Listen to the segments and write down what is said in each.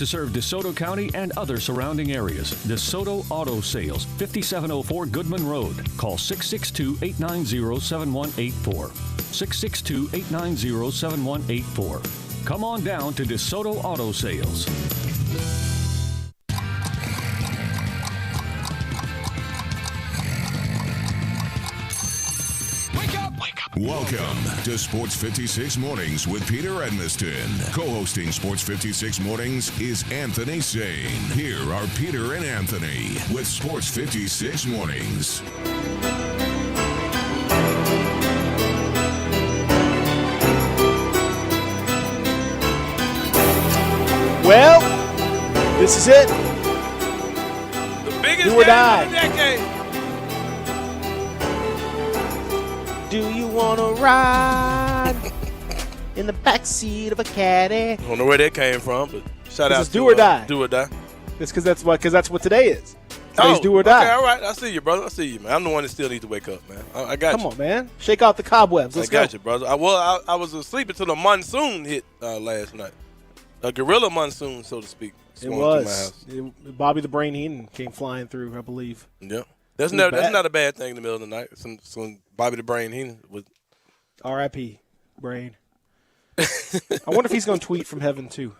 To serve DeSoto County and other surrounding areas. DeSoto Auto Sales, 5704 Goodman Road. Call 662-890-7184. 662-890-7184. Come on down to DeSoto Auto Sales. Welcome to Sports 56 Mornings with Peter Edmiston. Co-hosting Sports 56 Mornings is Anthony Sane. Here are Peter and Anthony with Sports 56 Mornings. Well, this is it. The biggest Do or game die. of the decade. Do you want to ride in the backseat of a caddy? I don't know where that came from, but shout out This is to Do or Die. Do or Die. It's because that's what today is. Today's Do or Okay, Die. all right. I see you, brother. I see you, man. I'm the one that still needs to wake up, man. I got Come you. on, man. Shake out the cobwebs. Let's I got go. you, brother. I was asleep until the monsoon hit last night. A gorilla monsoon, so to speak. It's It going through my was. house. Bobby the Brain Heenan came flying through, I believe. Yeah. That's It was bad. not a bad thing in the middle of the night. Some Bobby the Brain Heenan was. R.I.P. Brain. I wonder if he's going to tweet from heaven, too.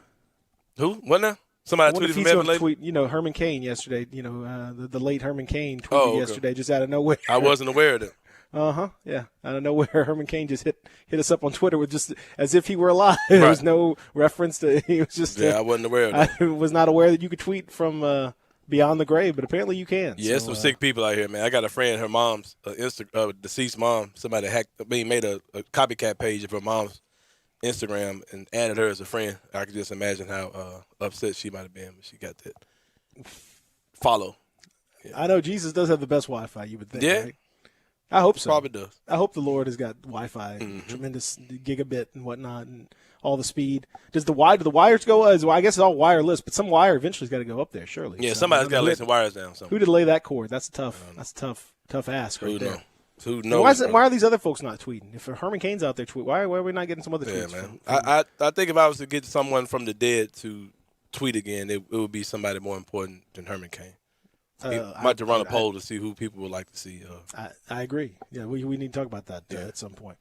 Who? What now? I Somebody wonder tweeted if from he's heaven going to later? tweet, Herman Cain yesterday, the late Herman Cain tweeted Oh, okay. yesterday just out of nowhere. I wasn't aware of that. Yeah. Out of nowhere, Herman Cain just hit us up on Twitter with just as if he were alive. There was Right. no reference to. He was just. Yeah, I wasn't aware of that. I was not aware that you could tweet from beyond the grave, but apparently you can. Yeah, there's some sick people out here, man. I got a friend, her mom's deceased mom. Somebody made a copycat page of her mom's Instagram and added her as a friend. I could just imagine how upset she might have been when she got that follow. I know Jesus does have the best Wi-Fi. You would think. Yeah. Right? I hope so. Probably does. I hope the Lord has got Wi-Fi, tremendous gigabit and whatnot, and all the speed. Do the wires go? I guess it's all wireless, but some wire eventually's got to go up there, surely. Yeah, So, somebody's got to lay who- some wires down. Who did lay that cord? That's a tough ask right Who there. knows? Who And knows? why are these other folks not tweeting? If Herman Cain's out there tweeting, why are we not getting some other Yeah, tweets? man. From I think if I was to get someone from the dead to tweet again, it would be somebody more important than Herman Cain. He might have to run a poll to see who people would like to see. I agree. Yeah, we need to talk about that at some point.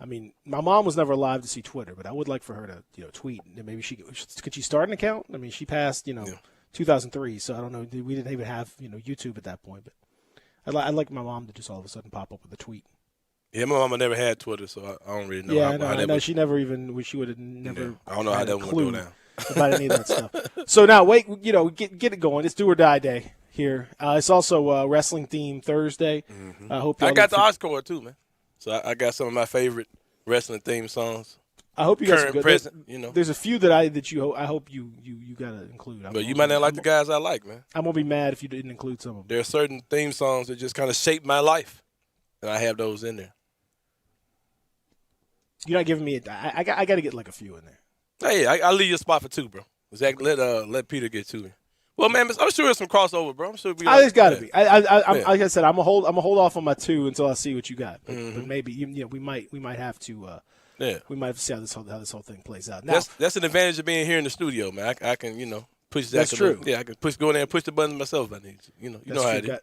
I mean, my mom was never alive to see Twitter, but I would like for her to tweet. And maybe could she start an account? I mean, she passed 2003, so I don't know. We didn't even have YouTube at that point, but I'd like my mom to just all of a sudden pop up with a tweet. Yeah, my mama never had Twitter, so I don't really know. Yeah, how I know. that would. She never even. She would have never. Yeah, I don't know how had that a would clue go down. about any of that stuff. So now, wait. Get it going. It's Do or Die Day here. It's also wrestling themed Thursday. I hope y'all I got don't the Oscar too, man. So I got some of my favorite wrestling theme songs. I hope you got some Current, good. present, There's a few that I hope you gotta include. But you might not like the guys I like, man. I'm gonna be mad if you didn't include some of them. There are certain theme songs that just kind of shape my life, and I have those in there. You're not giving me I got to get like a few in there. Hey, I'll leave you a spot for two, bro. Zach, let Peter get to it. Well, man, I'm sure there's some crossover, bro. I'm sure we. There's got to yeah. be. Like I said, I'm gonna hold off on my two until I see what you got. But maybe we might have to. Yeah, we might have to see how this whole thing plays out. Now, that's an advantage of being here in the studio, man. I can push Zach. That's true. Yeah, I can go in there and push the buttons myself if I need to. You know how it is.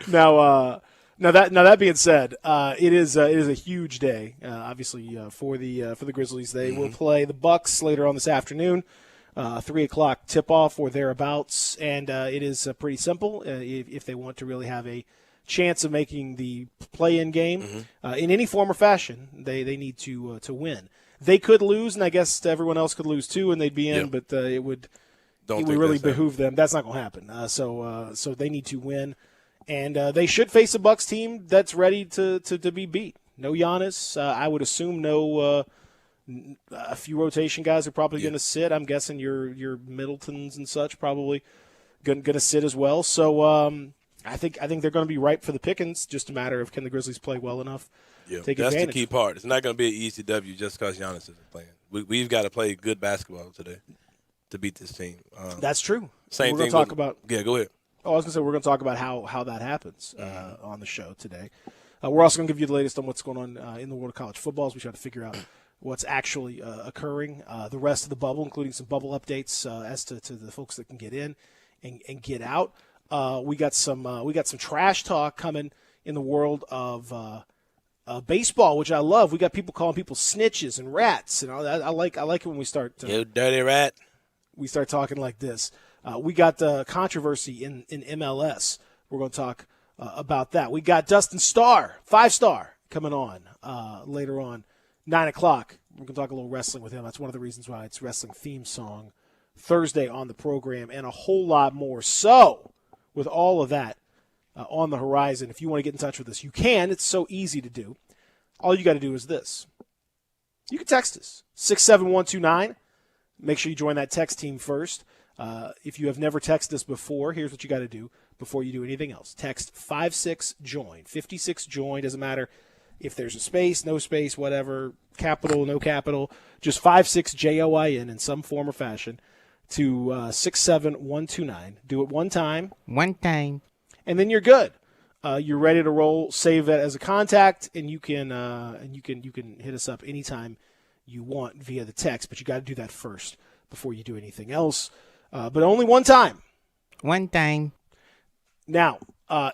Now that being said, it is a huge day. Obviously, for the Grizzlies, they will play the Bucks later on this afternoon, 3:00 tip-off or thereabouts, and it is pretty simple. If they want to really have a chance of making the play-in game in any form or fashion, they need to win. They could lose, and I guess everyone else could lose too, and they'd be in. But it would really behoove them. That's not going to happen. So they need to win. And they should face a Bucks team that's ready to be beat. No Giannis. I would assume no. A few rotation guys are probably going to sit. I'm guessing your Middletons and such probably going to sit as well. So I think they're going to be ripe for the pickings. Just a matter of can the Grizzlies play well enough. Yeah, take that's advantage. the key part. It's not going to be an easy W just because Giannis isn't playing. We've got to play good basketball today to beat this team. That's true. Same we're thing. Talk about. Yeah, go ahead. Oh, I was going to say we're going to talk about how that happens on the show today. We're also going to give you the latest on what's going on in the world of college football as we try to figure out what's actually occurring. The rest of the bubble, including some bubble updates as to the folks that can get in and get out. We got some trash talk coming in the world of baseball, which I love. We got people calling people snitches and rats, and I like it when we start. You dirty rat. We start talking like this. We got the controversy in MLS. We're going to talk about that. We got Dustin Starr, 5-star, coming on later on, 9 o'clock. We're going to talk a little wrestling with him. That's one of the reasons why it's wrestling theme song Thursday on the program, and a whole lot more. So, with all of that on the horizon, if you want to get in touch with us, you can. It's so easy to do. All you got to do is this. You can text us, 67129. Make sure you join that text team first. If you have never texted us before, here's what you got to do before you do anything else. Text 56JOIN. 56JOIN. Doesn't matter if there's a space, no space, whatever, capital, no capital. Just 56JOIN in some form or fashion to 67129. Do it one time. One time. And then you're good. You're ready to roll. Save that as a contact, and you can hit us up anytime you want via the text, but you got to do that first before you do anything else. But only one time. One time. Now,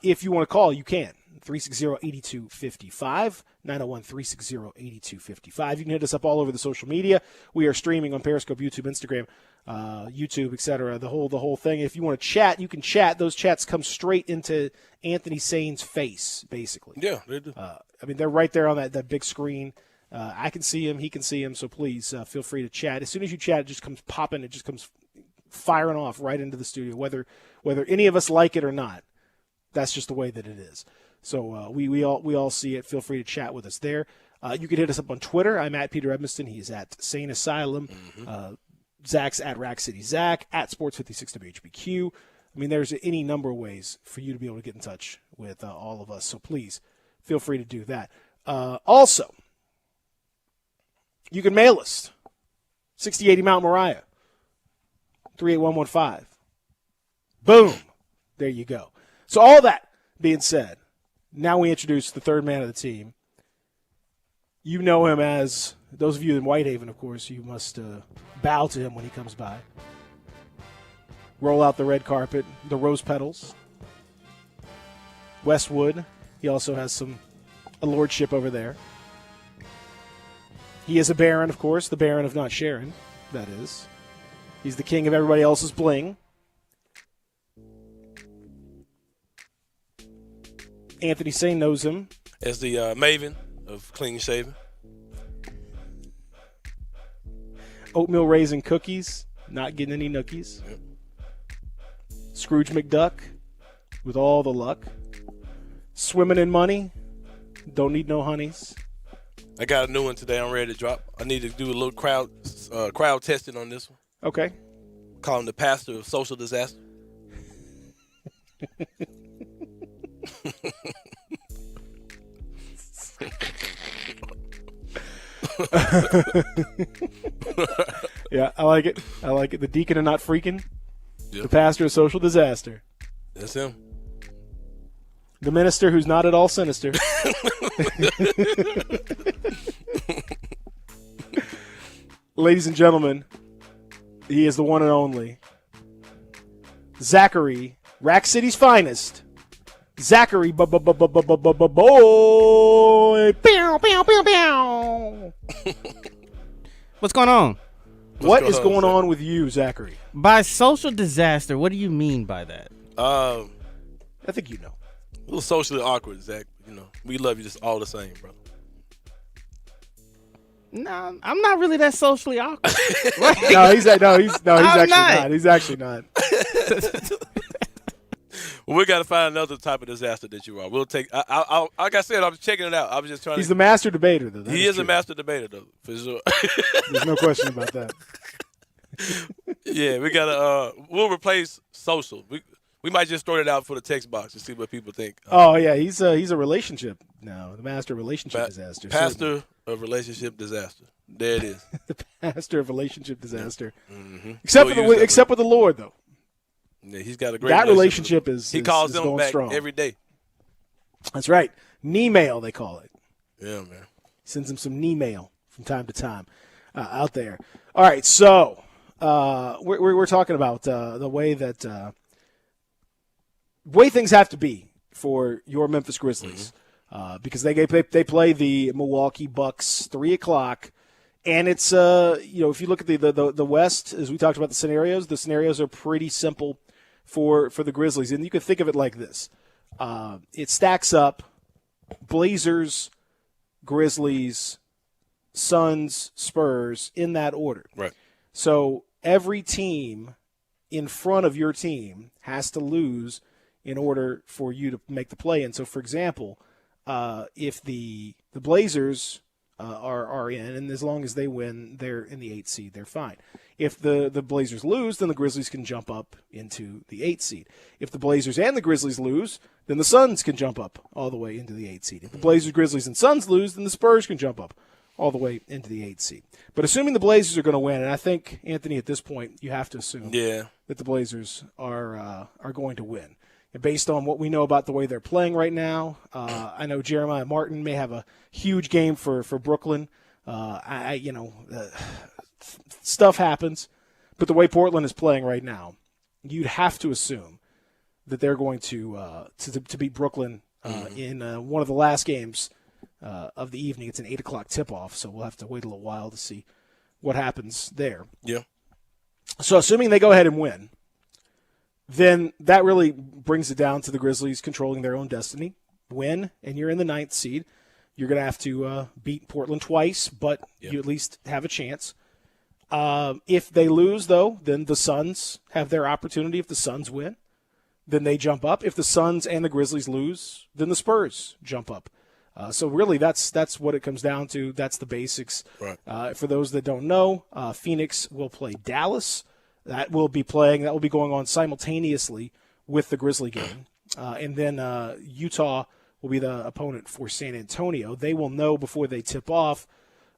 if you want to call, you can. 360-8255, 901-360-8255. You can hit us up all over the social media. We are streaming on Periscope, YouTube, Instagram, YouTube, etc. The whole thing. If you want to chat, you can chat. Those chats come straight into Anthony Sain's face, basically. Yeah, they do. They're right there on that big screen. I can see him. He can see him. So please feel free to chat. As soon as you chat, it just comes popping. It just comes firing off right into the studio, whether any of us like it or not. That's just the way that it is. So we all see it. Feel free to chat with us there. You can hit us up on Twitter. I'm at Peter Edmiston. He's at Sane Asylum. Zach's at Rack City Zach, at Sports56WHBQ. I mean, there's any number of ways for you to be able to get in touch with all of us. So please feel free to do that. Also, you can mail us. 6080 Mount Moriah, 38115. Boom. There you go. So all that being said, now we introduce the third man of the team. You know him as, those of you in Whitehaven, of course, you must bow to him when he comes by. Roll out the red carpet, the rose petals. Westwood, he also has a lordship over there. He is a baron, of course, the baron of not sharing, that is. He's the king of everybody else's bling. Anthony Sain knows him as the maven of clean shaving. Oatmeal raisin cookies, not getting any nookies. Yep. Scrooge McDuck with all the luck. Swimming in money, don't need no honeys. I got a new one today. I'm ready to drop. I need to do a little crowd testing on this one. Okay. Call him the pastor of social disaster. Yeah, I like it. The deacon of not freaking. Yep. The pastor of social disaster. That's him. The minister who's not at all sinister. Ladies and gentlemen, he is the one and only Zachary, Rack City's finest. Zachary boy. Pew, pew, pew, pew. What's going on? What is going on with you, Zachary? By social disaster, what do you mean by that? I think you know. A little socially awkward, Zach. You know, we love you just all the same, brother. No, I'm not really that socially awkward. He's actually not. He's actually not. Well, we got to find another type of disaster that you are. We'll take. Like I said, I was checking it out. I was just trying. He's the master debater, though. He is a master debater, though, for sure. There's no question about that. Yeah, we gotta. We'll replace social. We might just throw it out for the text box to see what people think. Oh yeah, he's a relationship now. The master of relationship disaster. Pastor of relationship disaster. There it is. The pastor of relationship disaster. Mm-hmm. Except with the Lord, though. Yeah, he's got a great that relationship is. He calls is them going back strong every day. That's right. Knee mail, they call it. Yeah, man. Sends him some knee mail from time to time out there. All right, so we're talking about the way that way things have to be for your Memphis Grizzlies because they play the Milwaukee Bucks 3 o'clock. And it's if you look at the West, as we talked about the scenarios are pretty simple for the Grizzlies, and you can think of it like this: it stacks up Blazers, Grizzlies, Suns, Spurs in that order. Right. So every team in front of your team has to lose in order for you to make the play-in. So, for example, if the Blazers are in, and as long as they win, they're in the 8th seed, they're fine. If the Blazers lose, then the Grizzlies can jump up into the 8th seed. If the Blazers and the Grizzlies lose, then the Suns can jump up all the way into the 8th seed. If the Blazers, Grizzlies, and Suns lose, then the Spurs can jump up all the way into the 8th seed. But assuming the Blazers are going to win, and I think, Anthony, at this point, you have to assume that the Blazers are going to win. And based on what we know about the way they're playing right now, I know Jeremiah Martin may have a huge game for Brooklyn. Stuff happens. But the way Portland is playing right now, you'd have to assume that they're going to beat Brooklyn in one of the last games of the evening. It's an 8 o'clock tip-off, so we'll have to wait a little while to see what happens there. Yeah. So assuming they go ahead and win, then that really brings it down to the Grizzlies controlling their own destiny. Win, and you're in the 9th seed. You're going to have to beat Portland twice, but you at least have a chance. If they lose, though, then the Suns have their opportunity. If the Suns win, then they jump up. If the Suns and the Grizzlies lose, then the Spurs jump up. So really, that's what it comes down to. That's the basics. Right. For those that don't know, Phoenix will play Dallas. That will be going on simultaneously with the Grizzly game. And then Utah will be the opponent for San Antonio. They will know before they tip off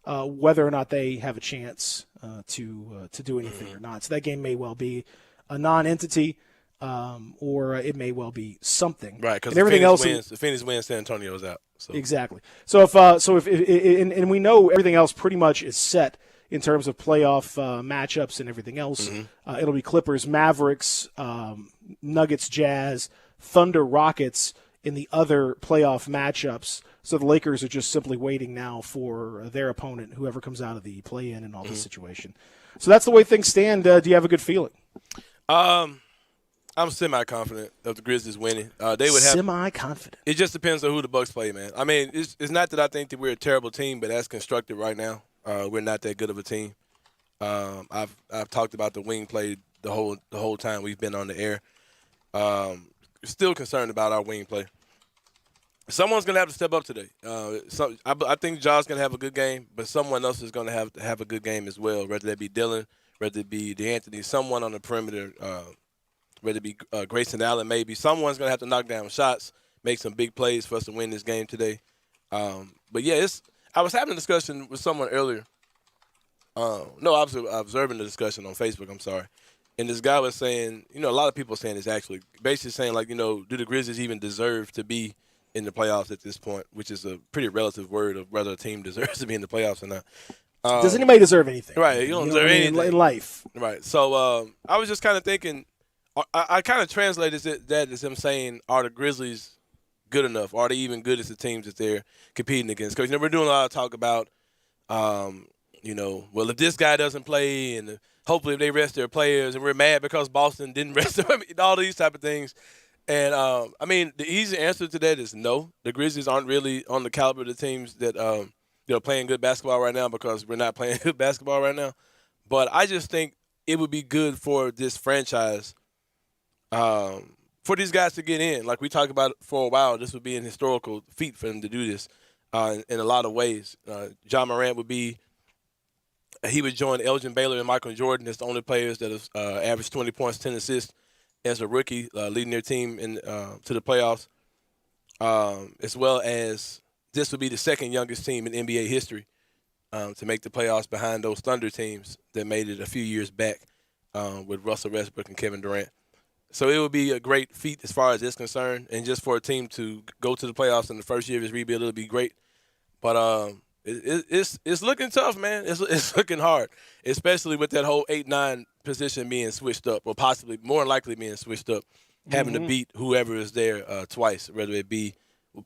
whether or not they have a chance to do anything or not. So that game may well be a non-entity, or it may well be something. Right, because if Phoenix wins, San Antonio's out. So. Exactly. So if we know everything else pretty much is set in terms of playoff matchups and everything else, it'll be Clippers, Mavericks, Nuggets, Jazz, Thunder, Rockets in the other playoff matchups. So the Lakers are just simply waiting now for their opponent, whoever comes out of the play-in and all this situation. So that's the way things stand. Do you have a good feeling? I'm semi-confident of the Grizzlies winning. They would have semi-confident. It just depends on who the Bucks play, man. I mean, it's not that I think that we're a terrible team, but as constructed right now, we're not that good of a team. I've talked about the wing play the whole time we've been on the air. Still concerned about our wing play. Someone's gonna have to step up today. I think Ja's gonna have a good game, but someone else is gonna have a good game as well. Whether that be Dylan, whether it be DeAnthony, someone on the perimeter. Whether it be Grayson Allen, maybe someone's gonna have to knock down shots, make some big plays for us to win this game today. But yeah, I was having a discussion with someone earlier. I was observing the discussion on Facebook. I'm sorry, and this guy was saying, a lot of people are saying it's actually basically saying like, do the Grizzlies even deserve to be in the playoffs at this point? Which is a pretty relative word of whether a team deserves to be in the playoffs or not. Does anybody deserve anything? Right, you don't deserve anything in life. Right. So I was just kind of thinking. I kind of translated that as him saying, are the Grizzlies good enough? Are they even good as the teams that they're competing against? Because we're doing a lot of talk about, well, if this guy doesn't play and hopefully if they rest their players, and we're mad because Boston didn't rest them, all these type of things. And, the easy answer to that is no. The Grizzlies aren't really on the caliber of the teams that playing good basketball right now because we're not playing good basketball right now. But I just think it would be good for this franchise for these guys to get in. Like we talked about for a while, this would be an historical feat for them to do this in a lot of ways. Ja Morant he would join Elgin Baylor and Michael Jordan as the only players that have averaged 20 points, 10 assists as a rookie, leading their team to the playoffs, as well as this would be the second youngest team in NBA history to make the playoffs behind those Thunder teams that made it a few years back with Russell Westbrook and Kevin Durant. So it would be a great feat as far as it's concerned, and just for a team to go to the playoffs in the first year of his rebuild, it would be great. But It's looking tough, man. It's looking hard, especially with that whole 8-9 position being switched up, or possibly more likely being switched up, having to beat whoever is there twice, whether it be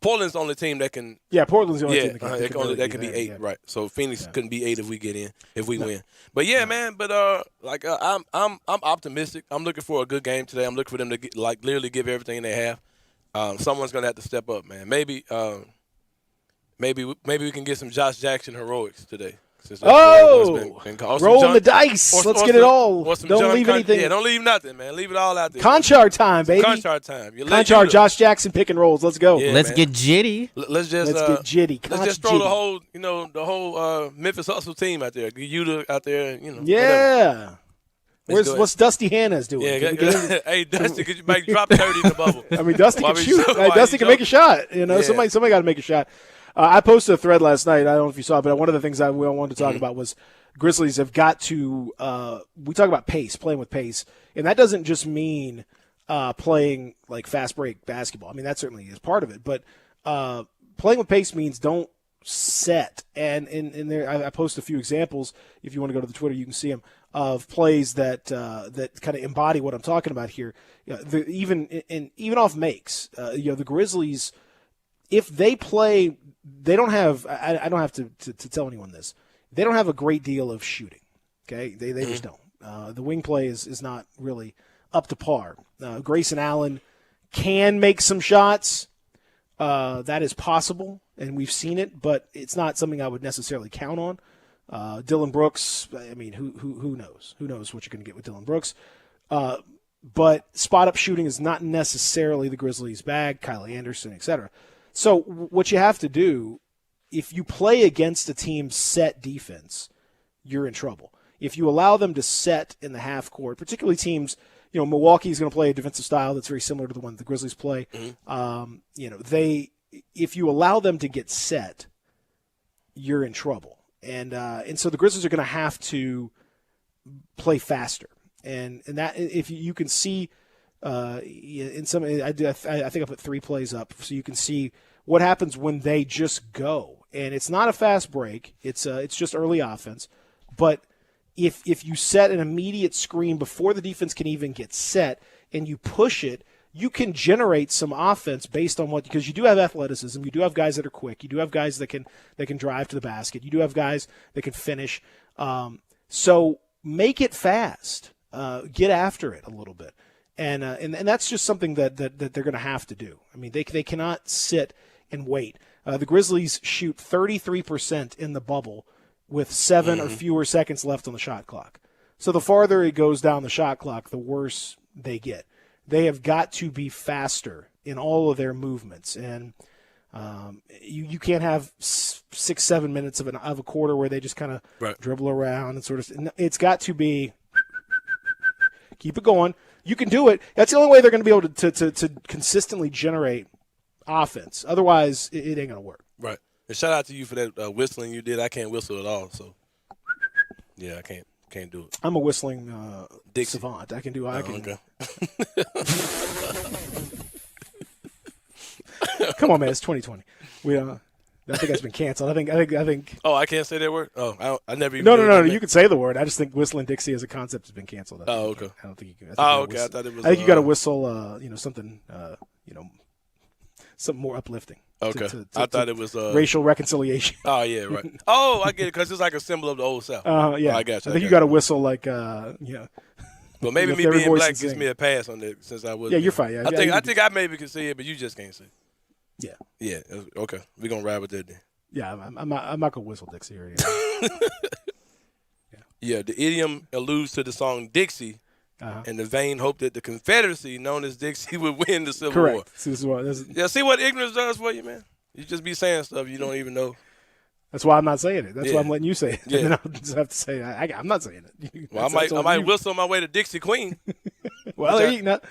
Portland's the only team that can. Yeah, Portland's the only team that can be 8, yeah. right? So Phoenix couldn't be 8 if we win. But yeah, man. But I'm optimistic. I'm looking for a good game today. I'm looking for them to literally give everything they have. Someone's gonna have to step up, man. Maybe we can get some Josh Jackson heroics today. Rolling the dice. Let's get it all. Don't leave anything. Yeah, don't leave nothing, man. Leave it all out there. Conchar time, baby. Conchar time. Conchar, Josh Jackson, pick and rolls. Let's go. Yeah, Let's man. get jitty. Let's get jitty. Let's just throw the whole Memphis Hustle team out there. Get Yuta out there, Yeah. Whatever. What's Dusty Hannah's doing? Yeah, hey, Dusty, could you make drop 30 in the bubble? I mean, Dusty can shoot. Dusty can joking? make a shot. Yeah. Somebody got to make a shot. I posted a thread last night. I don't know if you saw it, but one of the things we all wanted to talk about was Grizzlies have got to we talk about pace, playing with pace, and that doesn't just mean playing like fast break basketball. I mean, that certainly is part of it, but playing with pace means don't set. And in there, I post a few examples. If you want to go to the Twitter, you can see them of plays that kind of embody what I'm talking about here. Even off makes, the Grizzlies, if they play, they don't have. I don't have to tell anyone this. They don't have a great deal of shooting. Okay, they just don't. The wing play is not really up to par. Grayson Allen can make some shots. That is possible, and we've seen it, but it's not something I would necessarily count on. Dylan Brooks, I mean, who knows? Who knows what you're going to get with Dylan Brooks? But spot-up shooting is not necessarily the Grizzlies' bag, Kyle Anderson, etc. So what you have to do, if you play against a team's set defense, you're in trouble. If you allow them to set in the half court, particularly teams, Milwaukee's going to play a defensive style that's very similar to the one the Grizzlies play. If you allow them to get set, you're in trouble. And so the Grizzlies are going to have to play faster. And that, if you can see in some, I think I put 3 plays up so you can see what happens when they just go. And it's not a fast break. It's just early offense. But if you set an immediate screen before the defense can even get set and you push it, you can generate some offense based on because you do have athleticism, you do have guys that are quick, you do have guys that can drive to the basket, you do have guys that can finish. So make it fast, get after it a little bit, and that's just something that they're going to have to do. I mean, they cannot sit and wait. The Grizzlies shoot 33% in the bubble with 7 or fewer seconds left on the shot clock. So the farther it goes down the shot clock, the worse they get. They have got to be faster in all of their movements, and you can't have 6-7 minutes of a quarter where they just kind of dribble around and sort of. It's got to be keep it going. You can do it. That's the only way they're going to be able to consistently generate offense. Otherwise, it ain't going to work. Right. And shout out to you for that whistling you did. I can't whistle at all, so yeah, I can't do it. I'm a whistling savant. I can do. Okay. Come on, man! It's 2020. I think that's been canceled. I think. Oh, I can't say that word. Oh, I never even. No. You can say the word. I just think whistling Dixie as a concept has been canceled. Oh, okay. I don't think you can. Okay. I thought it was. I think you got to whistle. Something. Something more uplifting. Okay. I thought it was racial reconciliation. Oh yeah, right. Oh, I get it because it's like a symbol of the old South. Yeah. Oh, I got you. I think you got to whistle like Well, maybe me being black gives me a pass on that since I was. Yeah, you're fine. Yeah, I think I maybe can see it, but you just can't see. Yeah. Yeah. Okay. We're gonna ride with that then. Yeah, I'm not gonna whistle Dixie or anything. Yeah. The idiom alludes to the song Dixie, and the vain hope that the Confederacy, known as Dixie, would win the Civil War. Correct. See what ignorance does for you, man. You just be saying stuff you don't even know. That's why I'm not saying it. That's why I'm letting you say it. Yeah. And then I'll just have to say I'm not saying it. Well, I might whistle on my way to Dixie Queen. Well, they're eating that.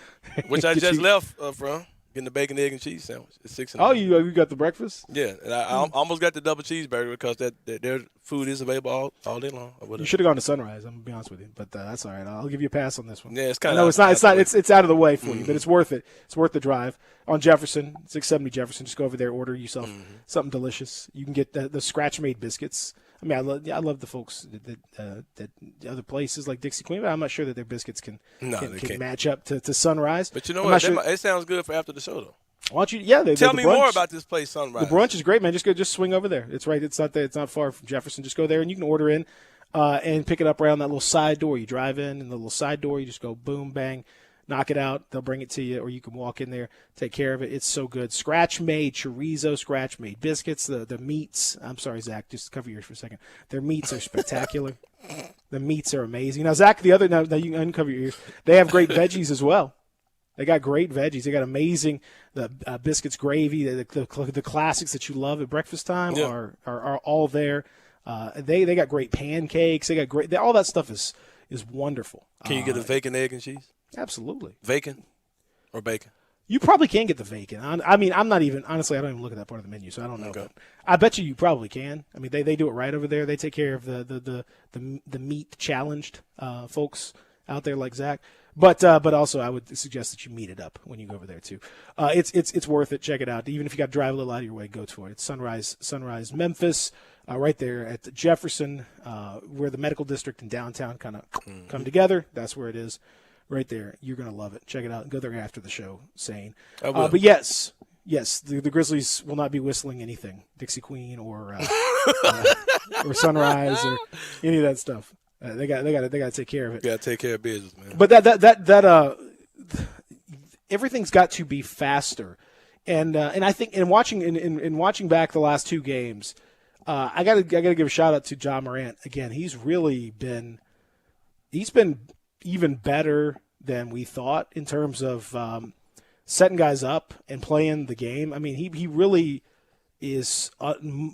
Which I just left from. Getting the bacon, egg, and cheese sandwich. It's 6. Oh, you got the breakfast? Yeah, and I almost got the double cheeseburger because that their food is available all day long. You should have gone to Sunrise. I'm gonna be honest with you, but that's all right. I'll give you a pass on this one. Yeah, it's kind of. No, it's not. It's out of the way for you, but it's worth it. It's worth the drive. on Jefferson, 670 Jefferson. Just go over there, order yourself something delicious. You can get the scratch-made biscuits. I mean, I love the folks that other places like Dixie Queen, but I'm not sure that their biscuits can match up to Sunrise. But you know what? It sounds good for after the show, though. Why don't you? Yeah, tell me more about this place, Sunrise. The brunch is great, man. Just swing over there. It's right. It's not far from Jefferson. Just go there and you can order in and pick it up around that little side door. You drive in, and the little side door, you just go boom, bang, knock it out. They'll bring it to you, or you can walk in there, take care of it. It's so good. Scratch-made chorizo, scratch-made biscuits. The meats. I'm sorry, Zach. Just cover yours for a second. Their meats are spectacular. The meats are amazing. Now, Zach, now you can uncover your ears. They have great veggies as well. They got great veggies. They got amazing biscuits, gravy, the classics that you love at breakfast time are all there. They got great pancakes. They got great. All that stuff is wonderful. Can you get a bacon, egg, and cheese? Absolutely. Bacon or bacon? You probably can get the bacon. I mean, I'm not even honestly. I don't even look at that part of the menu, so I don't know. Okay. But I bet you probably can. I mean, they do it right over there. They take care of the meat challenged folks out there like Zach. But also I would suggest that you meet it up when you go over there too. It's worth it. Check it out. Even if you got to drive a little out of your way, go to it. It's Sunrise Memphis, right there at the Jefferson, where the medical district and downtown kind of come together. That's where it is, right there. You're gonna love it. Check it out and go there after the show. But yes, the Grizzlies will not be whistling anything, Dixie Queen or Sunrise or any of that stuff. They got to take care of it. Got to take care of business, man. But that everything's got to be faster, and I think in watching back the last two games, I got to give a shout out to Ja Morant again. He's been even better than we thought in terms of setting guys up and playing the game. I mean, he really is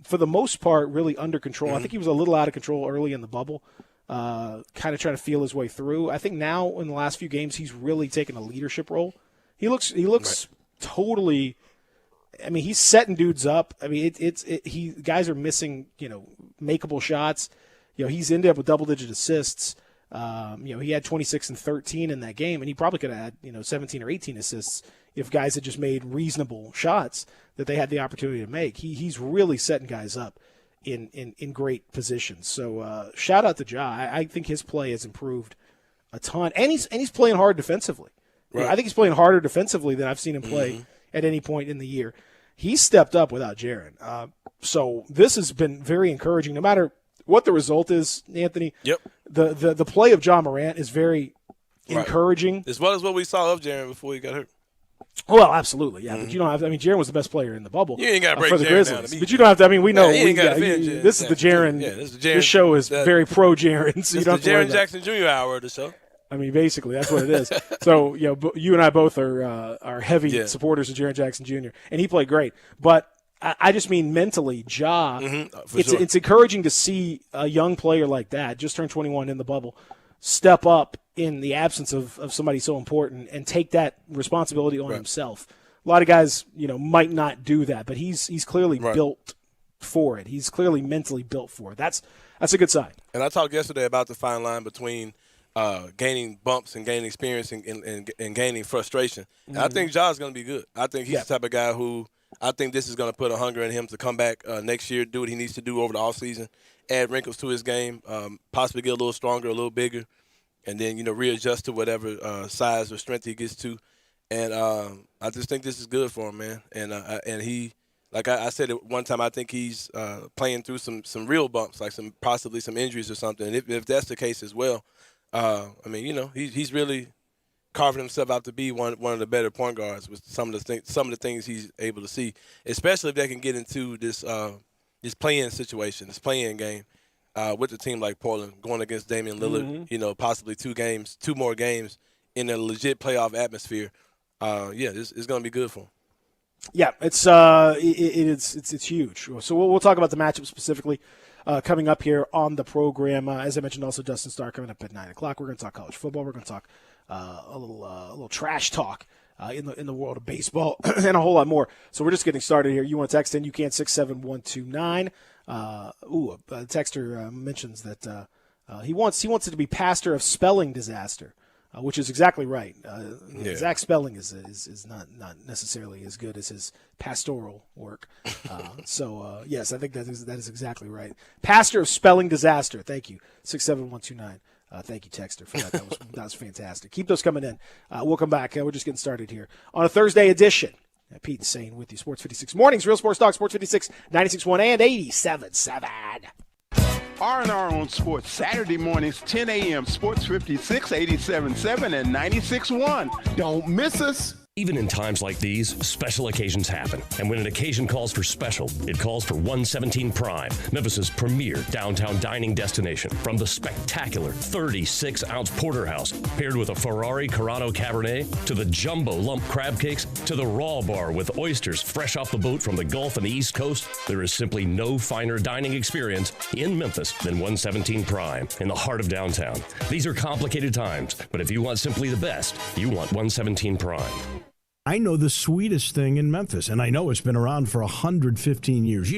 for the most part really under control. I think he was a little out of control early in the bubble. Kind of trying to feel his way through. I think now in the last few games he's really taken a leadership role. He looks right. Totally. I mean, he's setting dudes up. I mean, guys are missing makeable shots. He's ended up with double-digit assists. He had 26 and 13 in that game, and he probably could have had 17 or 18 assists if guys had just made reasonable shots that they had the opportunity to make. He's really setting guys up in great positions. So shout out to Ja. I think his play has improved a ton, and he's playing hard defensively. Right. I think he's playing harder defensively than I've seen him play at any point in the year. He's stepped up without Jaren. So this has been very encouraging. No matter what the result is, Anthony. Yep. The play of Ja Morant is very encouraging, as well as what we saw of Jaren before he got hurt. Well, absolutely, yeah. But you don't have. I mean, Jaren was the best player in the bubble. You ain't got to break for the Jaren Grizzlies. down But you don't have to. I mean, we know this is the Jaren. Yeah, this is Jaren. This show is very pro Jaren. So you don't have to worry Jaren Jackson Jr. hour of the show. I mean, basically, that's what it is. So, you and I both are heavy supporters of Jaren Jackson Jr., and he played great. But I just mean mentally, Ja. It's encouraging to see a young player like that, just turned 21 in the bubble, step up in the absence of somebody so important and take that responsibility on himself. A lot of guys, might not do that, but he's clearly built for it. He's clearly mentally built for it. That's a good sign. And I talked yesterday about the fine line between gaining bumps and gaining experience and gaining frustration. And I think Ja's going to be good. I think he's the type of guy who I think this is going to put a hunger in him to come back next year, do what he needs to do over the offseason, add wrinkles to his game, possibly get a little stronger, a little bigger, and then, readjust to whatever size or strength he gets to. And I just think this is good for him, man. And he, like I said at one time, I think he's playing through some real bumps, like possibly some injuries or something. And if that's the case as well, he's really carving himself out to be one of the better point guards with some of the things he's able to see, especially if they can get into this play-in situation, this play-in game with a team like Portland going against Damian Lillard. Possibly two more games in a legit playoff atmosphere. This is going to be good for him. Yeah, it's huge. So we'll talk about the matchup specifically coming up here on the program. As I mentioned, also Justin Starr coming up at 9:00. We're going to talk college football. We're going to talk a little trash talk in the world of baseball and a whole lot more. So we're just getting started here. You want to text in? You can 67129. A texter mentions that he wants it to be pastor of spelling disaster. which is exactly right. Yeah. Zach Spelling is not necessarily as good as his pastoral work. Yes, I think that is exactly right. Pastor of Spelling Disaster. Thank you. 67129. Thank you, Texter, for that. That was fantastic. Keep those coming in. We'll come back. We're just getting started here on a Thursday edition. Pete and Sane with you. Sports 56 Mornings, Real Sports Talk, Sports 56, 96.1 and 87.7. R&R on Sports, Saturday mornings, 10 a.m., Sports 56, 87.7 and 96.1. Don't miss us. Even in times like these, special occasions happen. And when an occasion calls for special, it calls for 117 Prime, Memphis's premier downtown dining destination. From the spectacular 36-ounce porterhouse paired with a Ferrari Carano Cabernet, to the jumbo lump crab cakes, to the raw bar with oysters fresh off the boat from the Gulf and the East Coast, there is simply no finer dining experience in Memphis than 117 Prime in the heart of downtown. These are complicated times, but if you want simply the best, you want 117 Prime. I know the sweetest thing in Memphis, and I know it's been around for 115 years.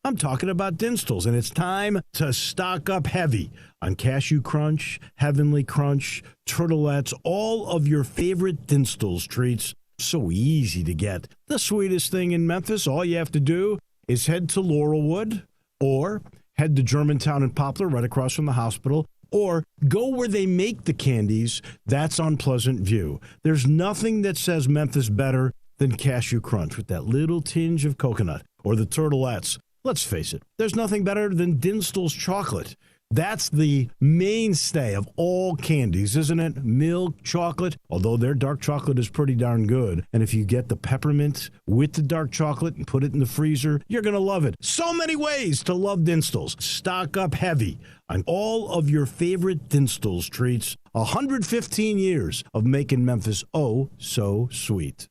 I'm talking about Dinstall's, and it's time to stock up heavy on Cashew Crunch, Heavenly Crunch, Turtlettes, all of your favorite Dinstall's treats. So easy to get. The sweetest thing in Memphis, all you have to do is head to Laurelwood or head to Germantown and Poplar right across from the hospital, or go where they make the candies. That's on Pleasant View. There's nothing that says Memphis better than Cashew Crunch with that little tinge of coconut, or the Turtlettes. Let's face it, there's nothing better than Dinstall's chocolate. That's the mainstay of all candies, isn't it? Milk chocolate, although their dark chocolate is pretty darn good. And if you get the peppermint with the dark chocolate and put it in the freezer, you're going to love it. So many ways to love Dinstall's. Stock up heavy on all of your favorite Dinstall's treats. 115 years of making Memphis oh so sweet.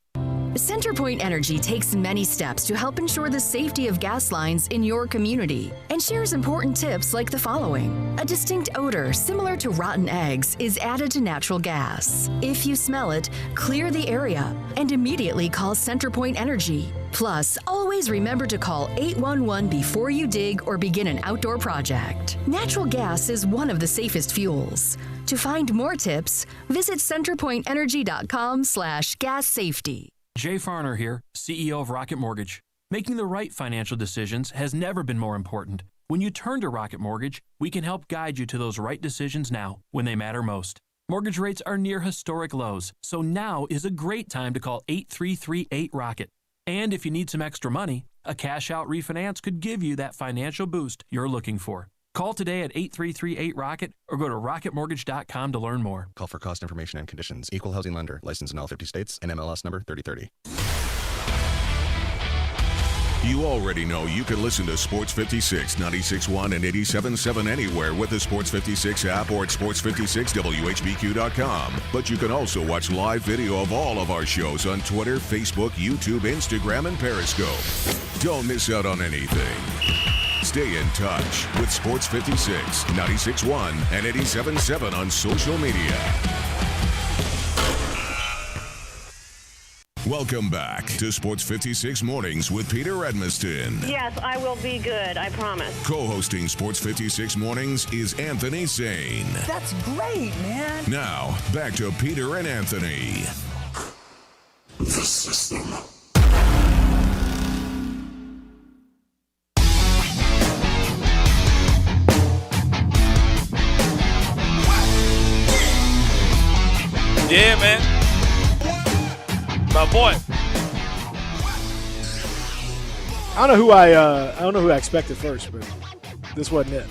CenterPoint Energy takes many steps to help ensure the safety of gas lines in your community and shares important tips like the following. A distinct odor similar to rotten eggs is added to natural gas. If you smell it, clear the area and immediately call CenterPoint Energy. Plus, always remember to call 811 before you dig or begin an outdoor project. Natural gas is one of the safest fuels. To find more tips, visit centerpointenergy.com/gas safety. Jay Farner here, CEO of Rocket Mortgage. Making the right financial decisions has never been more important. When you turn to Rocket Mortgage, we can help guide you to those right decisions now, when they matter most. Mortgage rates are near historic lows, so now is a great time to call 8338-ROCKET. And if you need some extra money, a cash-out refinance could give you that financial boost you're looking for. Call today at 8338-ROCKET or go to rocketmortgage.com to learn more. Call for cost information and conditions. Equal housing lender. Licensed in all 50 states. NMLS number 3030. You already know you can listen to Sports 56, 96.1 and 87.7 anywhere with the Sports 56 app or at sports56whbq.com. But you can also watch live video of all of our shows on Twitter, Facebook, YouTube, Instagram, and Periscope. Don't miss out on anything. Stay in touch with Sports 56, 96.1 and 87.7 on social media. Welcome back to Sports 56 Mornings with Peter Edmiston. Yes, I will be good, I promise. Co-hosting Sports 56 Mornings is Anthony Sane. That's great, man. Now, back to Peter and Anthony. The system. Yeah, man. My boy. I don't know who I expected first, but this wasn't it.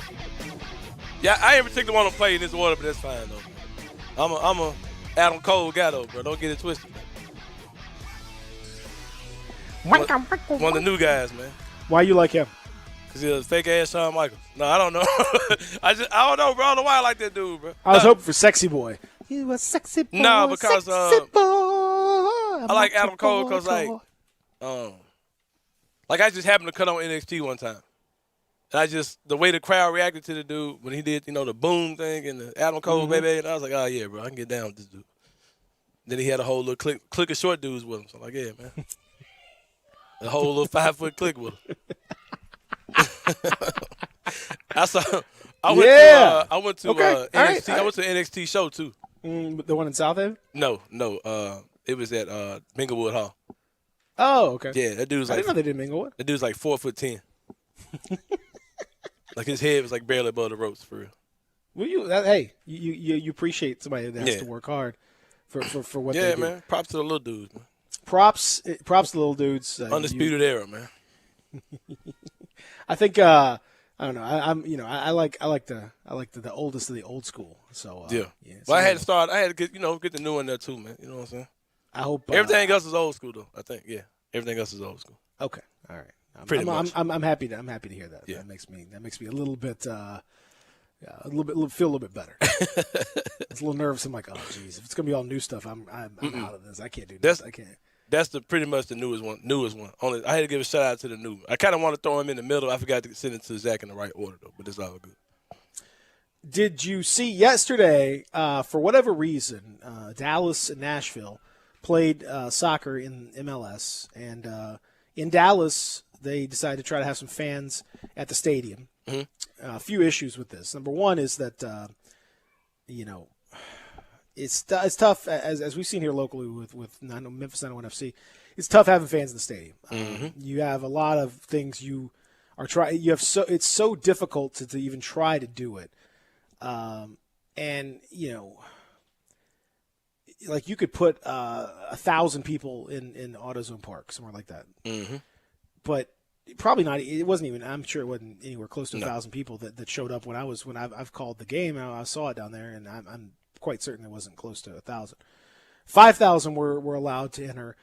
Yeah, I ain't particularly want to play in this order, but that's fine though. I'm a Adam Cole guy though, bro. Don't get it twisted. One of the new guys, man. Why you like him? Cause he's a fake ass Shawn Michaels. No, I don't know. I don't know, bro. I don't know why I like that dude, bro. I was hoping for Sexy Boy. You a sexy boy. No, because sexy boy. I like Adam Cole because like I just happened to cut on NXT one time. And the way the crowd reacted to the dude when he did, the boom thing and the Adam Cole baby, and I was like, oh yeah, bro, I can get down with this dude. Then he had a whole little clique of short dudes with him. So I'm like, yeah, man. A whole little 5-foot clique with him. I went to NXT. I went to an NXT show too. The one in South Haven? No. It was at Minglewood Hall. Oh, okay. Yeah, that dude's I like. didn't know they did Minglewood. That dude's like 4'10". Like his head was like barely above the ropes for real. Well, you appreciate somebody that has to work hard for what they do. Yeah, man. Props to the little dudes, man. Props to the little dudes. Undisputed era, man. I think I don't know. I like the oldest of the old school. So yeah. Well, I had to get the new one there too, man. You know what I'm saying? I hope everything else is old school though. I think everything else is old school. Okay, all right. Pretty much. I'm happy to hear that. Yeah. That makes me a little bit feel a little bit better. I was a little nervous. I'm like, oh geez, if it's gonna be all new stuff, I'm out of this. I can't do this. I can't. That's pretty much the newest one. Only I had to give a shout out to the new one. I kind of want to throw him in the middle. I forgot to send it to Zach in the right order though, but it's all good. Did you see yesterday? For whatever reason, Dallas and Nashville played soccer in MLS, and in Dallas they decided to try to have some fans at the stadium. Mm-hmm. A few issues with this. Number one is that it's tough as we've seen here locally with Memphis 91 FC. It's tough having fans in the stadium. You have a lot of things you are trying. It's so difficult to even try to do it, and like you could put 1,000 people in AutoZone Park, somewhere like that. Mm-hmm. But probably not. It wasn't even. I'm sure it wasn't anywhere close to 1,000 people that showed up when I've called the game. I saw it down there, and I'm quite certain it wasn't close to 1,000. 5,000 were allowed to enter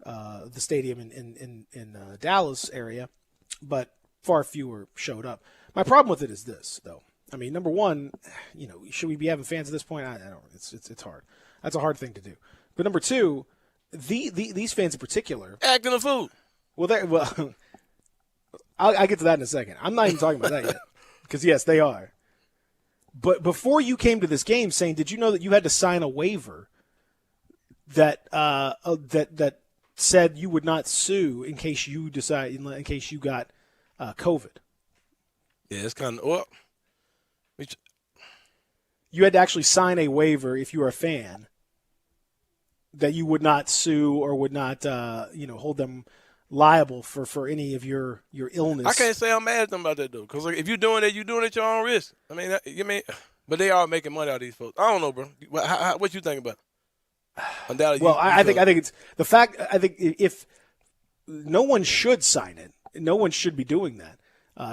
the stadium in Dallas area, but far fewer showed up. My problem with it is this, though. I mean, number one, should we be having fans at this point? I don't. It's hard. That's a hard thing to do. But number two, these fans in particular acting a fool. Well, I'll get to that in a second. I'm not even talking about that yet, because yes, they are. But before you came to this game, did you know that you had to sign a waiver that that said you would not sue in case you got COVID? Yeah, it's kind of well. You had to actually sign a waiver if you were a fan that you would not sue or would not hold them liable for any of your illness. I can't say I'm mad at them about that though, because if you're doing it, you're doing it at your own risk. I mean, but they are making money out of these folks. I don't know, bro. What you think about it? Well, I think it's the fact. I think if no one should sign it, no one should be doing that.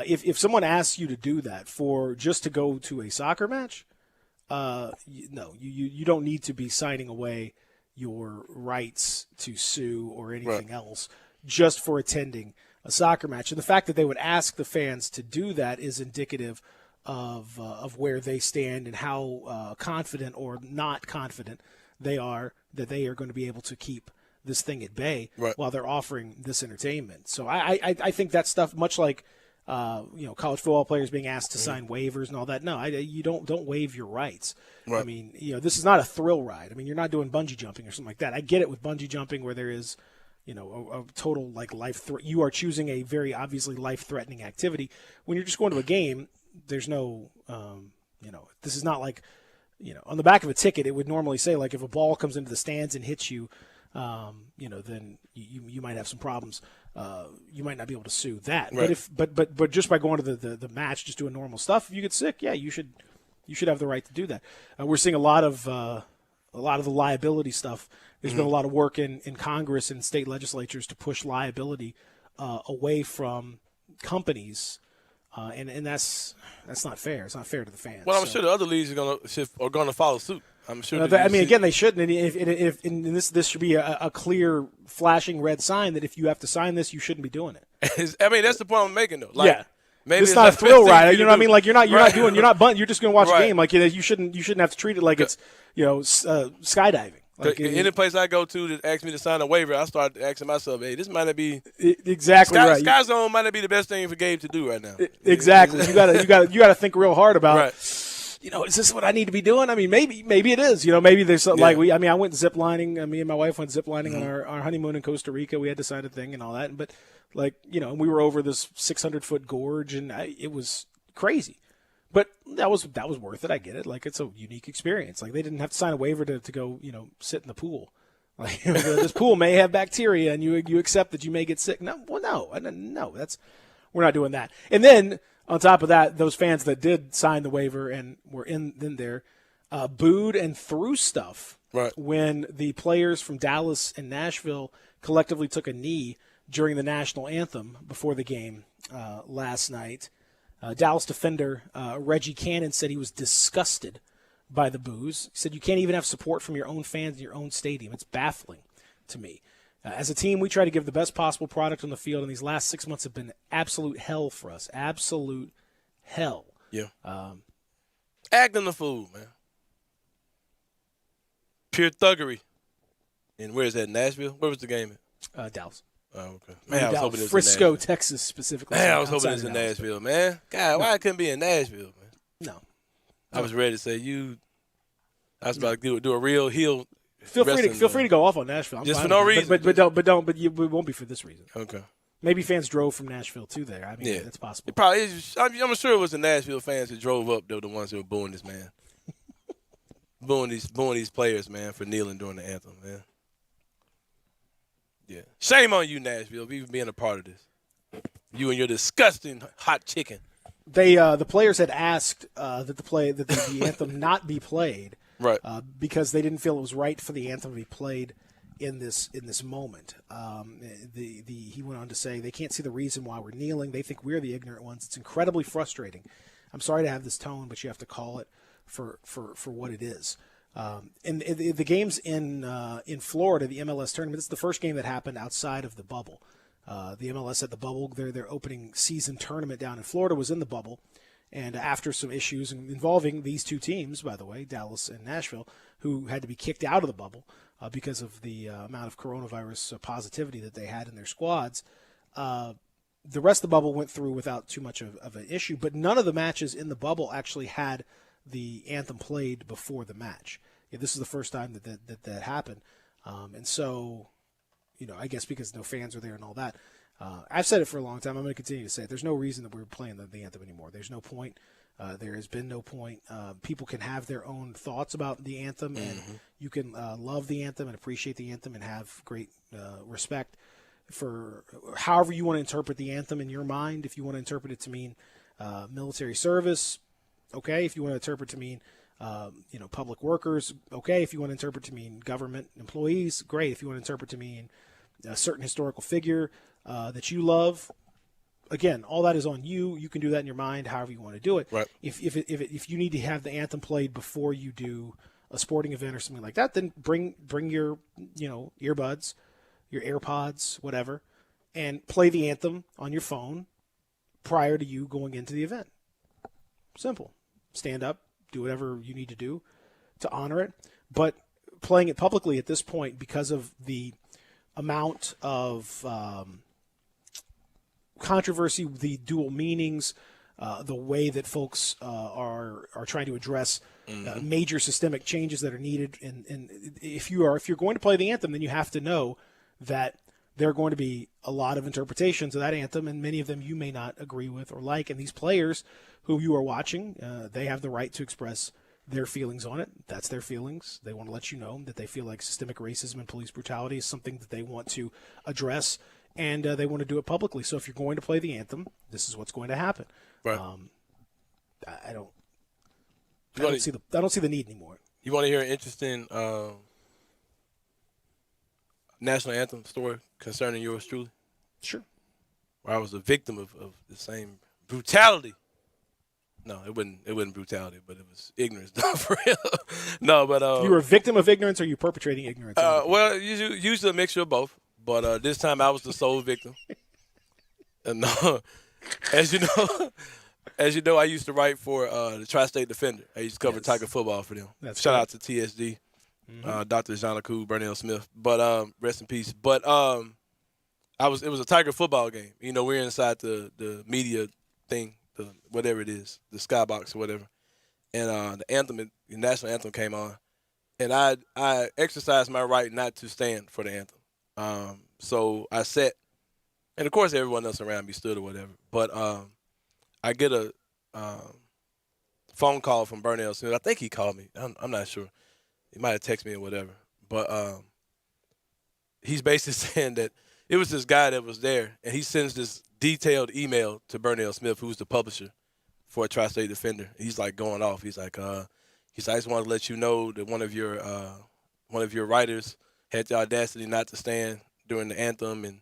If someone asks you to do that for just to go to a soccer match, no, you don't need to be signing away your rights to sue or anything else just for attending a soccer match. And the fact that they would ask the fans to do that is indicative of where they stand and how confident or not confident they are that they are going to be able to keep this thing at bay while they're offering this entertainment. So I think that stuff, much like college football players being asked to sign waivers and all that. No, you don't waive your rights. Right. I mean, this is not a thrill ride. I mean, you're not doing bungee jumping or something like that. I get it with bungee jumping where there is, a total like life threat. You are choosing a very obviously life-threatening activity. When you're just going to a game, there's no, this is not like, on the back of a ticket, it would normally say like if a ball comes into the stands and hits you, then you might have some problems. You might not be able to sue that. Right. But just by going to the match, just doing normal stuff, if you get sick, yeah, you should have the right to do that. We're seeing a lot of the liability stuff. There's been a lot of work in Congress and state legislatures to push liability away from companies, and that's not fair. It's not fair to the fans. Well, I'm sure the other leagues are going to follow suit. I'm sure. Again, they shouldn't. And this should be a clear, flashing red sign that if you have to sign this, you shouldn't be doing it. I mean, that's the point I'm making, though. Like, yeah. Maybe it's not a thrill ride. You know what I mean? Like you're not you're not just going to watch a Right. game. Like you shouldn't have to treat it like it's skydiving. Like any place I go to that asks me to sign a waiver, I start asking myself, "Hey, this might not be exactly right. Sky Zone might not be the best thing for Gabe to do right now." Exactly. You gotta think real hard about. Right. Is this what I need to be doing? I mean, maybe it is. Maybe there's something I went ziplining. Me and my wife went ziplining on our honeymoon in Costa Rica. We had to sign a thing and all that. But we were over this 600-foot gorge, and it was crazy. But that was worth it. I get it. Like, it's a unique experience. Like, they didn't have to sign a waiver to go, sit in the pool. Like, this pool may have bacteria, and you accept that you may get sick. No, we're not doing that. And then on top of that, those fans that did sign the waiver and were in there booed and threw stuff when the players from Dallas and Nashville collectively took a knee during the national anthem before the game last night. Dallas defender Reggie Cannon said he was disgusted by the boos. He said, you can't even have support from your own fans in your own stadium. It's baffling to me. As a team, we try to give the best possible product on the field, and these last 6 months have been absolute hell for us. Absolute hell. Yeah. Acting the fool, man. Pure thuggery. And where is that, Nashville? Where was the game at? Dallas. Oh, okay. Man, I was hoping it was Frisco, in Nashville. Texas specifically. Man, I was hoping it was in Nashville, man. God, why I couldn't be in Nashville, man? No. I was ready to say I was about to do a real heel. Feel free to go off on Nashville. Just for no reason. But it won't be for this reason. Okay. Maybe fans drove from Nashville to there. I mean, that's possible. It probably is. I'm sure it was the Nashville fans that drove up. They were the ones that were booing this man. booing these players, man, for kneeling during the anthem, man. Yeah. Shame on you, Nashville, for even being a part of this. You and your disgusting hot chicken. The players had asked that the anthem not be played, right? Because they didn't feel it was right for the anthem to be played in this moment. He went on to say they can't see the reason why we're kneeling. They think we're the ignorant ones. It's incredibly frustrating. I'm sorry to have this tone, but you have to call it for what it is. And the games in Florida, the MLS tournament, this is the first game that happened outside of the bubble. The MLS at the bubble, their opening season tournament down in Florida was in the bubble. And after some issues involving these two teams, by the way, Dallas and Nashville, who had to be kicked out of the bubble because of the amount of coronavirus positivity that they had in their squads, the rest of the bubble went through without too much of an issue. But none of the matches in the bubble actually had the anthem played before the match. Yeah, this is the first time that happened. And so, I guess because no fans are there and all that. I've said it for a long time. I'm going to continue to say it. There's no reason that we're playing the anthem anymore. There's no point. There has been no point. People can have their own thoughts about the anthem, and you can love the anthem and appreciate the anthem and have great respect for however you want to interpret the anthem in your mind. If you want to interpret it to mean military service, okay. If you want to interpret to mean public workers, okay. If you want to interpret to mean government employees, great. If you want to interpret to mean a certain historical figure that you love, again, all that is on you. You can do that in your mind, however you want to do it. Right. If you need to have the anthem played before you do a sporting event or something like that, then bring your earbuds, your AirPods, whatever, and play the anthem on your phone prior to you going into the event. Simple. Stand up, do whatever you need to do to honor it. But playing it publicly at this point, because of the amount of controversy, the dual meanings, the way that folks are trying to address major systemic changes that are needed, and if you're going to play the anthem, then you have to know that there are going to be a lot of interpretations of that anthem, and many of them you may not agree with or like. And these players who you are watching, they have the right to express their feelings on it. That's their feelings. They want to let you know that they feel like systemic racism and police brutality is something that they want to address, and they want to do it publicly. So if you're going to play the anthem, this is what's going to happen. Right. I don't see the need anymore. You want to hear an interesting national anthem story concerning yours truly? Sure. Where I was a victim of the same brutality. No, it wasn't brutality, but it was ignorance. For real. No, but you were a victim of ignorance, or you perpetrating ignorance? Well, usually a mixture of both. But this time I was the sole victim. And as you know, I used to write for the Tri-State Defender. I used to cover Tiger football for them. Shout out to TSD, Dr. Janaku, Burnell Smith. But rest in peace. But it was a Tiger football game. We're inside the media thing, whatever it is, the skybox or whatever. And the anthem, the national anthem came on. And I exercised my right not to stand for the anthem. So I sat, and of course everyone else around me stood or whatever. But I get a phone call from Burnell Smith. I think he called me. I'm not sure. He might have texted me or whatever. But he's basically saying that it was this guy that was there, and he sends this detailed email to Burnell Smith, who's the publisher for a Tri-State Defender. He's like going off. He's like, I just want to let you know that one of your writers had the audacity not to stand during the anthem, and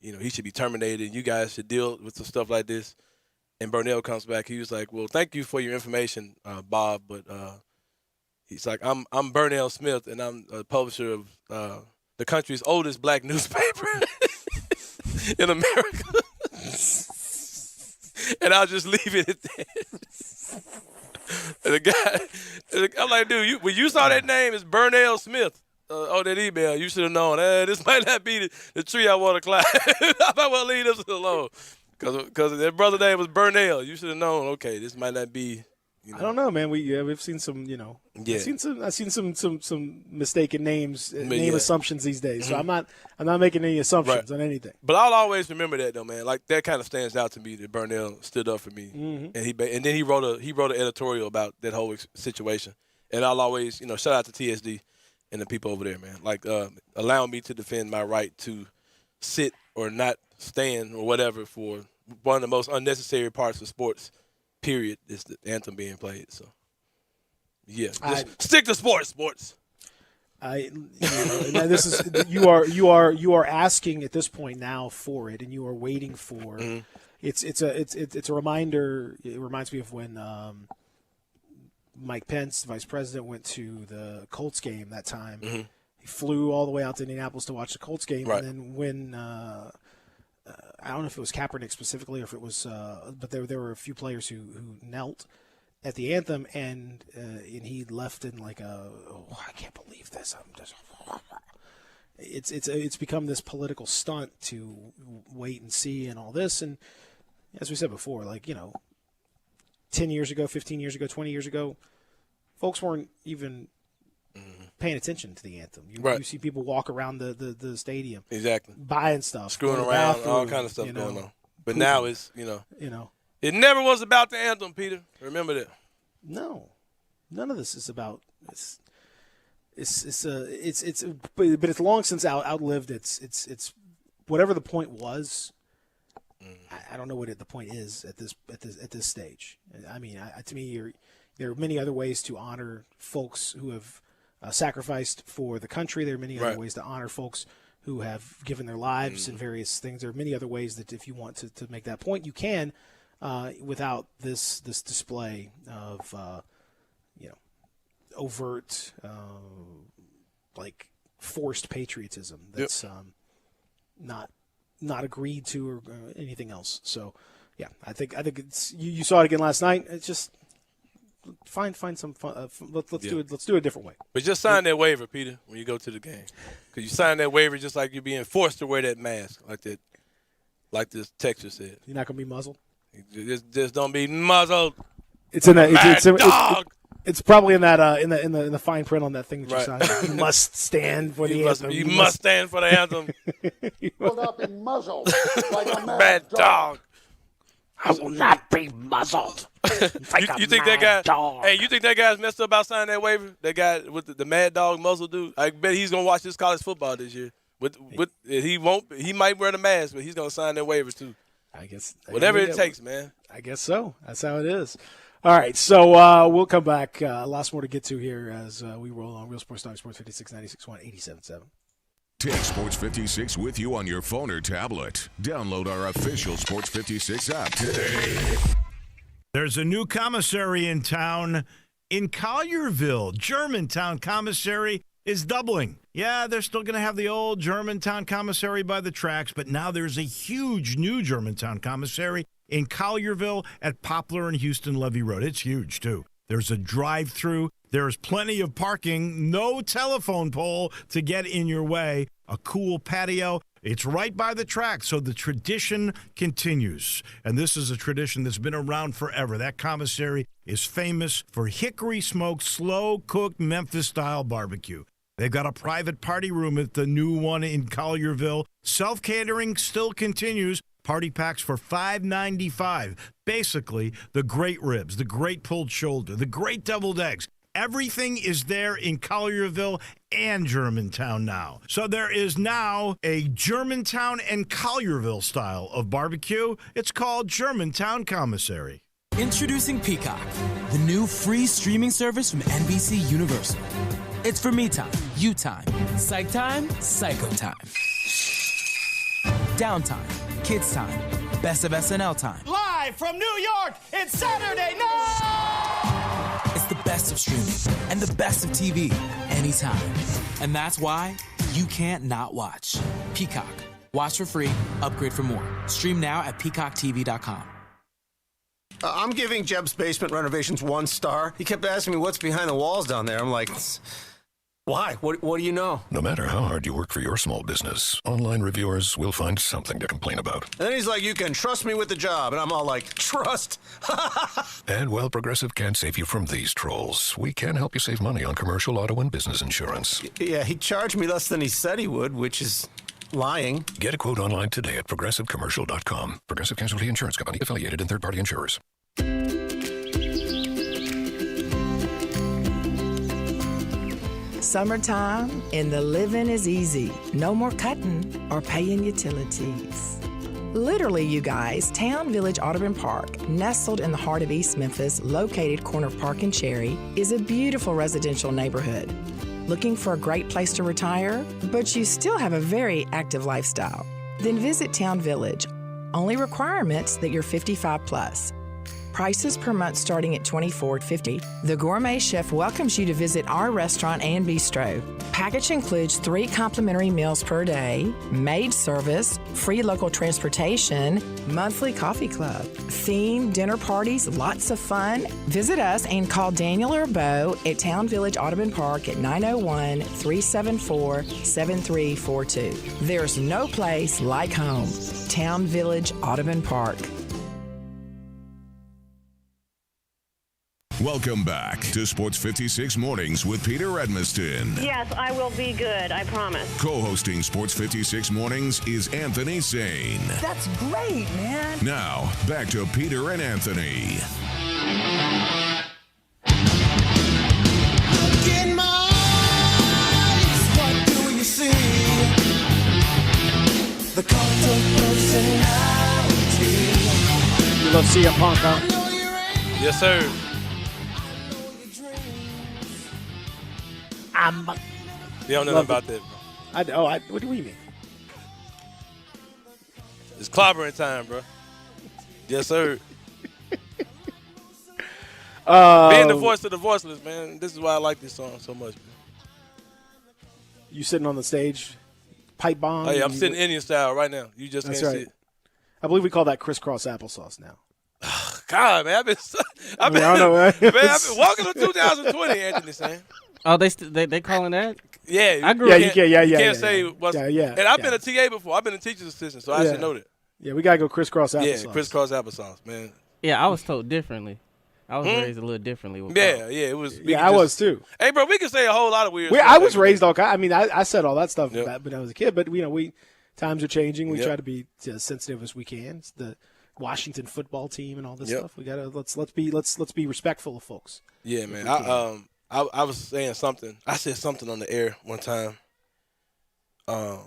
he should be terminated. You guys should deal with some stuff like this. And Burnell comes back. He was like, well, thank you for your information, Bob, but he's like, I'm Burnell Smith, and I'm a publisher of the country's oldest black newspaper in America. And I'll just leave it at that. And the guy, I'm like, dude, when you saw that name, it's Burnell Smith on that email. You should have known. This might not be the tree I want to climb. I might well leave this alone. Because their brother name was Burnell. You should have known, okay, this might not be. I don't know, man. We've seen some, I've seen some mistaken names, name assumptions these days. So I'm not making any assumptions on anything. But I'll always remember that though, man. Like that kind of stands out to me that Burnell stood up for me, and then he wrote an editorial about that whole situation. And I'll always, shout out to TSD and the people over there, man. Like allowing me to defend my right to sit or not stand or whatever for one of the most unnecessary parts of sports. Period is the anthem being played. So, yeah, stick to sports. This is you are asking at this point now for it, and you are waiting for. Mm-hmm. It's a reminder. It reminds me of when Mike Pence, the vice president, went to the Colts game that time. Mm-hmm. He flew all the way out to Indianapolis to watch the Colts game, right. And then when. I don't know if it was Kaepernick specifically or if it was, but there were a few players who knelt at the anthem, and he left in like I can't believe this. It's become this political stunt to wait and see and all this, and as we said before, 10 years ago, 15 years ago, 20 years ago, folks weren't even paying attention to the anthem. You see people walk around the stadium, exactly, buying stuff, screwing around, bathroom, all kind of stuff going on. But now it's it never was about the anthem, Peter. Remember that. No, none of this is about it's but it's long since outlived its whatever the point was. I don't know what the point is at this stage. I mean, to me, there are many other ways to honor folks who have sacrificed for the country. There are many other ways to honor folks who have given their lives in various things. There are many other ways that if you want to make that point, you can without this display of overt forced patriotism that's not agreed to or anything else. So yeah, I think it's you saw it again last night. It's just find some fun. Let's do it. Let's do it a different way. But just sign that waiver, Peter, when you go to the game, because you sign that waiver just like you're being forced to wear that mask, like this texture said. You're not gonna be muzzled. Just don't be muzzled. It's in that. It's probably in that in the fine print on that thing that you signed. You must stand for the anthem. You must stand for the anthem. You will not be muzzled like a mad dog. I will not be muzzled. You think that guy? Dog. Hey, you think that guy's messed up about signing that waiver? That guy with the mad dog muzzle dude. I bet he's gonna watch this college football this year. He won't. He might wear the mask, but he's gonna sign that waiver too. I guess whatever it takes, man. I guess so. That's how it is. All right, so we'll come back. Lots more to get to here as we roll on Real Sports Talk, Sports 56, 96.1, 87.7. Take Sports 56 with you on your phone or tablet. Download our official Sports 56 app today. There's a new commissary in town in Collierville. Germantown Commissary is doubling. Yeah, they're still going to have the old Germantown Commissary by the tracks, but now there's a huge new Germantown Commissary in Collierville at Poplar and Houston Levee Road. It's huge, too. There's a drive-through. There's plenty of parking. No telephone pole to get in your way. A cool patio. It's right by the track, so the tradition continues. And this is a tradition that's been around forever. That commissary is famous for hickory-smoked, slow-cooked Memphis-style barbecue. They've got a private party room at the new one in Collierville. Self-catering still continues. Party packs for $5.95. Basically, the great ribs, the great pulled shoulder, the great deviled eggs. Everything is there in Collierville and Germantown now. So there is now a Germantown and Collierville style of barbecue. It's called Germantown Commissary. Introducing Peacock, the new free streaming service from NBC Universal. It's for me time, you time, psych time, psycho time. Downtime, kids time, best of SNL time. Live from New York, it's Saturday night! It's the best of streaming and the best of TV anytime. And that's why you can't not watch. Peacock. Watch for free, upgrade for more. Stream now at peacocktv.com. I'm giving Jeb's Basement Renovations 1 star. He kept asking me what's behind the walls down there. I'm like, why? What do you know? No matter how hard you work for your small business, online reviewers will find something to complain about. And then he's like, you can trust me with the job. And I'm all like, trust? And while Progressive can't save you from these trolls, we can help you save money on commercial, auto, and business insurance. Yeah, he charged me less than he said he would, which is lying. Get a quote online today at progressivecommercial.com. Progressive Casualty Insurance Company, affiliated and third-party insurers. Summertime and the living is easy. No more cutting or paying utilities. Literally, you guys, Town Village Audubon Park, nestled in the heart of East Memphis, located corner of Park and Cherry, is a beautiful residential neighborhood. Looking for a great place to retire, but you still have a very active lifestyle? Then visit Town Village. Only requirements that you're 55 plus. Prices per month starting at $24.50. The Gourmet Chef welcomes you to visit our restaurant and bistro. Package includes 3 complimentary meals per day, maid service, free local transportation, monthly coffee club, themed dinner parties, lots of fun. Visit us and call Daniel or Bo at Town Village Audubon Park at 901-374-7342. There's no place like home. Town Village Audubon Park. Welcome back to Sports 56 Mornings with Peter Edmiston. Yes, I will be good, I promise. Co-hosting Sports 56 Mornings is Anthony Sane. That's great, man. Now, back to Peter and Anthony. Look in my eyes, what do you see? The cult of personality. You love CM Punk, huh? Yes, sir. You don't know nothing about that, bro. What do we mean? It's clobbering time, bro. Yes, sir. Being the voice of the voiceless, man. This is why I like this song so much, man. You sitting on the stage, pipe bomb. Oh, yeah, I'm sitting Indian style right now. You just That's can't right. see it. I believe we call that crisscross applesauce now. God, man, I've been welcome to 2020, Anthony saying. Oh, they calling that? Yeah, I grew up. You can't say what's. Yeah. And I've been a TA before. I've been a teacher's assistant, so I should know that. Yeah, we gotta go crisscross applesauce. Yeah, crisscross applesauce, man. Yeah, I was told differently. I was raised a little differently. It was. I was too. Hey, bro, we can say a whole lot of weird stuff. I was raised all kind. I mean, I said all that stuff when I was a kid, but times are changing. We try to be as sensitive as we can. It's the Washington football team and all this stuff. We gotta let's be respectful of folks. Yeah, man. I was saying something. I said something on the air one time. I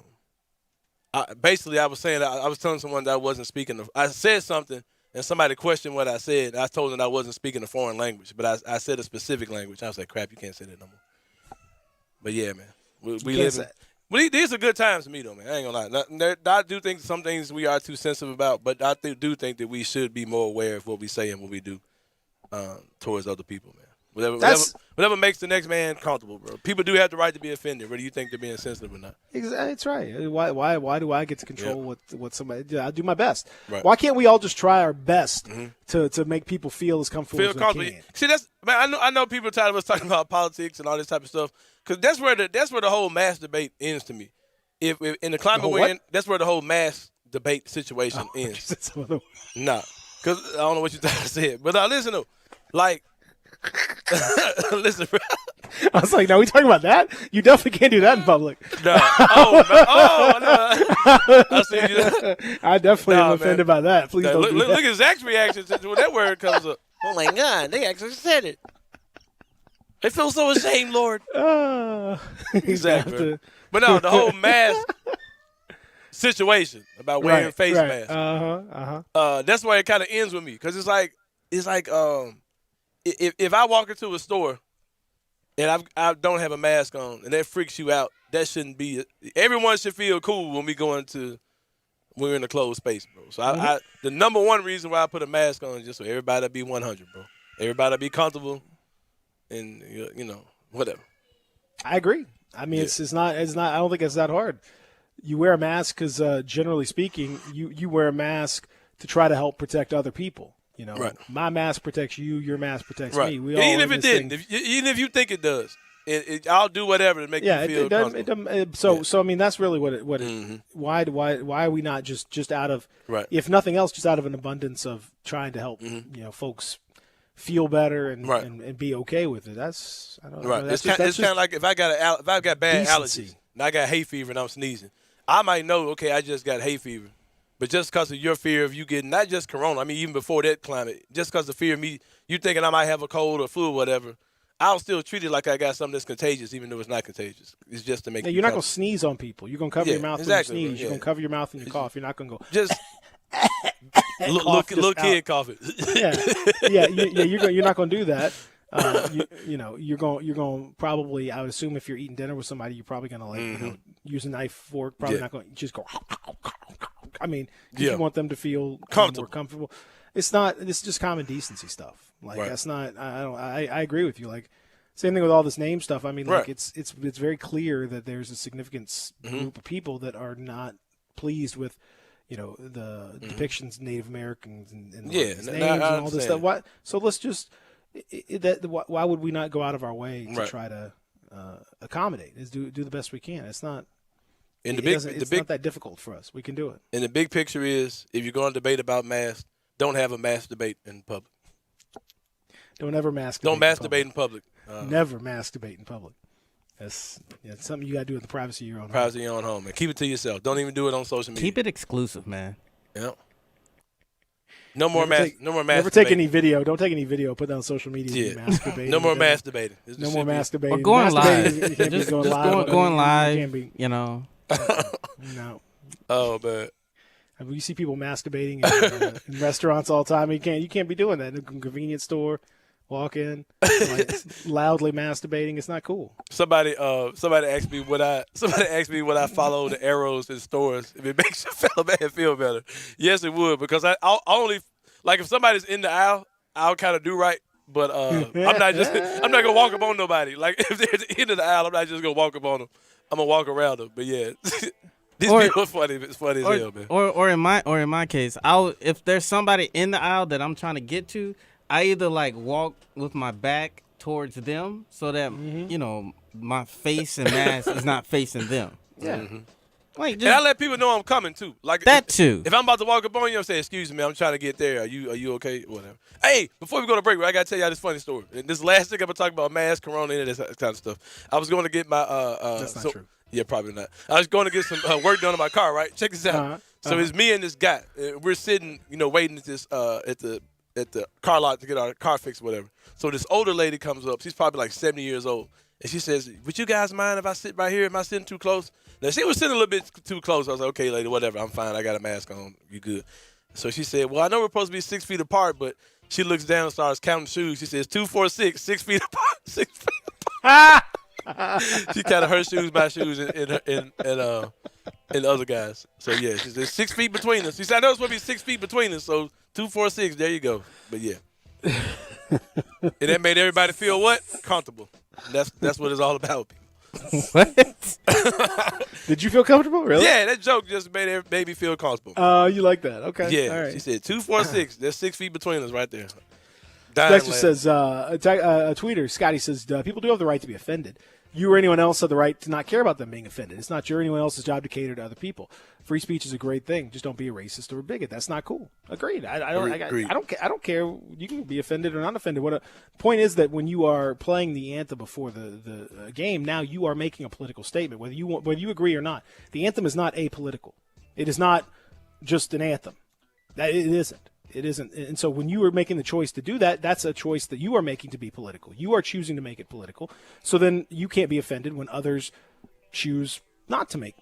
was saying I was telling someone that I wasn't speaking. I said something, and somebody questioned what I said. I told them I wasn't speaking a foreign language, but I said a specific language. I was like, "Crap, you can't say that no more." But yeah, man, we live. These are good times to me, though, man. I ain't gonna lie. I do think some things we are too sensitive about, but I do think that we should be more aware of what we say and what we do towards other people, man. Whatever makes the next man comfortable, bro. People do have the right to be offended, whether you think they're being sensitive or not. That's right. Why do I get to control what somebody? I do my best. Right. Why can't we all just try our best to make people feel as comfortable as we can? See, I know people are tired of us talking about politics and all this type of stuff because that's where the whole mass debate ends to me. If in the climate we're in, that's where the whole mass debate situation ends. Nah, because I don't know what you thought I said, but now listen though, like. Listen, bro. I was like, no, we talking about that? You definitely can't do that in public. No. I see you. I definitely am offended by that. Please don't do that. Look at Zach's reaction when that word comes up. Oh my God, they actually said it. They feel so ashamed, Lord. Exactly. But no, the whole mask situation about wearing face masks. That's why it kind of ends with me, because it's like if I walk into a store and I don't have a mask on and that freaks you out, that shouldn't be. Everyone should feel cool when we're in a closed space, bro. So the number one reason why I put a mask on is just so everybody be 100, bro. Everybody be comfortable, and whatever. I agree. I mean, it's not. I don't think it's that hard. You wear a mask because, generally speaking, you wear a mask to try to help protect other people. Right. My mask protects you. Your mask protects me. We all even if it didn't, even if you think it does, I'll do whatever to make you feel comfortable. So I mean, that's really what it. Why are we not just out of, if nothing else, just out of an abundance of trying to help folks feel better and be okay with it. That's I don't know. Right. It's kind of like if I got bad allergies and I got hay fever and I'm sneezing, I might know, okay, I just got hay fever. But just because of your fear of you getting, not just corona, I mean, even before that climate, just because of fear of me, you thinking I might have a cold or flu or whatever, I'll still treat it like I got something that's contagious, even though it's not contagious. It's just to make you're not going to sneeze on people. You're going to cover your mouth when you sneeze. You're going to cover your mouth when you cough. You're not going to go. Just little kid coughing. You're not going to do that. You're going probably. I would assume if you're eating dinner with somebody, you're probably going to use a knife, fork. Probably not going to just go. I mean, you want them to feel more comfortable. It's not. It's just common decency stuff. Like that's not. I agree with you. Like same thing with all this name stuff. I mean, like it's very clear that there's a significant group of people that are not pleased with, the depictions of Native Americans and names and all this stuff. Why? So let's just. Why would we not go out of our way to try to accommodate? Is do the best we can. It's not. It's not that difficult for us. We can do it. And the big picture is, if you're going to debate about masks, don't have a mask debate in public. Don't ever mask. Don't masturbate in public. Never masturbate in public. That's something you got to do in the privacy of your own home. Privacy of your own home, man. Keep it to yourself. Don't even do it on social media. Keep it exclusive, man. Yeah. No more mask. No more mask. Never take any video. Don't take any video. Put that on social media. Masturbating. No more masturbating. No more masturbating. Or going live. You can't just be going live. Going live. No. Oh man. You see people masturbating in restaurants all the time. You can't be doing that in a convenience store. Walk in, loudly masturbating. It's not cool. Somebody asked me what I follow the arrows in stores. If it makes a fellow man feel better, yes, it would, because I only like if somebody's in the aisle, I'll kind of do right. But I'm not gonna walk up on nobody. Like if they're at the end of the aisle, I'm not just gonna walk up on them. I'm gonna walk around them. But yeah. These people are funny. It's funny as hell, man. Or in my case, if there's somebody in the aisle that I'm trying to get to, I either walk with my back towards them so that my face and mask is not facing them. Yeah. Mm-hmm. And I let people know I'm coming too. Like that too. If I'm about to walk up on you, I'm saying, "Excuse me, I'm trying to get there. Are you okay? Whatever." Hey, before we go to break, I gotta tell y'all this funny story. And this last thing I'm gonna talk about mask, corona, and this kind of stuff. I was going to get my That's not true. Yeah, probably not. I was going to get some work done on my car. Right? Check this out. So it's me and this guy. We're sitting, waiting at this at the car lot to get our car fixed, whatever. So this older lady comes up. She's probably like 70 years old. And she says, "Would you guys mind if I sit right here? Am I sitting too close?" Now, she was sitting a little bit too close. I was like, "Okay, lady, whatever. I'm fine. I got a mask on. You good." So she said, "Well, I know we're supposed to be 6 feet apart," but she looks down and starts counting shoes. She says, 2, 4, 6, 6 feet apart, 6 feet apart. She counted her shoes, my shoes, and the other guys. So, yeah, she said 6 feet between us. She said, "I know it's supposed to be 6 feet between us, so 2, 4, 6, there you go." But, yeah. And that made everybody feel what? Comfortable. That's what it's all about. What? Did you feel comfortable? Really? Yeah, that joke just made me feel comfortable. You like that? Okay. Yeah. All right. She said 2, 4, 6. There's 6 feet between us right there. Dexter says, a tweeter, Scotty says, people do have the right to be offended. you or anyone else have the right to not care about them being offended. It's not your or anyone else's job to cater to other people. Free speech is a great thing. Just don't be a racist or a bigot. That's not cool. Agreed. I don't care. You can be offended or not offended. The point is that when you are playing the anthem before the game, now you are making a political statement, whether you agree or not. The anthem is not apolitical. It is not just an anthem. It isn't. It isn't. And so when you are making the choice to do that, that's a choice that you are making to be political. You are choosing to make it political. So then you can't be offended when others choose not to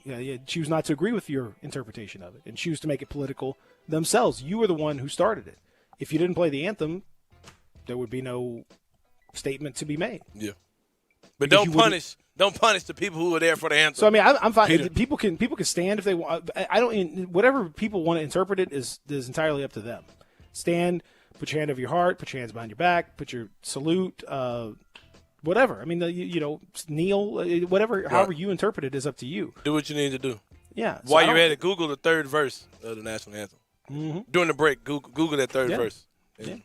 choose not to agree with your interpretation of it and choose to make it political themselves. You are the one who started it. If you didn't play the anthem, there would be no statement to be made. Yeah. But don't punish the people who are there for the anthem. So I mean, I'm fine. Peter. People can stand if they want. Whatever people want to interpret it is entirely up to them. Stand, put your hand over your heart, put your hands behind your back, put your salute, whatever. I mean, kneel, whatever. Right. However you interpret it is up to you. Do what you need to do. Yeah. While you're at it, Google the third verse of the national anthem. Mm-hmm. During the break, Google that third verse. And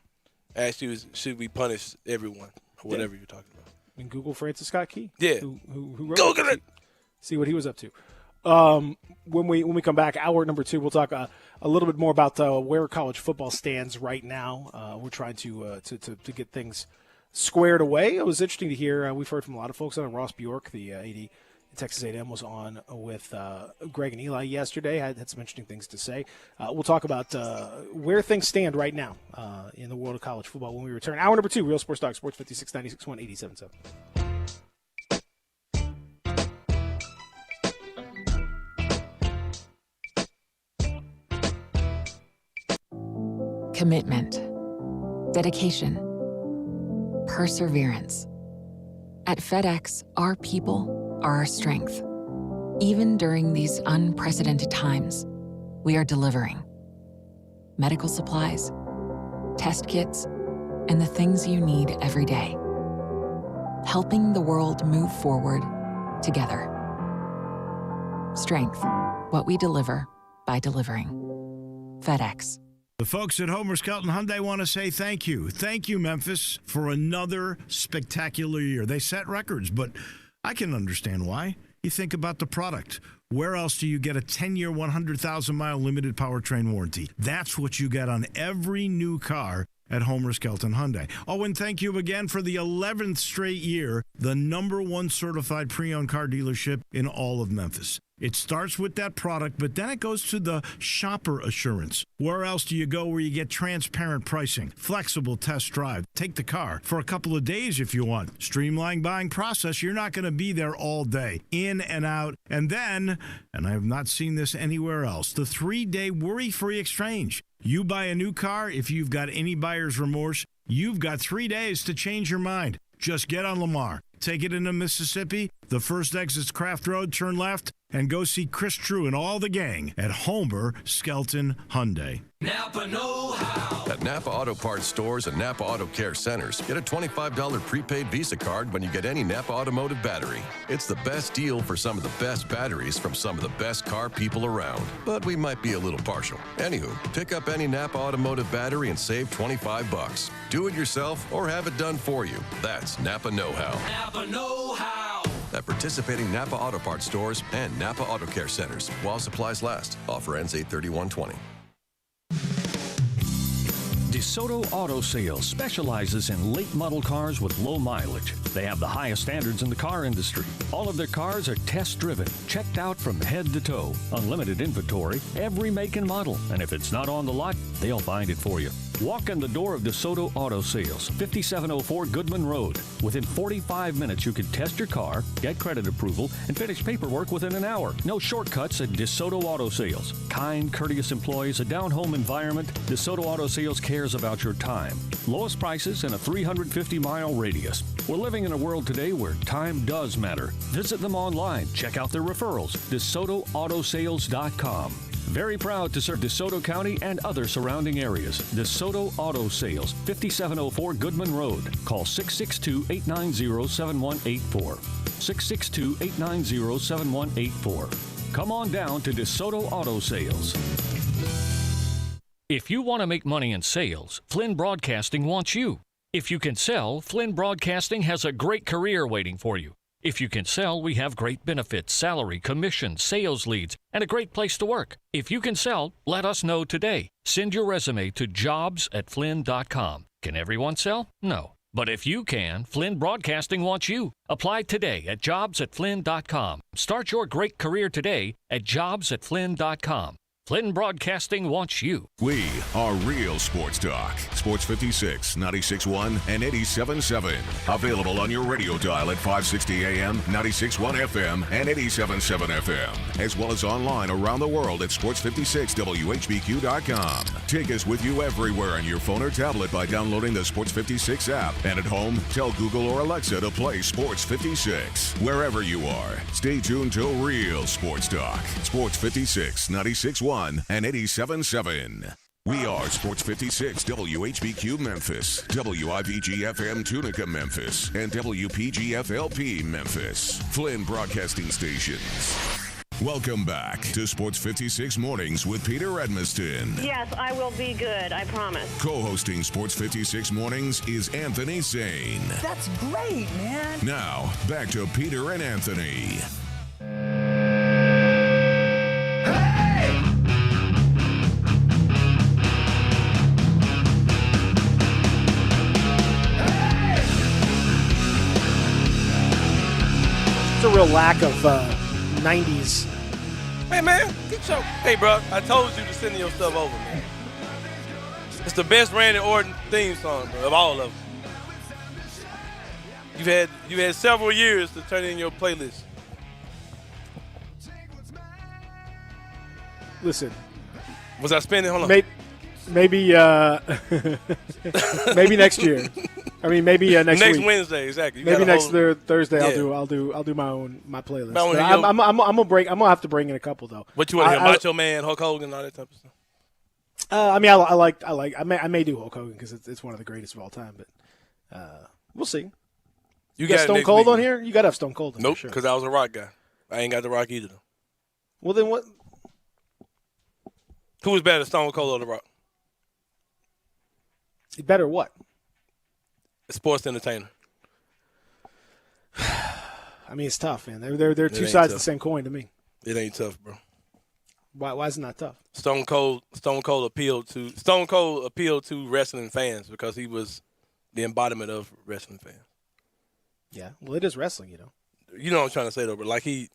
ask you, should we punish everyone or whatever you're talking about? And Google Francis Scott Key. Yeah. Who wrote Google it. See what he was up to. When we come back, hour number 2, we'll talk a little bit more about where college football stands right now. We're trying to get things squared away. It was interesting to hear. We've heard from a lot of folks on Ross Bjork, the AD at Texas A&M, was on with Greg and Eli yesterday. Had some interesting things to say. We'll talk about where things stand right now in the world of college football when we return. Hour number 2, Real Sports Talk, Sports 56, 96.1, 87.7. Commitment, dedication, perseverance. At FedEx, our people are our strength. Even during these unprecedented times, we are delivering medical supplies, test kits, and the things you need every day. Helping the world move forward together. Strength, what we deliver by delivering. FedEx. The folks at Homer Skelton Hyundai want to say thank you. Thank you, Memphis, for another spectacular year. They set records, but I can understand why. You think about the product. Where else do you get a 10-year, 100,000-mile limited powertrain warranty? That's what you get on every new car at Homer Skelton Hyundai. Oh, and thank you again for the 11th straight year, the #1 certified pre-owned car dealership in all of Memphis. It starts with that product, but then it goes to the shopper assurance. Where else do you go where you get transparent pricing, flexible test drive, take the car for a couple of days if you want, streamlined buying process? You're not going to be there all day, in and out. And then, and I have not seen this anywhere else, the 3-day worry-free exchange. You buy a new car, if you've got any buyer's remorse, you've got 3 days to change your mind. Just get on Lamar, take it into Mississippi, the first exit's Craft Road, turn left, and go see Chris True and all the gang at Homer Skelton Hyundai. Napa know-how. At Napa Auto Parts stores and Napa Auto Care Centers, get a $25 prepaid Visa card when you get any Napa Automotive battery. It's the best deal for some of the best batteries from some of the best car people around. But we might be a little partial. Anywho, pick up any Napa Automotive battery and save $25. Do it yourself or have it done for you. That's Napa know-how. Napa know-how. At participating Napa Auto Parts stores and Napa Auto Care Centers while supplies last. Offer ends 8/31/20. DeSoto Auto Sales specializes in late model cars with low mileage. They have the highest standards in the car industry. All of their cars are test driven, checked out from head to toe, unlimited inventory, every make and model. And if it's not on the lot, they'll find it for you. Walk in the door of DeSoto Auto Sales, 5704 Goodman Road. Within 45 minutes, you can test your car, get credit approval, and finish paperwork within an hour. No shortcuts at DeSoto Auto Sales. Kind, courteous employees, a down-home environment. DeSoto Auto Sales cares about your time. Lowest prices in a 350-mile radius. We're living in a world today where time does matter. Visit them online. Check out their referrals. DeSotoAutosales.com. Very proud to serve DeSoto County and other surrounding areas. DeSoto Auto Sales, 5704 Goodman Road. Call 662-890-7184. 662-890-7184. Come on down to DeSoto Auto Sales. If you want to make money in sales, Flynn Broadcasting wants you. If you can sell, Flynn Broadcasting has a great career waiting for you. If you can sell, we have great benefits, salary, commission, sales leads, and a great place to work. If you can sell, let us know today. Send your resume to jobs@flynn.com. Can everyone sell? No. But if you can, Flynn Broadcasting wants you. Apply today at jobs@flynn.com. Start your great career today at jobs@flynn.com. Flynn Broadcasting wants you. We are real sports talk. Sports 56, 96.1, and 87.7. Available on your radio dial at 560 AM, 96.1 FM, and 87.7 FM. As well as online around the world at sports56whbq.com. Take us with you everywhere on your phone or tablet by downloading the Sports 56 app. And at home, tell Google or Alexa to play Sports 56. Wherever you are, stay tuned to real sports talk. Sports 56, 96.1. And 87.7. We are Sports 56 WHBQ Memphis, WIVG-FM Tunica Memphis, and WPG-FLP Memphis. Flynn Broadcasting Stations. Welcome back to Sports 56 Mornings with Peter Edmiston. Yes, I will be good, I promise. Co-hosting Sports 56 Mornings is Anthony Sane. That's great, man. Now, back to Peter and Anthony. A real lack of 90s. Hey, man, get your... Hey, bro, I told you to send your stuff over, man. It's the best Randy Orton theme song, bro, of all of them. You've had several years to turn in your playlist. Listen. Was I spending? Hold on. Maybe maybe next year. I mean, maybe next week. Wednesday, exactly. Maybe next Thursday. Yeah. I'll do my playlist. I'm gonna have to bring in a couple though. What you want to hear? Macho Man, Hulk Hogan, all that type of stuff. I mean, I may do Hulk Hogan because it's one of the greatest of all time, but we'll see. You got Stone Cold on here? You got to have Stone Cold on Nope, sure. because I was a Rock guy. I ain't got the Rock either though. Well, then what? Who was better, Stone Cold or the Rock? Better what? Sports entertainer. I mean, it's tough, man. They're two sides of the same coin to me. It ain't tough, bro. Why is it not tough? Stone Cold appealed to wrestling fans because he was the embodiment of wrestling fans. Yeah, well, it is wrestling, you know. You know what I'm trying to say, though, but like he.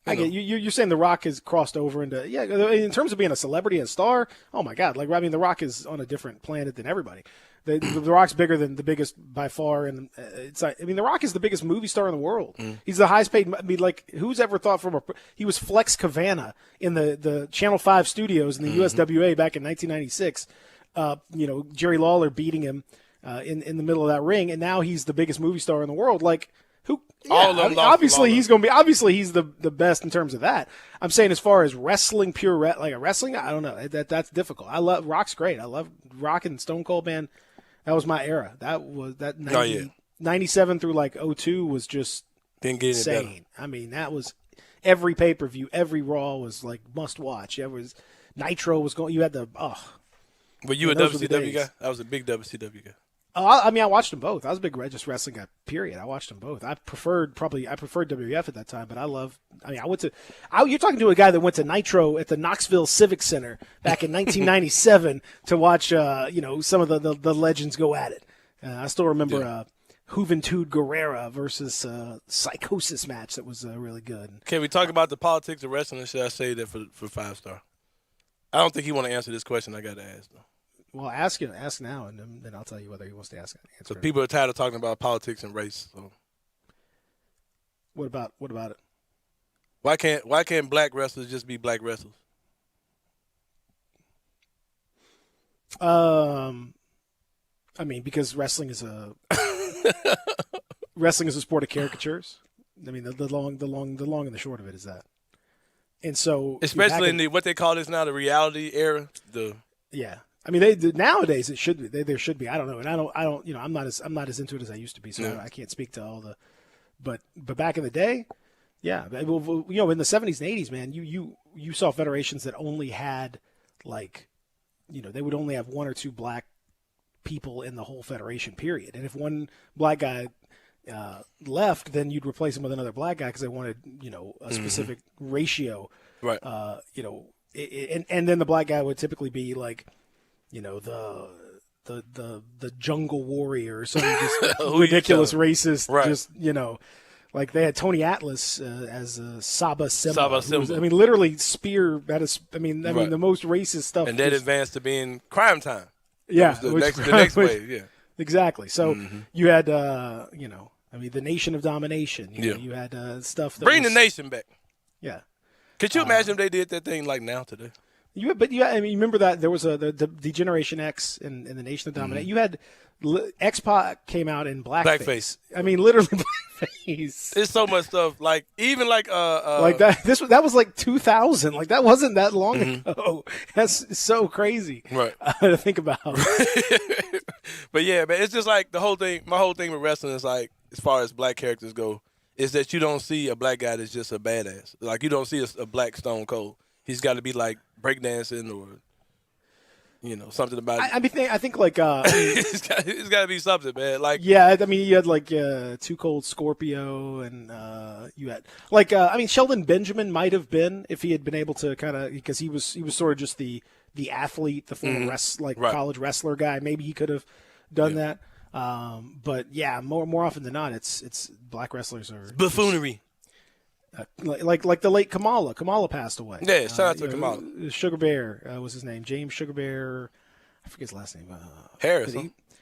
I get you're saying The Rock has crossed over into in terms of being a celebrity and star. Oh my God! Like I mean, The Rock is on a different planet than everybody. The Rock's bigger than the biggest by far, and it's like, I mean, The Rock is the biggest movie star in the world. He's the highest paid. I mean, like who's ever thought he was Flex Cavana in the Channel 5 studios in the USWA back in 1996. Jerry Lawler beating him in the middle of that ring, and now he's the biggest movie star in the world. Like. Who? Yeah, obviously he's going to be. Obviously he's the best in terms of that. I'm saying as far as wrestling, wrestling. I don't know. That's difficult. I love Rock's great. I love Rock and Stone Cold, man. That was my era. That was 97 through like 02 was just insane. I mean, that was every pay-per-view, every Raw was like must watch. It was Nitro was going. You had the Were you a WCW guy? I was a big WCW guy. I mean, I watched them both. I was a big just wrestling guy, period. I watched them both. I preferred WWF at that time, but you're talking to a guy that went to Nitro at the Knoxville Civic Center back in 1997 to watch, some of the legends go at it. I still remember Juventud Guerrera versus Psychosis match that was really good. Can we talk about the politics of wrestling, or should I say that for 5 Star? I don't think he want to answer this question. I got to ask, though. Well, ask now, and then I'll tell you whether he wants to answer. So people are tired of talking about politics and race. So. What about it? Why can't black wrestlers just be black wrestlers? I mean, because wrestling is a sport of caricatures. I mean, the long and the short of it is that. And so, especially in what they call this now, the reality era. Yeah. I mean, nowadays it should be. There should be. I don't know, and I don't. I'm not as into it as I used to be, so I can't speak to all the. But back in the day, yeah. In the 70s and 80s, man, you saw federations that only had they would only have 1 or 2 black people in the whole federation, period. And if one black guy left, then you'd replace him with another black guy because they wanted, a specific ratio. Right. And then the black guy would typically be like, the jungle warrior or some just ridiculous racist, right. just, like they had Tony Atlas as Saba Simba. Saba Simba. I mean, literally spear. I mean, Right. the most racist stuff. And then advanced to being Crime Time. Yeah, The next wave. Yeah. Exactly. So you had, the Nation of Domination. You had stuff that Bring was, the nation back. Yeah. Could you imagine if they did that thing like now today? You remember that there was the Generation X and the Nation of Domination. You had X-Pac came out in blackface. I mean, literally blackface. There's so much stuff like like that. That was like 2000. Like that wasn't that long ago. That's so crazy. Right. To think about. But yeah, man, it's just like the whole thing. My whole thing with wrestling is like, as far as black characters go, is that you don't see a black guy that's just a badass. Like you don't see a black Stone Cold. He's got to be like breakdancing or, something about it. I think like it's got to be something, man. Like yeah, I mean you had like Too Cold Scorpio, and you had like Sheldon Benjamin might have been if he had been able to kind of, because he was sort of just the athlete, the former right. college wrestler guy. Maybe he could have done that. But yeah, more often than not, it's black wrestlers are buffoonery. Like the late Kamala. Kamala passed away. Yeah, shout out to Kamala. Sugar Bear was his name. James Sugar Bear. I forget his last name. Harris.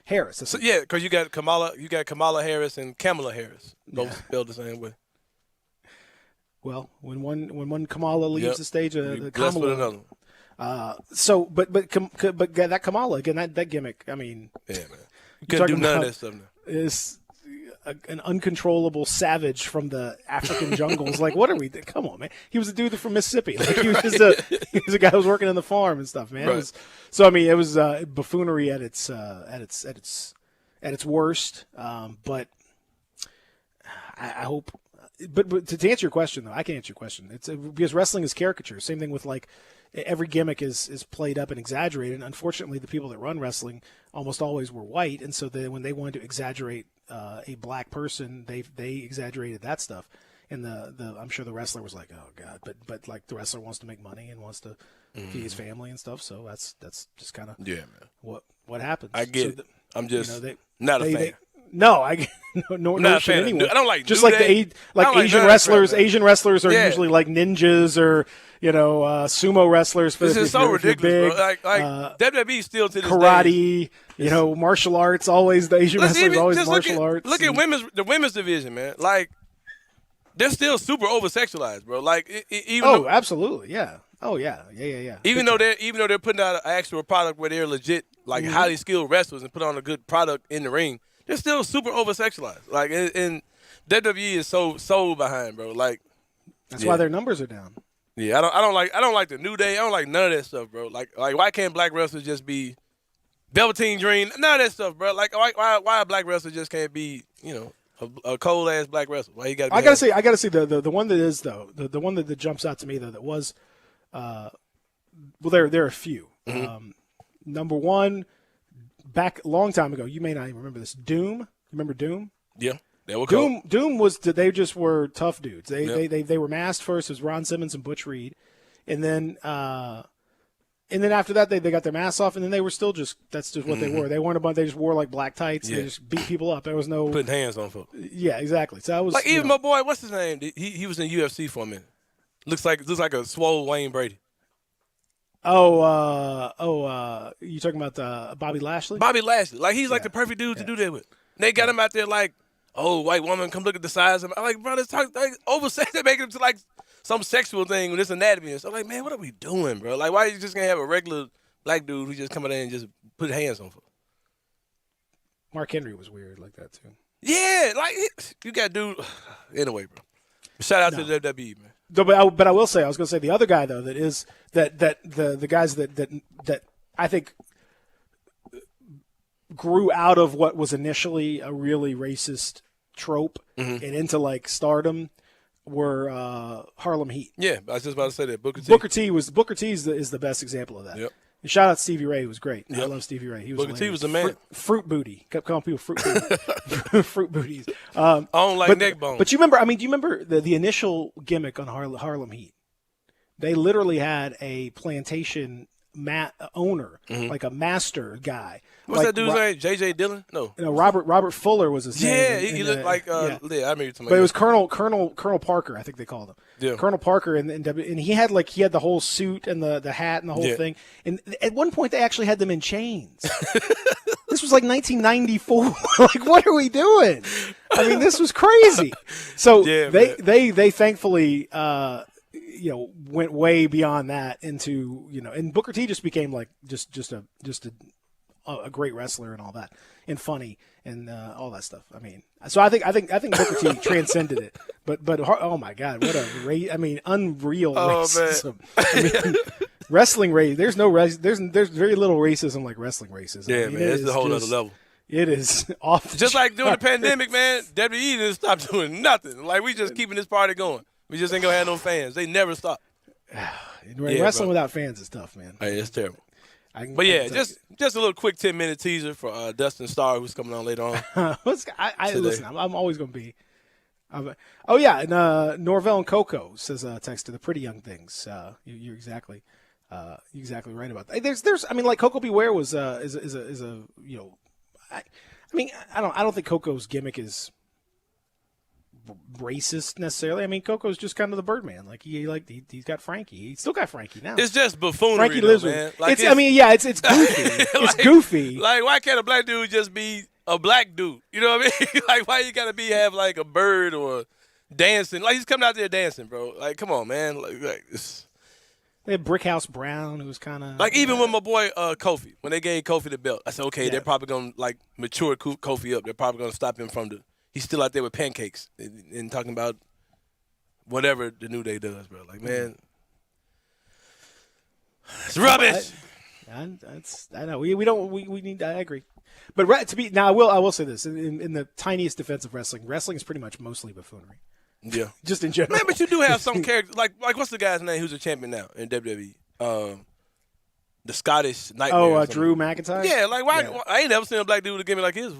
Harris. So, yeah, because you got Kamala Harris and Kamala Harris. Both spelled the same way. Well, when one Kamala leaves the stage, the blessed with Kamala. another. So, but that Kamala again, that gimmick. I mean, yeah, man, you couldn't do none of that stuff now. Is an uncontrollable savage from the African jungles. Like, what are we? Come on, man. He was a dude from Mississippi. Like, he was a guy who was working on the farm and stuff, man. Right. It was buffoonery at its worst. But I hope. But to answer your question, though, I can answer your question. It's because wrestling is caricature. Same thing with like every gimmick is played up and exaggerated. And unfortunately, the people that run wrestling almost always were white, and so when they wanted to exaggerate a black person, they exaggerated that stuff. And I'm sure the wrestler was like, oh god, but like the wrestler wants to make money and wants to feed his family and stuff. So that's just kind of man what happens. I get it. I'm just not a fan. No shit anyway. I don't like just New like Day. Asian wrestlers. Asian wrestlers are usually like ninjas or sumo wrestlers. This is so ridiculous, bro. Like WWE still to this karate, day. Martial arts. Always the Asian wrestlers always martial arts. Look at the women's division, man. Like they're still super over sexualized, bro. Like even absolutely, yeah. Oh yeah. Even though they're putting out an actual product where they're legit, like highly skilled wrestlers and put on a good product in the ring. They're still super over-sexualized. Like, and WWE is so behind, bro. Like, that's why their numbers are down. Yeah, I don't like the New Day. I don't like none of that stuff, bro. Like why can't black wrestlers just be Velveteen Dream? None of that stuff, bro. Like, why a black wrestler just can't be, a cold ass black wrestler? Why you got? I gotta say the one that is though the one that jumps out to me though that was, well there are a few. Number one. Back a long time ago, you may not even remember this. Doom, remember Doom? Yeah, they were cool. Doom was they just were tough dudes. They were masked first. It was Ron Simmons and Butch Reed, and then after that they got their masks off, and then they were still that's just what they were. They weren't a bunch. They just wore like black tights. Yeah. They just beat people up. There was no putting hands on folks. Yeah, exactly. So I was like even my boy, what's his name? He was in UFC for a minute. Looks like a swole Wayne Brady. You talking about Bobby Lashley? Bobby Lashley. Like, he's like the perfect dude to do that with. They got him out there like, oh, white woman, come look at the size of him. I'm like, bro, let's talk, like, oversex. They make it to like some sexual thing with this anatomy. And so I'm like, man, what are we doing, bro? Like, why are you just going to have a regular black dude who just come in there and just put hands on folks? Mark Henry was weird like that, too. Yeah, like, you got dude. Anyway, bro. Shout out to the WWE, man. No, but I will say, I was going to say the other guy though that is the guys that I think grew out of what was initially a really racist trope and into like stardom were Harlem Heat. Yeah, I was just about to say that Booker T. Booker T is the best example of that. Yep. Shout out Stevie Ray. He was great. Yep. I love Stevie Ray. He was Booker T was the man. Fruit booty. Kept calling people fruit booty. Fruit booties. I don't like neck bones. But you remember, do you remember the initial gimmick on Harlem Heat? They literally had a plantation owner, like a master guy. What's that dude's name? J.J. Dillon? No. Robert Fuller was his name. Yeah, he looked like, I remember somebody. But it was Colonel Parker, I think they called him. Yeah. Colonel Parker, and he had the whole suit and the hat and the whole thing. And at one point, they actually had them in chains. This was like 1994. Like, what are we doing? I mean, this was crazy. So they thankfully, went way beyond that into, and Booker T just became like just a great wrestler and all that, and funny and all that stuff. I mean, so I think Booker T transcended it. But oh my God, what a unreal racism. Wrestling race. There's very little racism like wrestling racism. Yeah, man, it's a whole other level. It is off. Just like during the pandemic, man, WWE didn't stop doing nothing. Like, we just keeping this party going. We just ain't gonna have no fans. They never stop. Wrestling without fans is tough, man. Hey, it's terrible. But yeah, just a little quick 10-minute teaser for Dustin Starr, who's coming on later on. Listen, I'm always gonna be. Oh yeah, and Norvell and Coco says text to the Pretty Young Things. You're exactly right about that. There's like Coco Beware was is a I don't think Coco's gimmick is racist necessarily. I mean, Coco's just kind of the Birdman. Like he's got Frankie. He's still got Frankie now. It's just buffoonery. Frankie lives man. With. Like it's goofy. It's goofy. Like, why can't a black dude just be a black dude? You know what I mean? Like, why you gotta have like a bird or dancing? Like, he's coming out there dancing, bro. Like, come on, man. Like it's. They had Brickhouse Brown, who was kind of like, even with my boy Kofi, when they gave Kofi the belt, I said, okay, they're probably gonna like mature Kofi up. They're probably gonna stop him from he's still out there with pancakes and talking about whatever the New Day does, bro. Like, man, it's rubbish. I know we need. I agree, but I will say this in the tiniest defense of wrestling is pretty much mostly buffoonery. Yeah, just in general. Man, but you do have some characters like what's the guy's name who's a champion now in WWE? The Scottish Nightmare. Oh, Drew McIntyre. Yeah, like why I ain't never seen a black dude with a gimmick like his.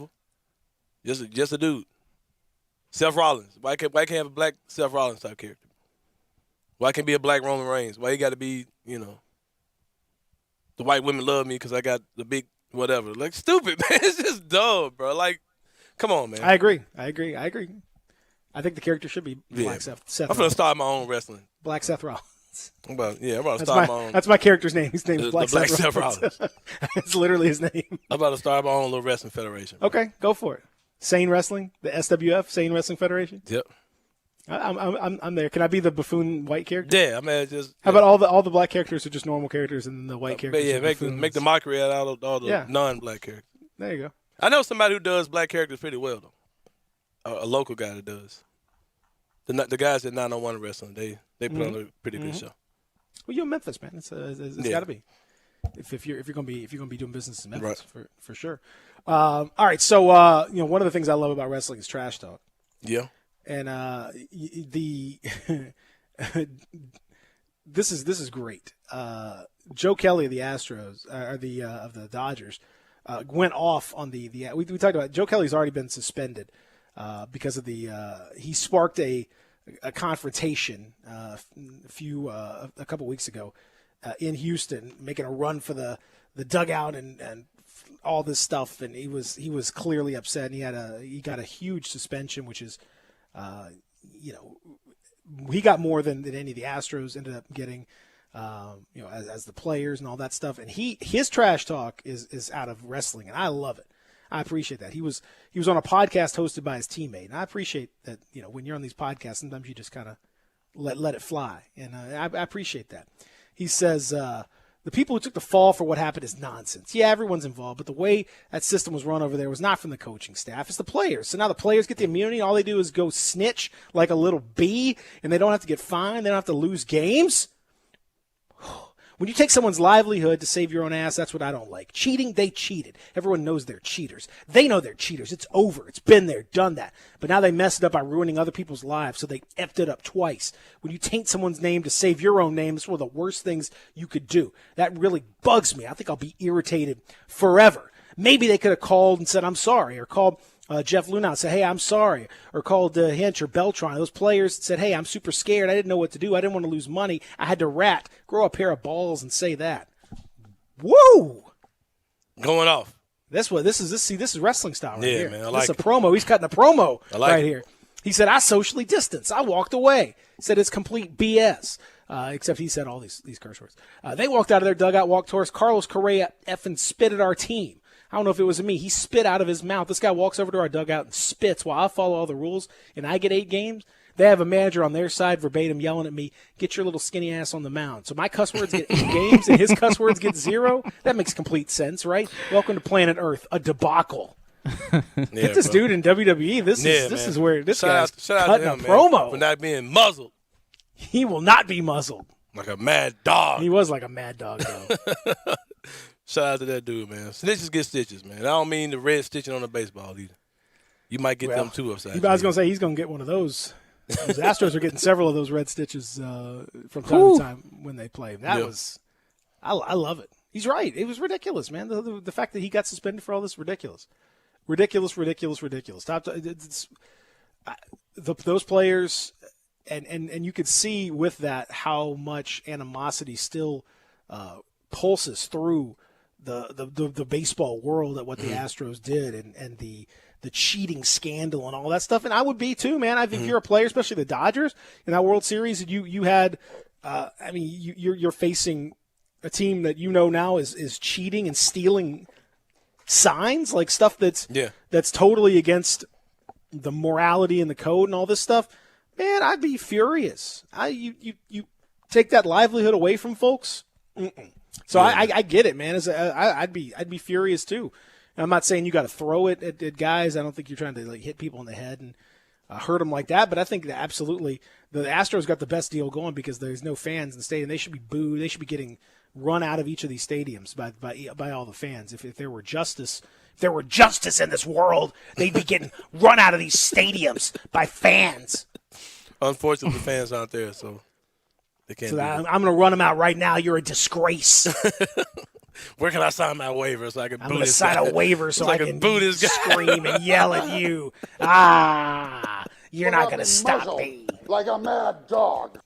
Just a dude. Seth Rollins. Why can't have a black Seth Rollins type character? Why can't be a black Roman Reigns? Why you got to be, the white women love me because I got the big whatever? Like, stupid, man. It's just dumb, bro. Like, come on, man. I agree. I think the character should be Black Seth. I'm going to start my own wrestling. Black Seth Rollins. I'm about to start my own. That's my character's name. His name is Black Seth Rollins. It's literally his name. I'm about to start my own little wrestling federation. Okay, go for it. Sane Wrestling, the SWF, Sane Wrestling Federation. Yep. I'm there. Can I be the buffoon white character? Yeah, I mean, just. How about all the black characters are just normal characters, and then the white characters? Yeah, make the mockery out of all the non-black characters. There you go. I know somebody who does black characters pretty well though. A local guy that does. The guys at 901 Wrestling, they put on a pretty good show. Well, you're in Memphis, man. It's got to be. If you're gonna be doing business in Memphis, right. for sure. All right, so one of the things I love about wrestling is trash talk. Yeah. And this is great. Joe Kelly of the Astros of the Dodgers went off on the we talked about Joe Kelly's already been suspended because of he sparked a confrontation a couple weeks ago in Houston, making a run for the dugout and all this stuff, and he was clearly upset, and he got a huge suspension, which is he got more than any of the Astros ended up getting, as the players and all that stuff, and his trash talk is out of wrestling, and I love it. I appreciate that. He was on a podcast hosted by his teammate, and I appreciate that. When you're on these podcasts, sometimes you just kind of let it fly, and I appreciate that. He says the people who took the fall for what happened is nonsense. Yeah, everyone's involved, but the way that system was run over there was not from the coaching staff. It's the players. So now the players get the immunity. All they do is go snitch like a little bee, and they don't have to get fined. They don't have to lose games. When you take someone's livelihood to save your own ass, that's what I don't like. Cheating, they cheated. Everyone knows they're cheaters. They know they're cheaters. It's over. It's been there, done that. But now they messed it up by ruining other people's lives, so they effed it up twice. When you taint someone's name to save your own name, it's one of the worst things you could do. That really bugs me. I think I'll be irritated forever. Maybe they could have called and said, I'm sorry, or called Jeff Luhnow and said, hey, I'm sorry, or called Hinch or Beltran. Those players said, hey, I'm super scared. I didn't know what to do. I didn't want to lose money. I had to grow a pair of balls and say that. Woo! Going off. That's what this is. This is wrestling style right here. Man, I like this is a promo. He's cutting a promo right here. He said, I socially distanced. I walked away. He said it's complete BS. Except he said all these curse words. They walked out of their dugout, walked towards Carlos Correa, effing spit at our team. I don't know if it was me. He spit out of his mouth. This guy walks over to our dugout and spits while I follow all the rules, and I get 8 games. They have a manager on their side verbatim yelling at me, get your little skinny ass on the mound. So my cuss words get 8 games, and his cuss words get 0? That makes complete sense, right? Welcome to planet Earth, a debacle. Get this dude in WWE. This is where this guy's cutting a promo. For not being muzzled. He will not be muzzled. Like a mad dog. He was like a mad dog, though. Shout out to that dude, man. Snitches get stitches, man. I don't mean the red stitching on the baseball either. You might get them too upside. I was going to say he's going to get one of those. The Astros are getting several of those red stitches from time to time when they play. That was, I love it. He's right. It was ridiculous, man. The fact that he got suspended for all this, ridiculous. Ridiculous. Those players, and you could see with that how much animosity still pulses through the baseball world at what the Astros did and the cheating scandal and all that stuff. And I would be too, man. I think if you're a player, especially the Dodgers in that World Series, you had, you're facing a team that now is cheating and stealing signs, like stuff that's totally against the morality and the code and all this stuff. Man, I'd be furious. You take that livelihood away from folks. So I get it, man. I'd be furious too. I'm not saying you got to throw it at guys. I don't think you're trying to hit people in the head and hurt them like that. But I think that absolutely the Astros got the best deal going because there's no fans in the stadium. They should be booed. They should be getting run out of each of these stadiums by all the fans. If there were justice, in this world, they'd be getting run out of these stadiums by fans. Unfortunately, the fans aren't there, so they can't. So I'm going to run them out right now. You're a disgrace. Where can I sign my waiver so I can I'm boo going to this sign guy? a waiver so I can boo this guy. scream and yell at you. You're not going to stop me. Like a mad dog.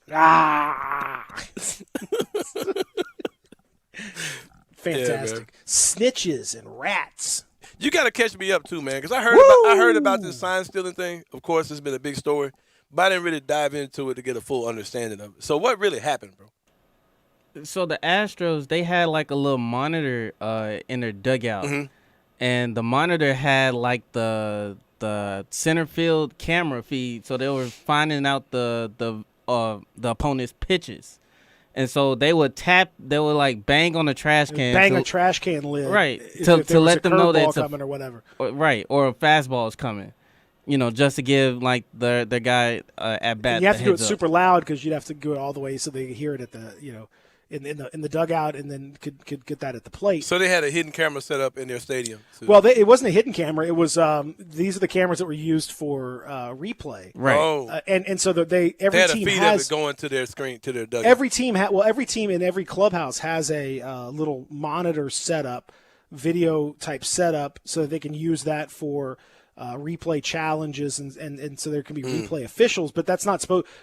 Fantastic. Snitches and rats. You got to catch me up too, man, because I heard about this sign stealing thing. Of course, it's been a big story, but I didn't really dive into it to get a full understanding of it. So what really happened, bro? So the Astros, they had like a little monitor in their dugout, and the monitor had like the center field camera feed, so they were finding out the opponent's pitches, and so they would like bang on the trash can, a trash can lid, right, to let them know that it's coming or whatever, right, or a fastball is coming. Just to give like the guy at bat. And you have to do it super loud because you'd have to go it all the way so they could hear it at the in the dugout, and then could get that at the plate. So they had a hidden camera set up in their stadium. Well, it wasn't a hidden camera. It was these are the cameras that were used for replay. Right. Oh. And so that every they had team a feed has of it going to their screen to their dugout. Every team in every clubhouse has a little monitor setup, video type setup, so that they can use that for replay challenges and so there can be replay officials, but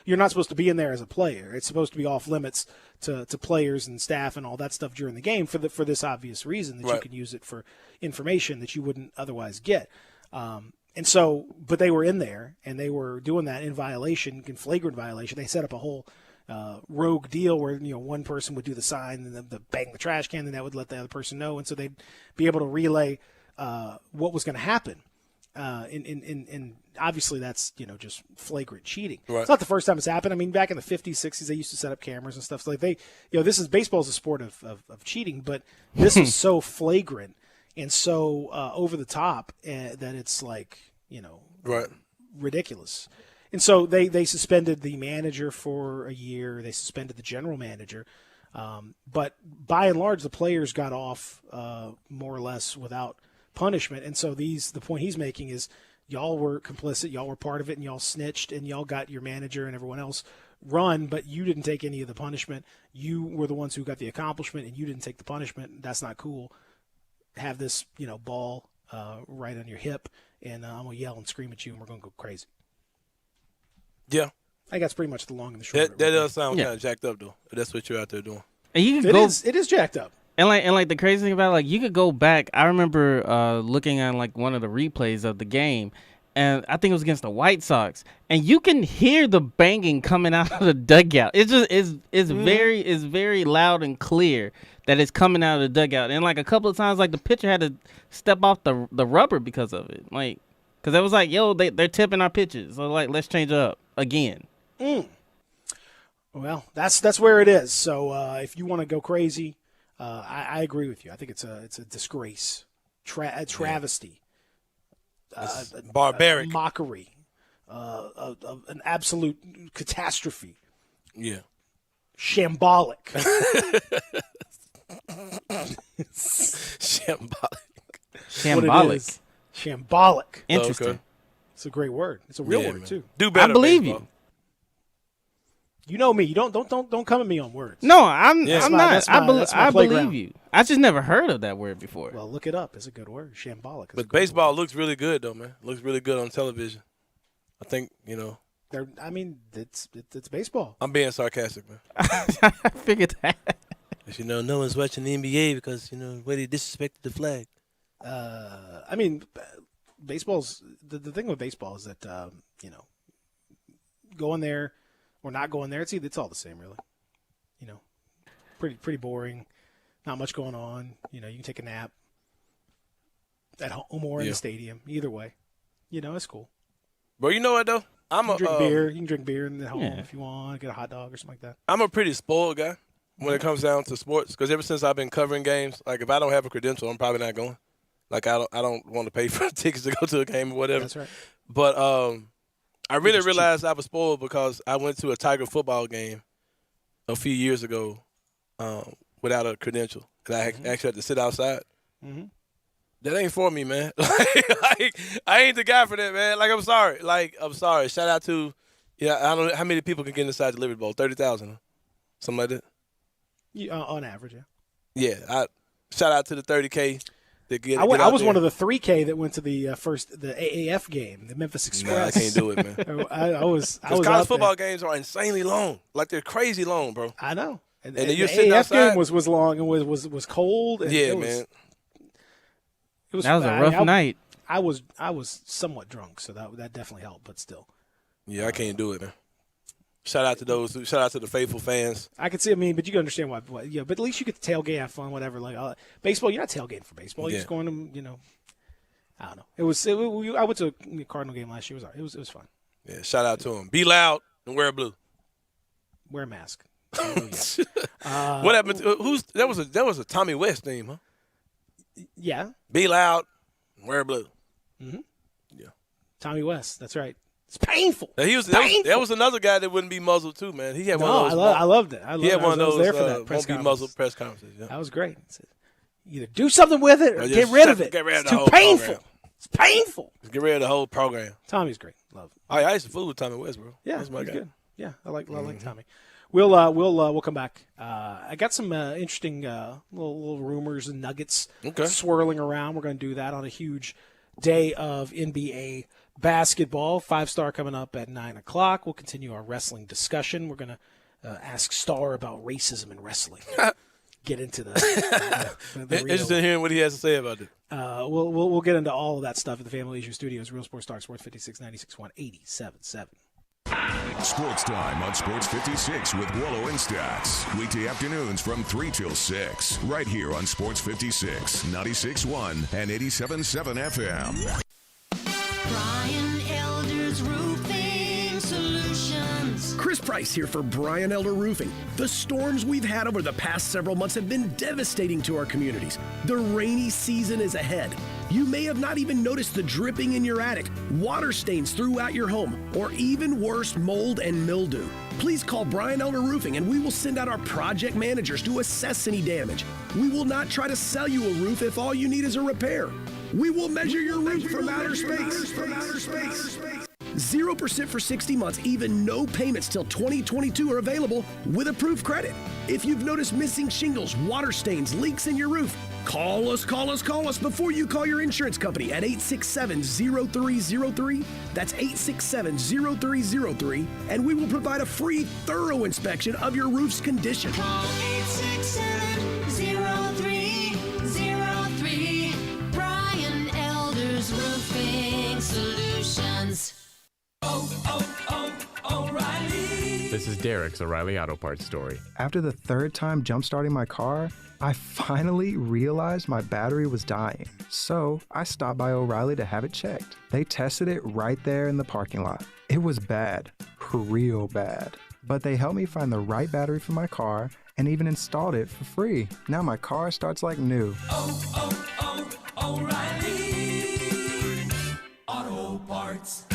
you're not supposed to be in there as a player. It's supposed to be off limits to players and staff and all that stuff during the game for this obvious reason that you can use it for information that you wouldn't otherwise get. And so, but they were in there and they were doing that in flagrant violation. They set up a whole rogue deal where one person would do the sign and then bang the trash can, and that would let the other person know, and so they'd be able to relay what was going to happen. And obviously that's just flagrant cheating. Right. It's not the first time it's happened. I mean, back in the 50s, 60s, they used to set up cameras and stuff. So like this is baseball's a sport of cheating, but this is so flagrant and so over the top that it's like ridiculous. And so they suspended the manager for a year. They suspended the general manager. But by and large, the players got off more or less without punishment. And so the point he's making is y'all were complicit, y'all were part of it, and y'all snitched, and y'all got your manager and everyone else run, but you didn't take any of the punishment. You were the ones who got the accomplishment, and you didn't take the punishment. That's not cool. Have this, ball right on your hip, and I'm going to yell and scream at you, and we're going to go crazy. Yeah. I think that's pretty much the long and the short. That does sound kind of jacked up, though. That's what you're out there doing. And you could it is jacked up. And like the crazy thing about it, like you could go back. I remember looking at like one of the replays of the game, and I think it was against the White Sox, and you can hear the banging coming out of the dugout. It's just it's very loud and clear that it's coming out of the dugout. And like a couple of times, like the pitcher had to step off the rubber because of it, like because it was like, yo, they're tipping our pitches, so like let's change it up again. Well, that's where it is. So if you want to go crazy, I agree with you. I think it's a disgrace, a travesty, barbaric, a mockery, an absolute catastrophe. Yeah, shambolic. Shambolic. Shambolic. Interesting. Okay. It's a great word. It's a real word too. Do better. I believe baseball. you. You know me. You don't come at me on words. No, I'm not. I believe playground. you. I just never heard of that word before. Well, look it up. It's a good word. Shambolic. But baseball looks really good, though, man. Looks really good on television. I think, it's baseball. I'm being sarcastic, man. I figured that. But, no one's watching the NBA because, where they disrespected the flag. Baseball's the thing with baseball is that going there or not going there, it's all the same, really. Pretty boring. Not much going on. You can take a nap at home or in the stadium. Either way, it's cool. Bro, you know what though? You can drink beer in the home if you want. Get a hot dog or something like that. I'm a pretty spoiled guy when it comes down to sports because ever since I've been covering games, like if I don't have a credential, I'm probably not going. Like I don't want to pay for tickets to go to a game or whatever. That's right. But I really realized I was spoiled because I went to a Tiger football game a few years ago without a credential, and I actually had to sit outside. Mm-hmm. That ain't for me, man. like, I ain't the guy for that, man. Like, I'm sorry. Shout out to, I don't know how many people can get inside the Liberty Bowl. 30,000, something like that. Yeah, on average, yeah. Yeah, shout out to the 30K. I was one of the 3K that went to the AAF game, the Memphis Express. Nah, I can't do it, man. I was college football games are insanely long. Like they're crazy long, bro. I know. And then the you're sitting AAF outside. game was long and was cold. And man. That was a rough night. I was somewhat drunk, so that definitely helped, but still. Yeah, I can't do it, man. Shout out to the faithful fans. I could see. But you can understand why. But at least you get to tailgate, have fun, whatever. Like baseball, you're not tailgating for baseball. You're just going to, I don't know. I went to a Cardinal game last year. It was fun. Yeah, shout out to them. Be loud and wear blue. Wear a mask. What happened? That was a Tommy West theme, huh? Yeah. Be loud and wear blue. Mm-hmm. Yeah. Tommy West. That's right. It's painful. Now, that was another guy that wouldn't be muzzled too, man. He had one of those. I loved it. He had one of those there for that press won't be muzzled press conferences. Yeah. That was great. Either do something with it or get rid of it. It's too painful. Program. It's painful. Get rid of the whole program. Tommy's great. Love him. I used to fool with Tommy West, bro. Yeah, that's my guy. Good. Yeah, I like Tommy. We'll come back. I got some interesting little rumors and nuggets swirling around. We're going to do that on a huge day of NBA basketball. 5-star coming up at 9:00. We'll continue our wrestling discussion. We're going to ask Star about racism in wrestling. Get into the interested in hearing what he has to say about it. We'll get into all of that stuff at the Family Leisure Studios. Real Sports Talk, Sports 56, 96.1, 87.7. Sports Time on Sports 56 with Wallow and Stats. Weekday afternoons from 3 till 6. Right here on Sports 56, 96.1 and 87.7 FM. Brian Elder's Roofing Solutions. Chris Price here for Brian Elder Roofing. The storms we've had over the past several months have been devastating to our communities. The rainy season is ahead. You may have not even noticed the dripping in your attic, water stains throughout your home, or even worse, mold and mildew. Please call Brian Elder Roofing and we will send out our project managers to assess any damage. We will not try to sell you a roof if all you need is a repair. We will measure your roof from outer space. 0% for 60 months, even no payments till 2022 are available with approved credit. If you've noticed missing shingles, water stains, leaks in your roof, call us before you call your insurance company at 867-0303. That's 867-0303, and we will provide a free, thorough inspection of your roof's condition. Call 867-0303. Brian Elders Roofing Solutions. O'Reilly. This is Derek's O'Reilly Auto Parts story. After the third time jump-starting my car, I finally realized my battery was dying. So I stopped by O'Reilly to have it checked. They tested it right there in the parking lot. It was bad, real bad. But they helped me find the right battery for my car and even installed it for free. Now my car starts like new. O'Reilly Auto Parts.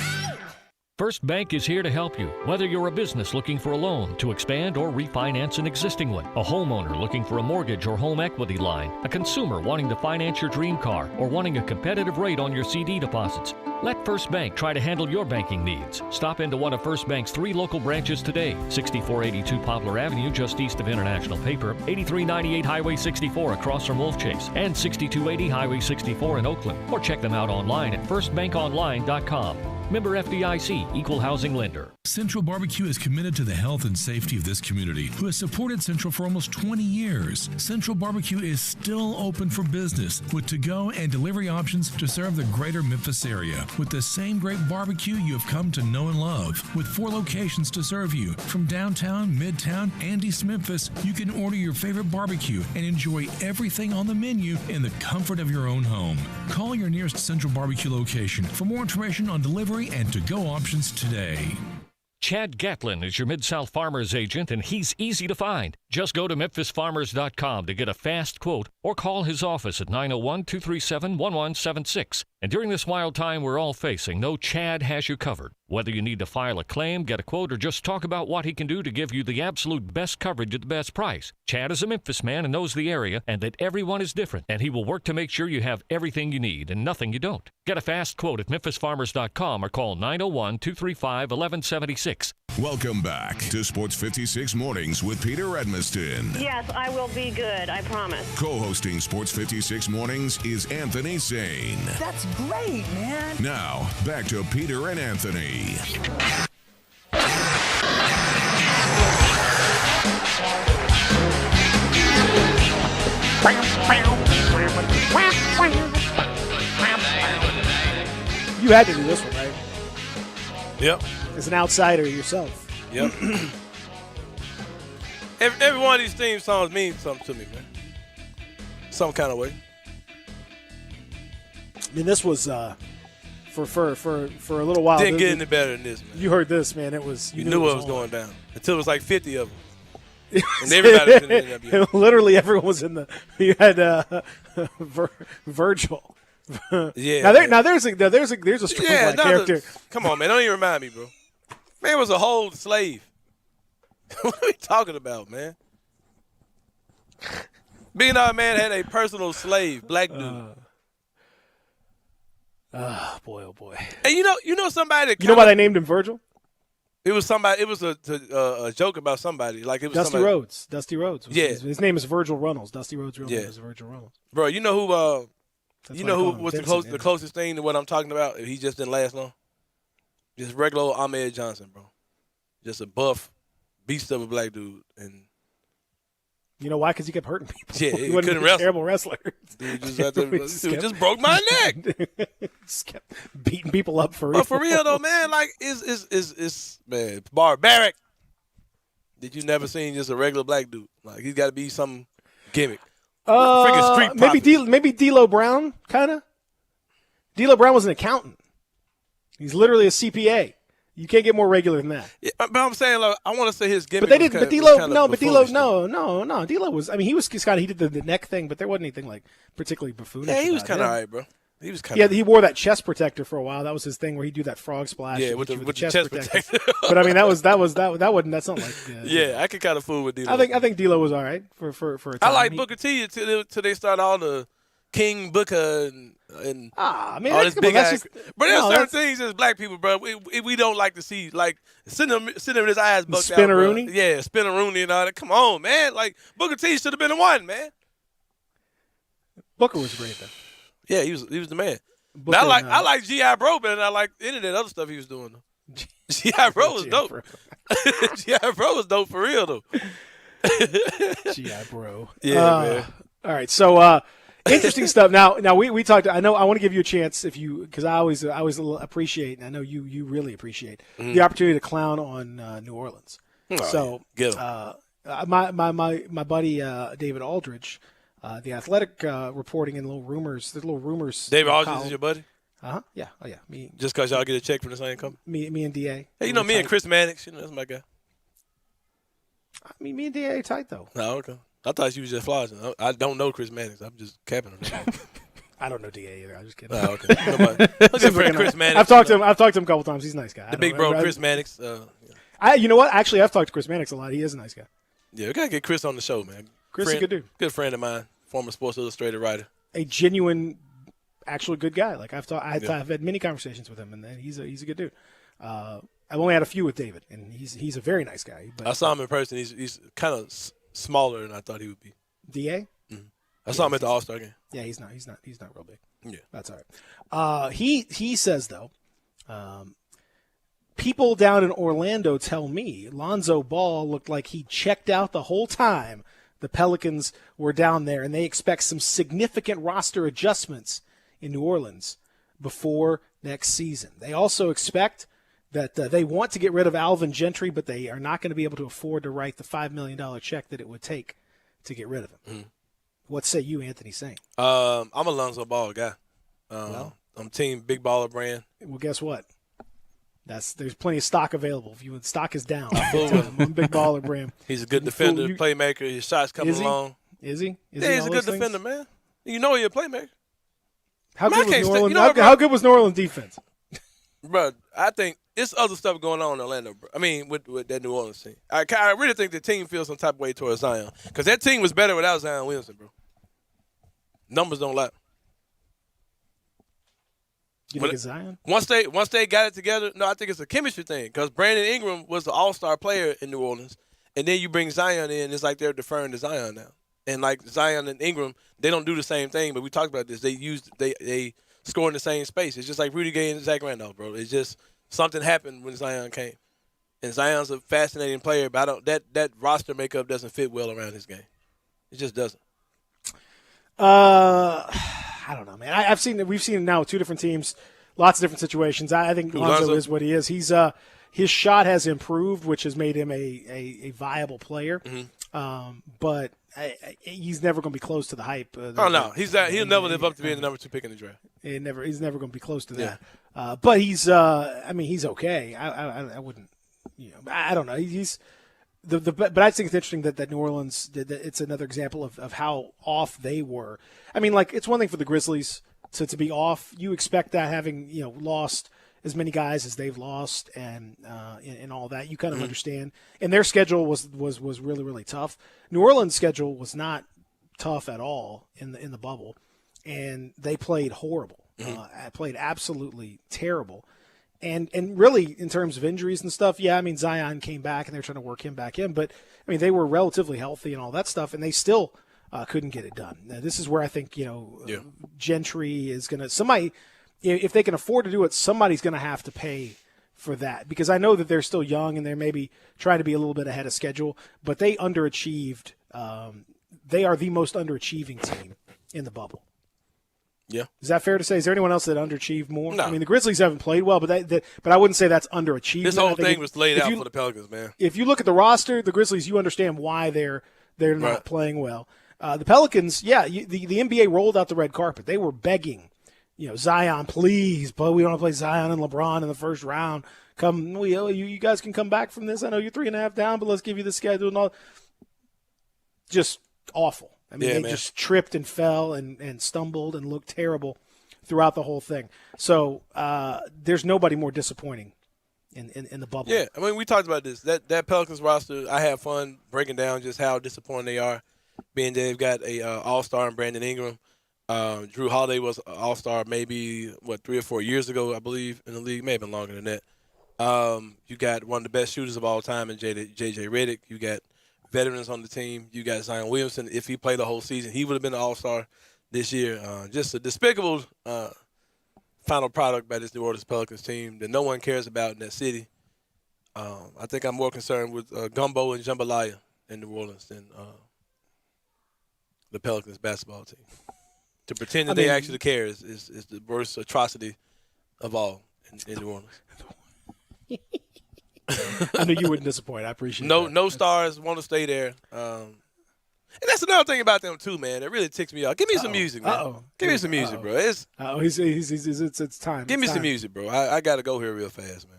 First Bank is here to help you, whether you're a business looking for a loan to expand or refinance an existing one, a homeowner looking for a mortgage or home equity line, a consumer wanting to finance your dream car, or wanting a competitive rate on your CD deposits. Let First Bank try to handle your banking needs. Stop into one of First Bank's 3 local branches today, 6482 Poplar Avenue, just east of International Paper, 8398 Highway 64 across from Wolf Chase, and 6280 Highway 64 in Oakland. Or check them out online at firstbankonline.com. Member FDIC, Equal Housing Lender. Central Barbecue is committed to the health and safety of this community, who has supported Central for almost 20 years. Central Barbecue is still open for business with to-go and delivery options to serve the greater Memphis area with the same great barbecue you have come to know and love. With 4 locations to serve you, from downtown, midtown, and East Memphis, you can order your favorite barbecue and enjoy everything on the menu in the comfort of your own home. Call your nearest Central Barbecue location for more information on delivery and to-go options today. Chad Gatlin is your Mid-South Farmers agent, and he's easy to find. Just go to memphisfarmers.com to get a fast quote or call his office at 901-237-1176. And during this wild time we're all facing, know Chad has you covered. Whether you need to file a claim, get a quote, or just talk about what he can do to give you the absolute best coverage at the best price. Chad is a Memphis man and knows the area and that everyone is different, and he will work to make sure you have everything you need and nothing you don't. Get a fast quote at memphisfarmers.com or call 901-235-1176. Welcome back to Sports 56 Mornings with Peter Edmiston. Yes, I will be good, I promise. Co-hosting Sports 56 Mornings is Anthony Sane. That's great, man. Now, back to Peter and Anthony. You had to do this one, right? Yep. As an outsider yourself. Yep. every one of these theme songs means something to me, man. Some kind of way. I mean, this was for a little while. Didn't get any better than this, man. You heard this, man. It was you knew what was going down until it was like 50 of them, and everybody was in the NWA. Literally, everyone was in the. You had Virgil. Yeah. Now there's a strong black character. Come on, man. Don't even remind me, bro. Man was a whole slave. What are we talking about, man? Being our man had a personal slave, black dude. Boy, oh boy. And you know somebody. You know why they named him Virgil? It was somebody. It was a joke about somebody. Like it was Dusty somebody. Rhodes. Dusty Rhodes. Yeah. His name is Virgil Runnels. Dusty Rhodes' real name is Virgil Runnels. Bro, you know who? That's you why know I who call him was Vincent, the closest thing to what I'm talking about? He just didn't last long. Just regular old Ahmed Johnson, bro. Just a buff beast of a black dude, and you know why? Because he kept hurting people. Yeah, he he wasn't couldn't a wrestle. terrible wrestler. Dude just broke my neck. Just kept beating people up for real. But for real though, man, like it's man barbaric. Did you never seen just a regular black dude? Like he's got to be some gimmick. Freaking street maybe D'Lo Brown, kind of. D'Lo Brown was an accountant. He's literally a CPA. You can't get more regular than that. Yeah, but I'm saying, like, I want to say his gimmick. But they didn't. But D'Lo, no. D'Lo was. I mean, he was kind of. He did the neck thing, but there wasn't anything like particularly buffoonish. Yeah, he was kind of alright, bro. He was kind Yeah, of he wore that chest protector for a while. That was his thing where he'd do that frog splash. Yeah, and with hit the you chest protector. But I mean, that's not like. Yeah, I could kind of fool with D'Lo. I think D'Lo was all right for a time. I like Booker T until they start all the King Booker and I mean, all this big ass. But there's certain that's- things as black people, bro, we don't like to see. Like sitting with his eyes bucked out. Spinneroonie? Bro. Yeah, Spinneroonie and all that. Come on, man. Like Booker T should have been the one, man. Booker was great though. Yeah, he was the man. Booker, I like G.I. Bro better than I like any of that other stuff he was doing. G.I. Bro was dope. G.I. Bro was dope for real though. G.I. Bro. Yeah, man. All right, so interesting stuff. Now we talked. I know I want to give you a chance because I always appreciate, and I know you really appreciate the opportunity to clown on New Orleans. Oh, So my buddy David Aldridge. The Athletic reporting in little rumors. There's little rumors. David Aldridge is your buddy? Yeah. Oh yeah. Me. Just because y'all get a check from the same company? Me and Da. Hey, you know me and Chris Mannix. You know that's my guy. I mean, me and Da are tight though. No, okay. I thought you was just flossing. I don't know Chris Mannix. I'm just capping him. I don't know Da either. I'm just kidding. Oh, okay. Look at friend Chris Mannix. I've talked to him a couple times. He's a nice guy. The big bro, Chris Mannix. You know what? Actually, I've talked to Chris Mannix a lot. He is a nice guy. Yeah, we gotta get Chris on the show, man. Chris is a good dude. Good friend of mine. Former Sports Illustrated writer. A genuine, actually good guy. Like I've had many conversations with him, and he's a good dude. I've only had a few with David, and he's a very nice guy. But I saw him in person. He's kind of smaller than I thought he would be. Da. I saw him at the All-Star game. Yeah, he's not real big. Yeah, that's all right. He says though, people down in Orlando tell me Lonzo Ball looked like he checked out the whole time the Pelicans were down there, and they expect some significant roster adjustments in New Orleans before next season. They also expect that they want to get rid of Alvin Gentry, but they are not going to be able to afford to write the $5 million check that it would take to get rid of him. What say you, Anthony Sain? I'm a Lonzo Ball guy. I'm team Big Baller Brand. Well, guess what? There's plenty of stock available. If stock is down, I'm Big Baller Brand. He's a good defender, playmaker. His shots coming along. Is he? Yeah, he's a good defender, man. You know he's a playmaker. How good was New Orleans defense? Bro, I think it's other stuff going on in Orlando, bro. I mean, with that New Orleans team. I really think the team feels some type of way towards Zion. Because that team was better without Zion Williamson, bro. Numbers don't lie. You think it's Zion? Once they got it together, no, I think it's a chemistry thing. Because Brandon Ingram was the all-star player in New Orleans. And then you bring Zion in, it's like they're deferring to Zion now. And like Zion and Ingram, they don't do the same thing, but we talked about this. They score in the same space. It's just like Rudy Gay and Zach Randolph, bro. It's just something happened when Zion came. And Zion's a fascinating player, but that roster makeup doesn't fit well around his game. It just doesn't. I don't know, man. We've seen it now with two different teams, lots of different situations. I think Lonzo is what he is. His shot has improved, which has made him a viable player. But he's never going to be close to the hype. No, he'll never live up to being the number 2 pick in the draft. He's never going to be close to that. Yeah. But he's okay. I wouldn't, I don't know. But I think it's interesting that New Orleans, that it's another example of how off they were. I mean, like, it's one thing for the Grizzlies to be off. You expect that, having lost as many guys as they've lost and all that. You kind of understand. And their schedule was really, really tough. New Orleans' schedule was not tough at all in the bubble, and they played horrible. Played absolutely terrible. And really, in terms of injuries and stuff, yeah, I mean, Zion came back, and they're trying to work him back in. But, I mean, they were relatively healthy and all that stuff, and they still couldn't get it done. Now, this is where I think, Gentry is going to – somebody – if they can afford to do it, somebody's going to have to pay for that. Because I know that they're still young, and they're maybe trying to be a little bit ahead of schedule. But they underachieved. They are the most underachieving team in the bubble. Yeah. Is that fair to say? Is there anyone else that underachieved more? No. I mean, the Grizzlies haven't played well, but I wouldn't say that's underachievement. This whole thing was laid out for the Pelicans, man. If you look at the roster, the Grizzlies, you understand why they're not playing well. The Pelicans, the NBA rolled out the red carpet. They were begging, Zion, please, but we don't want to play Zion and LeBron in the first round. You guys can come back from this. I know you're 3.5 down, but let's give you the schedule and all. Just awful. I mean, they just tripped and fell and stumbled and looked terrible throughout the whole thing. So there's nobody more disappointing in the bubble. Yeah, I mean, we talked about this. That Pelicans roster, I have fun breaking down just how disappointing they are. Being they've got a all-star in Brandon Ingram. Drew Holiday was an all-star maybe, 3 or 4 years ago, I believe, in the league. May have been longer than that. You got one of the best shooters of all time in J.J. Redick. You got veterans on the team. You got Zion Williamson. If he played the whole season, he would have been an all-star this year. Just a despicable final product by this New Orleans Pelicans team that no one cares about in that city. I think I'm more concerned with Gumbo and Jambalaya in New Orleans than the Pelicans basketball team. To pretend that they actually care is the worst atrocity of all in New Orleans. I knew you wouldn't disappoint. I appreciate that. No stars want to stay there. And that's another thing about them too, man. That really ticks me off. Give me some music, man. Give me some music, bro. It's time. Give me some music, bro. I got to go here real fast, man.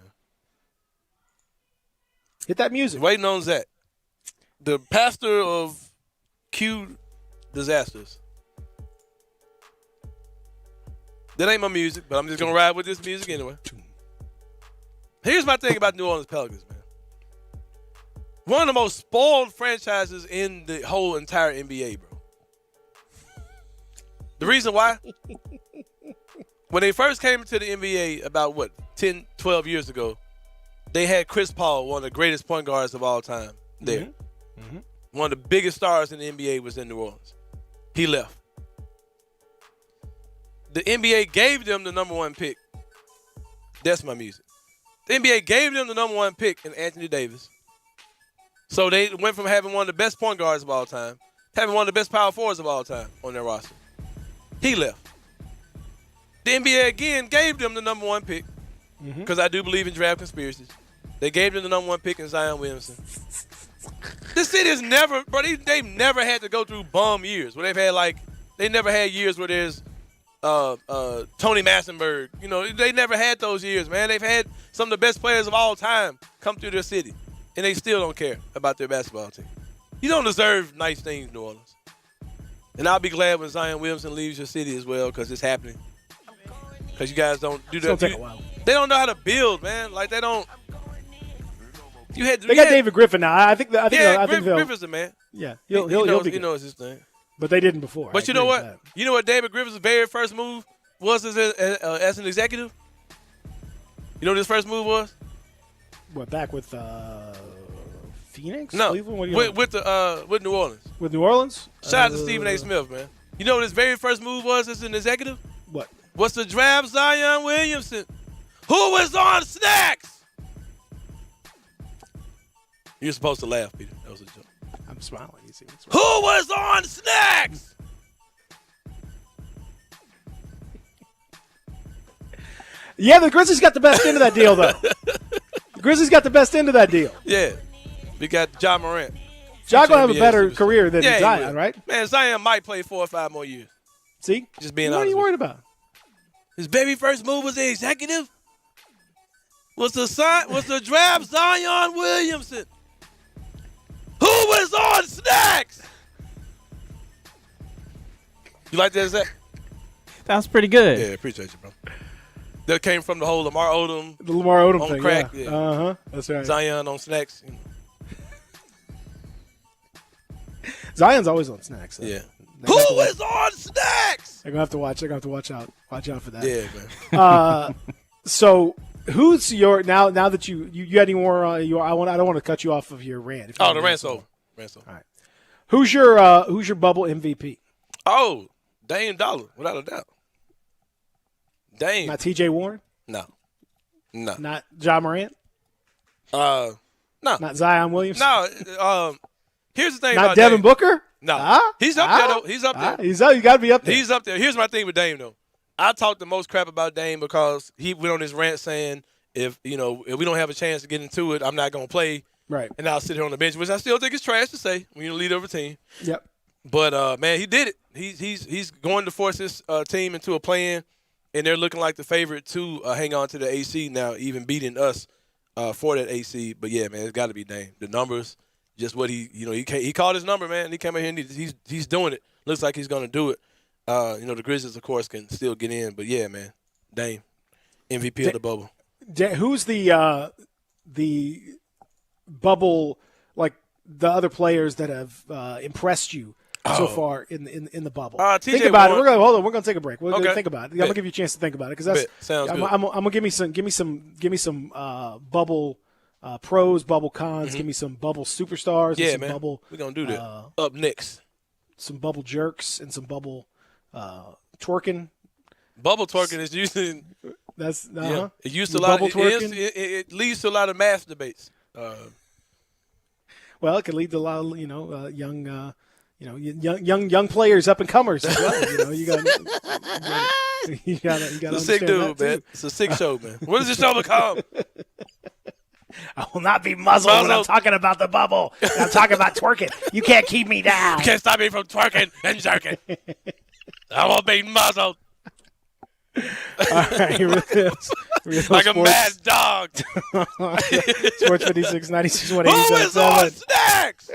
Hit that music. Waiting on Zach, the pastor of Q Disasters. That ain't my music, but I'm just gonna ride with this music anyway. Here's my thing about New Orleans Pelicans, man. One of the most spoiled franchises in the whole entire NBA, bro. The reason why? When they first came into the NBA about, 10, 12 years ago, they had Chris Paul, one of the greatest point guards of all time, there. Mm-hmm. One of the biggest stars in the NBA was in New Orleans. He left. The NBA gave them the number 1 pick. That's my music. The NBA gave them the number 1 pick in Anthony Davis. So they went from having one of the best point guards of all time, having one of the best power forwards of all time on their roster. He left. The NBA again gave them the number 1 pick, because I do believe in draft conspiracies. They gave them the number 1 pick in Zion Williamson. This city has never, bro, they've never had to go through bum years where they never had years where there's Tony Massenberg. You know, they never had those years, man. They've had some of the best players of all time come through their city, and they still don't care about their basketball team. You don't deserve nice things, New Orleans. And I'll be glad when Zion Williamson leaves your city as well, because it's happening. Because you guys don't do that. It's gonna take a while. They don't know how to build, man. Like, they don't. They got David Griffin now. I think Griffin's the man. Yeah, he knows his thing. But they didn't before. But you know what? You know what David Griffin's very first move was as an executive? You know what his first move was? What, back with Phoenix? No, Cleveland? with New Orleans. With New Orleans? Shout out to Stephen A. Smith, man. You know what his very first move was as an executive? What? Was to draft Zion Williamson, who was on snacks. You're supposed to laugh, Peter. That was a joke. I'm smiling. You see me smiling. Who was on snacks? Yeah, the Grizzlies got the best end of that deal, though. The Grizzlies got the best end of that deal. Yeah. We got Ja Morant. Ja going to have a better career than Zion, right? Man, Zion might play 4 or 5 more years. See? Just being honest. What are you worried about? His very first move was the executive. Was the draft Zion Williamson, who was on snacks. You like that, Zach? That was pretty good. Yeah, appreciate you, bro. That came from the whole Lamar Odom. The Lamar Odom on thing, crack. Yeah. Uh-huh. That's right. Zion on snacks. Zion's always on snacks. So. Yeah. Who is on snacks? They're gonna have to watch. They're gonna have to watch out. Watch out for that. Yeah, man. So who's your now that you had any more? I don't want to cut you off of your rant. The rant's over. All right. Who's your bubble MVP? Oh, Dame Dollar, without a doubt. Dame. Not T.J. Warren. No. Not Ja Morant. No. Not Zion Williamson. No. Here's the thing. Not about Devin Dame. Booker. No. He's up there though. He's up there. You got to be up there. He's up there. Here's my thing with Dame though. I talk the most crap about Dame because he went on his rant saying if we don't have a chance to get into it, I'm not gonna play. Right. And I'll sit here on the bench, which I still think is trash to say when you're the leader of a team. Yep. But man, he did it. He's going to force his team into a play-in, and they're looking like the favorite to hang on to the AC now, even beating us for that AC. But yeah, man, it's got to be Dame. The numbers, just what he called his number, man. He came in here and he's doing it. Looks like he's gonna do it. The Grizzlies, of course, can still get in. But, yeah, man, Dame, MVP of the bubble. Who's the bubble, like the other players that have impressed you so far in the bubble? Think about it. We're gonna take a break. We're gonna think about it. I'm gonna give you a chance to think about it because that's sounds good. I'm gonna give me some bubble pros, bubble cons. Give me some bubble superstars. Yeah, and some man. Bubble, we're gonna do that. Up next, some bubble jerks and some bubble twerking. Bubble twerking is usually that's yeah. It used to a lot. It leads to a lot of mass debates. Well, it could lead to a lot of young players, up and comers as well. You got it's a sick dude, man. It's a sick show, man. What does this show become? I will not be muzzled when I'm talking about the bubble. I'm talking about twerking. You can't keep me down. You can't stop me from twerking and jerking. I won't be muzzled. All right, real like a mad dog. Sports 56, 96.1, Who is on next?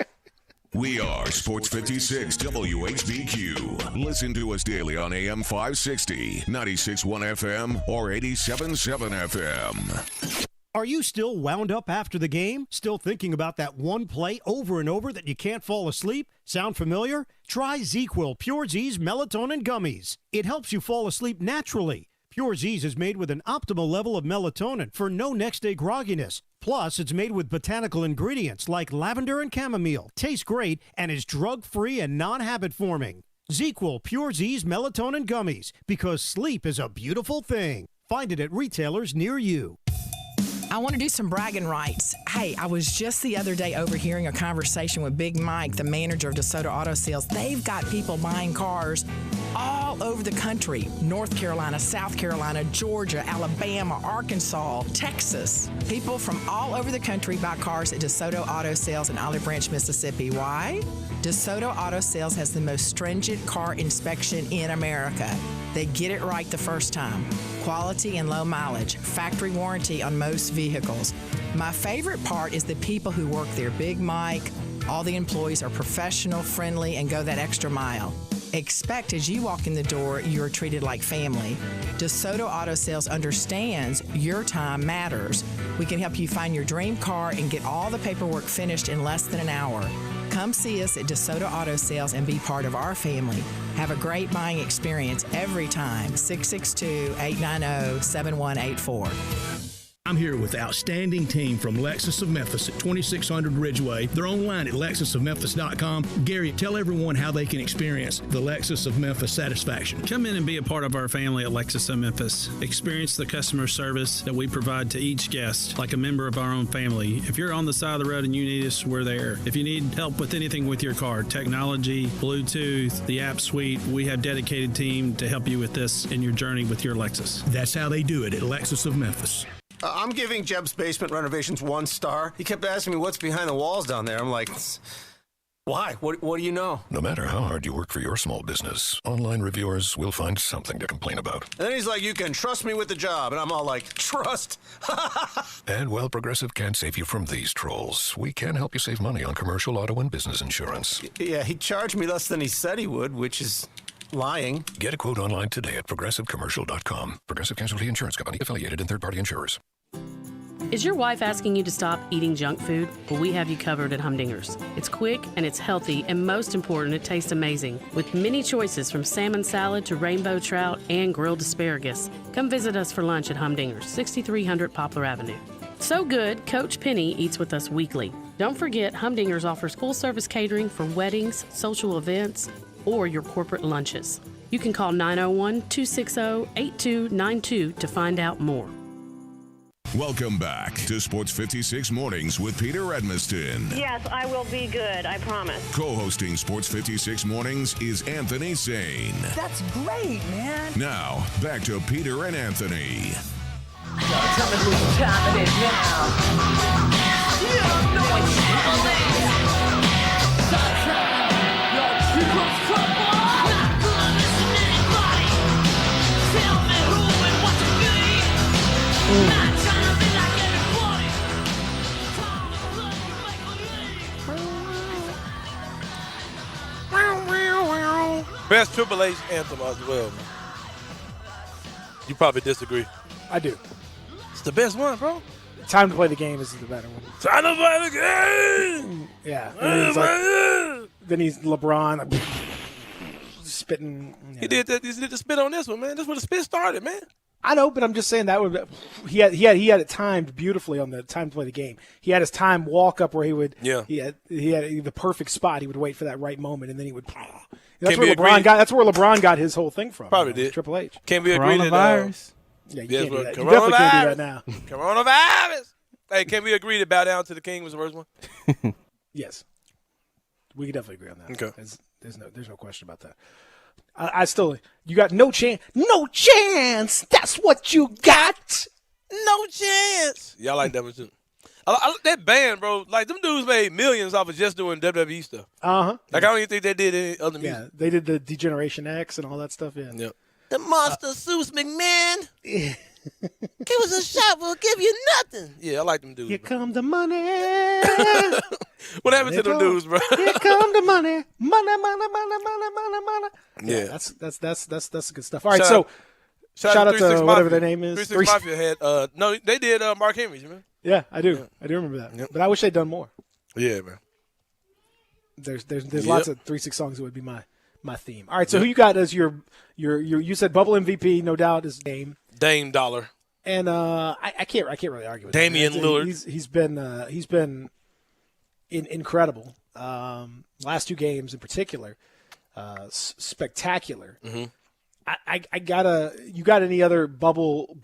We are Sports 56 WHBQ. Listen to us daily on AM 560, 96.1 FM, or 87.7 FM. Are you still wound up after the game? Still thinking about that one play over and over that you can't fall asleep? Sound familiar? Try ZzzQuil Pure Z's Melatonin Gummies. It helps you fall asleep naturally. Pure Z's is made with an optimal level of melatonin for no next-day grogginess. Plus, it's made with botanical ingredients like lavender and chamomile. Tastes great and is drug-free and non-habit-forming. ZzzQuil Pure Z's Melatonin Gummies, because sleep is a beautiful thing. Find it at retailers near you. I want to do some bragging rights. Hey, I was just the other day overhearing a conversation with Big Mike, the manager of DeSoto Auto Sales. They've got people buying cars all over the country. North Carolina, South Carolina, Georgia, Alabama, Arkansas, Texas. People from all over the country buy cars at DeSoto Auto Sales in Olive Branch, Mississippi. Why? DeSoto Auto Sales has the most stringent car inspection in America. They get it right the first time. Quality and low mileage. Factory warranty on most vehicles. My favorite part is the people who work there. Big Mike, all the employees are professional, friendly, and go that extra mile. Expect as you walk in the door, you're treated like family. DeSoto Auto Sales understands your time matters. We can help you find your dream car and get all the paperwork finished in less than an hour. Come see us at DeSoto Auto Sales and be part of our family. Have a great buying experience every time. 662-890-7184. I'm here with the outstanding team from Lexus of Memphis at 2600 Ridgeway. They're online at lexusofmemphis.com. Gary, tell everyone how they can experience the Lexus of Memphis satisfaction. Come in and be a part of our family at Lexus of Memphis. Experience the customer service that we provide to each guest like a member of our own family. If you're on the side of the road and you need us, we're there. If you need help with anything with your car, technology, Bluetooth, the app suite, we have a dedicated team to help you with this in your journey with your Lexus. That's how they do it at Lexus of Memphis. I'm giving Jeb's Basement Renovations 1 star. He kept asking me what's behind the walls down there. I'm like, why? What do you know? No matter how hard you work for your small business, online reviewers will find something to complain about. And then he's like, you can trust me with the job. And I'm all like, trust? And while Progressive can't save you from these trolls, we can help you save money on commercial auto and business insurance. Yeah, he charged me less than he said he would, which is lying. Get a quote online today at progressivecommercial.com. Progressive Casualty Insurance Company, affiliated and third-party insurers. Is your wife asking you to stop eating junk food? Well, we have you covered at Humdingers. It's quick and it's healthy, and most important, it tastes amazing. With many choices from salmon salad to rainbow trout and grilled asparagus. Come visit us for lunch at Humdingers, 6300 Poplar Avenue. So good, Coach Penny eats with us weekly. Don't forget, Humdingers offers full-service catering for weddings, social events, or your corporate lunches. You can call 901-260-8292 to find out more. Welcome back to Sports 56 Mornings with Peter Edmiston. Yes, I will be good, I promise. Co-hosting Sports 56 Mornings is Anthony Sane. That's great, man. Now, back to Peter and Anthony. Tell me whose time it is now. You don't know what time it is. Best Triple H anthem as well, man. You probably disagree. I do. It's the best one, bro. Time to Play the Game is the better one. Time to play the game. Yeah. Then he's LeBron spitting. He did that. He did the spit on this one, man. That's where the spit started, man. I know, but I'm just saying that would he had it timed beautifully on the Time to Play the Game. He had his time walk up where he would. Yeah. He had the perfect spot. He would wait for that right moment, and then he would. That's where LeBron got. That's where LeBron got his whole thing from. Probably did. Triple H. Can we agree that Coronavirus. Yeah, you yes, can't do that. You coronavirus. definitely can't do that now. Coronavirus. Hey, can we agree that Bow Down to the King was the worst one? Yes, we can definitely agree on that. Okay. There's no question about that. I still, you got no chance. No chance. That's what you got. No chance. Y'all like that one too. That band, bro, like them dudes made millions off of just doing WWE stuff. Like I don't even think they did any other music. Yeah, they did the Degeneration X and all that stuff. Yeah. Yep. The Monster Suits McMahon. Give us a shot, we'll give you nothing. Yeah, I like them dudes. Here come the money. What happened to them dudes, bro? Here come the money. Money. Yeah, that's good stuff. All right, shout out to whatever their name is. 3 6 Mafia had no, they did Mark Henry's, you remember? Yeah, I do. I do remember that. Yep. But I wish they'd done more. Yeah, man. There's lots of 3 6 songs that would be my theme. All right, so who you got as your you said Bubble MVP, no doubt, is Dame Dollar. And I can't really argue with Damian Lillard. He's been incredible. Last 2 games in particular, spectacular. Mm-hmm. You got any other bubble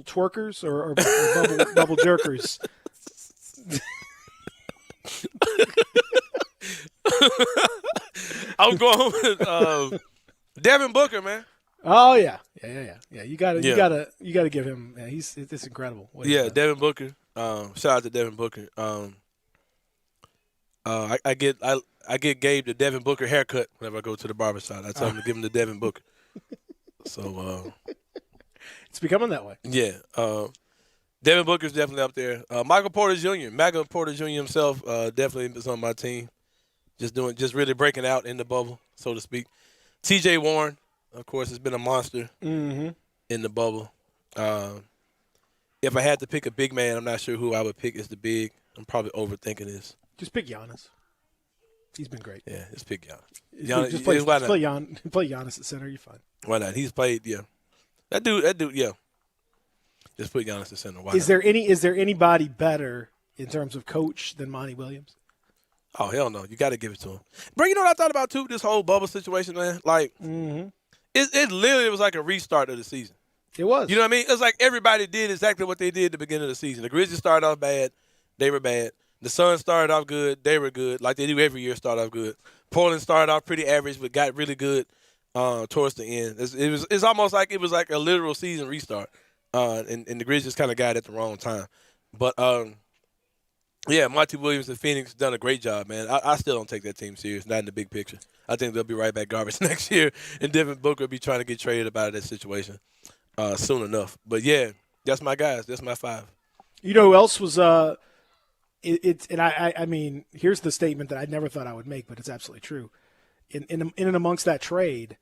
twerkers or bubble jerkers? I was going with Devin Booker, man. Oh yeah. You gotta give him. Yeah, it's incredible. Devin Booker. Shout out to Devin Booker. I get Gabe the Devin Booker haircut whenever I go to the barbershop. I tell him to give him the Devin Booker. So it's becoming that way. Yeah. Devin Booker's definitely up there. Michael Porter Jr. Michael Porter Jr. himself definitely is on my team. Just really breaking out in the bubble, so to speak. T.J. Warren, of course, has been a monster in the bubble. If I had to pick a big man, I'm not sure who I would pick as the big. I'm probably overthinking this. Just pick Giannis. He's been great. Yeah, just pick Giannis. Just play Giannis at center. You're fine. Why not? He's played. Yeah, that dude. Yeah. Just put Giannis at center. Why is there anybody better in terms of coach than Monty Williams? Oh hell no! You got to give it to him, bro. You know what I thought about too? This whole bubble situation, man. Like, it literally was like a restart of the season. It was. You know what I mean? It's like everybody did exactly what they did at the beginning of the season. The Grizzlies started off bad. They were bad. The Suns started off good. They were good. Like they do every year, start off good. Portland started off pretty average, but got really good towards the end. It's almost like it was like a literal season restart. And the Grizzlies kind of got it at the wrong time. But, yeah, Monty Williams and Phoenix done a great job, man. I still don't take that team serious, not in the big picture. I think they'll be right back garbage next year, and Devin Booker will be trying to get traded about that situation soon enough. But, yeah, that's my guys. That's my 5. You know who else was I mean, here's the statement that I never thought I would make, but it's absolutely true. In and amongst that trade,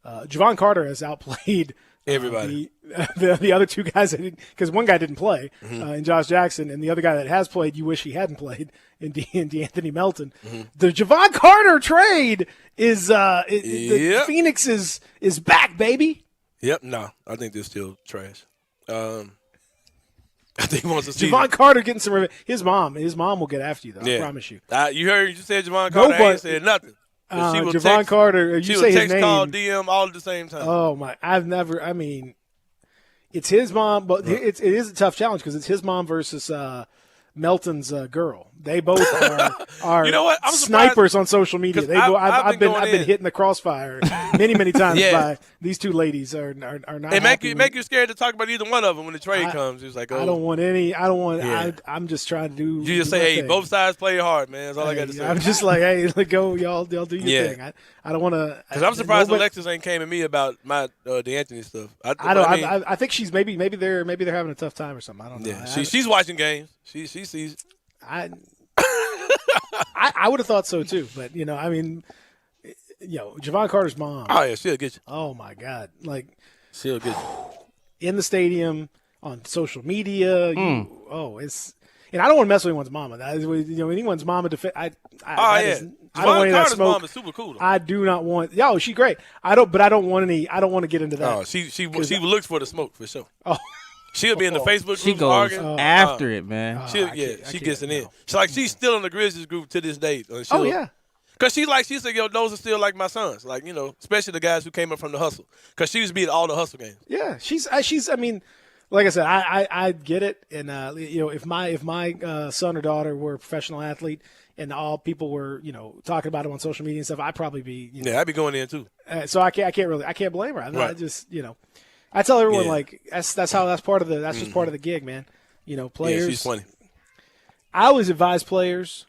Javon Carter has outplayed everybody. The other 2 guys, because one guy didn't play, in Josh Jackson, and the other guy that has played, you wish he hadn't played, in DeAnthony Melton. The Javon Carter trade is Phoenix is back, baby. Yep. No, I think they're still trash. I think he wants to see Javon Carter getting some revenge. His mom will get after you, though. Yeah. I promise you. You said Javon Carter. I ain't said nothing. Javon Carter, you say his name. Call, DM all at the same time. Oh my! I mean, it's his mom, but it is a tough challenge because it's his mom versus Melton's girl. They both are you know what? I'm snipers on social media. I've been hitting the crossfire many times by these 2 ladies are not. It make you scared to talk about either one of them when the trade comes. It's like, oh, I don't want any. I don't want. Yeah. I'm just trying to do. You just say, hey, both sides play hard, man. That's all I got to say. I'm just like, hey, let go, y'all do your thing. I don't want to. Because I'm surprised Alexis ain't came at me about my DeAnthony stuff. I think she's maybe they're having a tough time or something. I don't know. Yeah, she's watching games. She sees. I would have thought so too, but I mean, Javon Carter's mom. Oh yeah, she'll get you. Oh my God, like she'll get you in the stadium, on social media. It's. And I don't want to mess with anyone's mama. Anyone's mama. I don't want any of that smoke. Mom is super cool. Though. I do not want. Yo, she's great. I don't want any. I don't want to get into that. Oh, she looks for the smoke for sure. Oh, she'll be in the Facebook group. She goes arguing. after it, man. She gets it in. She's still in the Grizzlies group to this day. Yeah. Cause she said, yo, those are still like my sons. Like, especially the guys who came up from the hustle. Cause she used to be at all the hustle games. Yeah, she's. I mean. Like I said, I get it, and if my son or daughter were a professional athlete, and all people were talking about him on social media and stuff, I'd probably be I'd be going in too. So I can't blame her. I just I tell everyone that's part of the just part of the gig, man. Players. Yeah, she's funny. I always advise players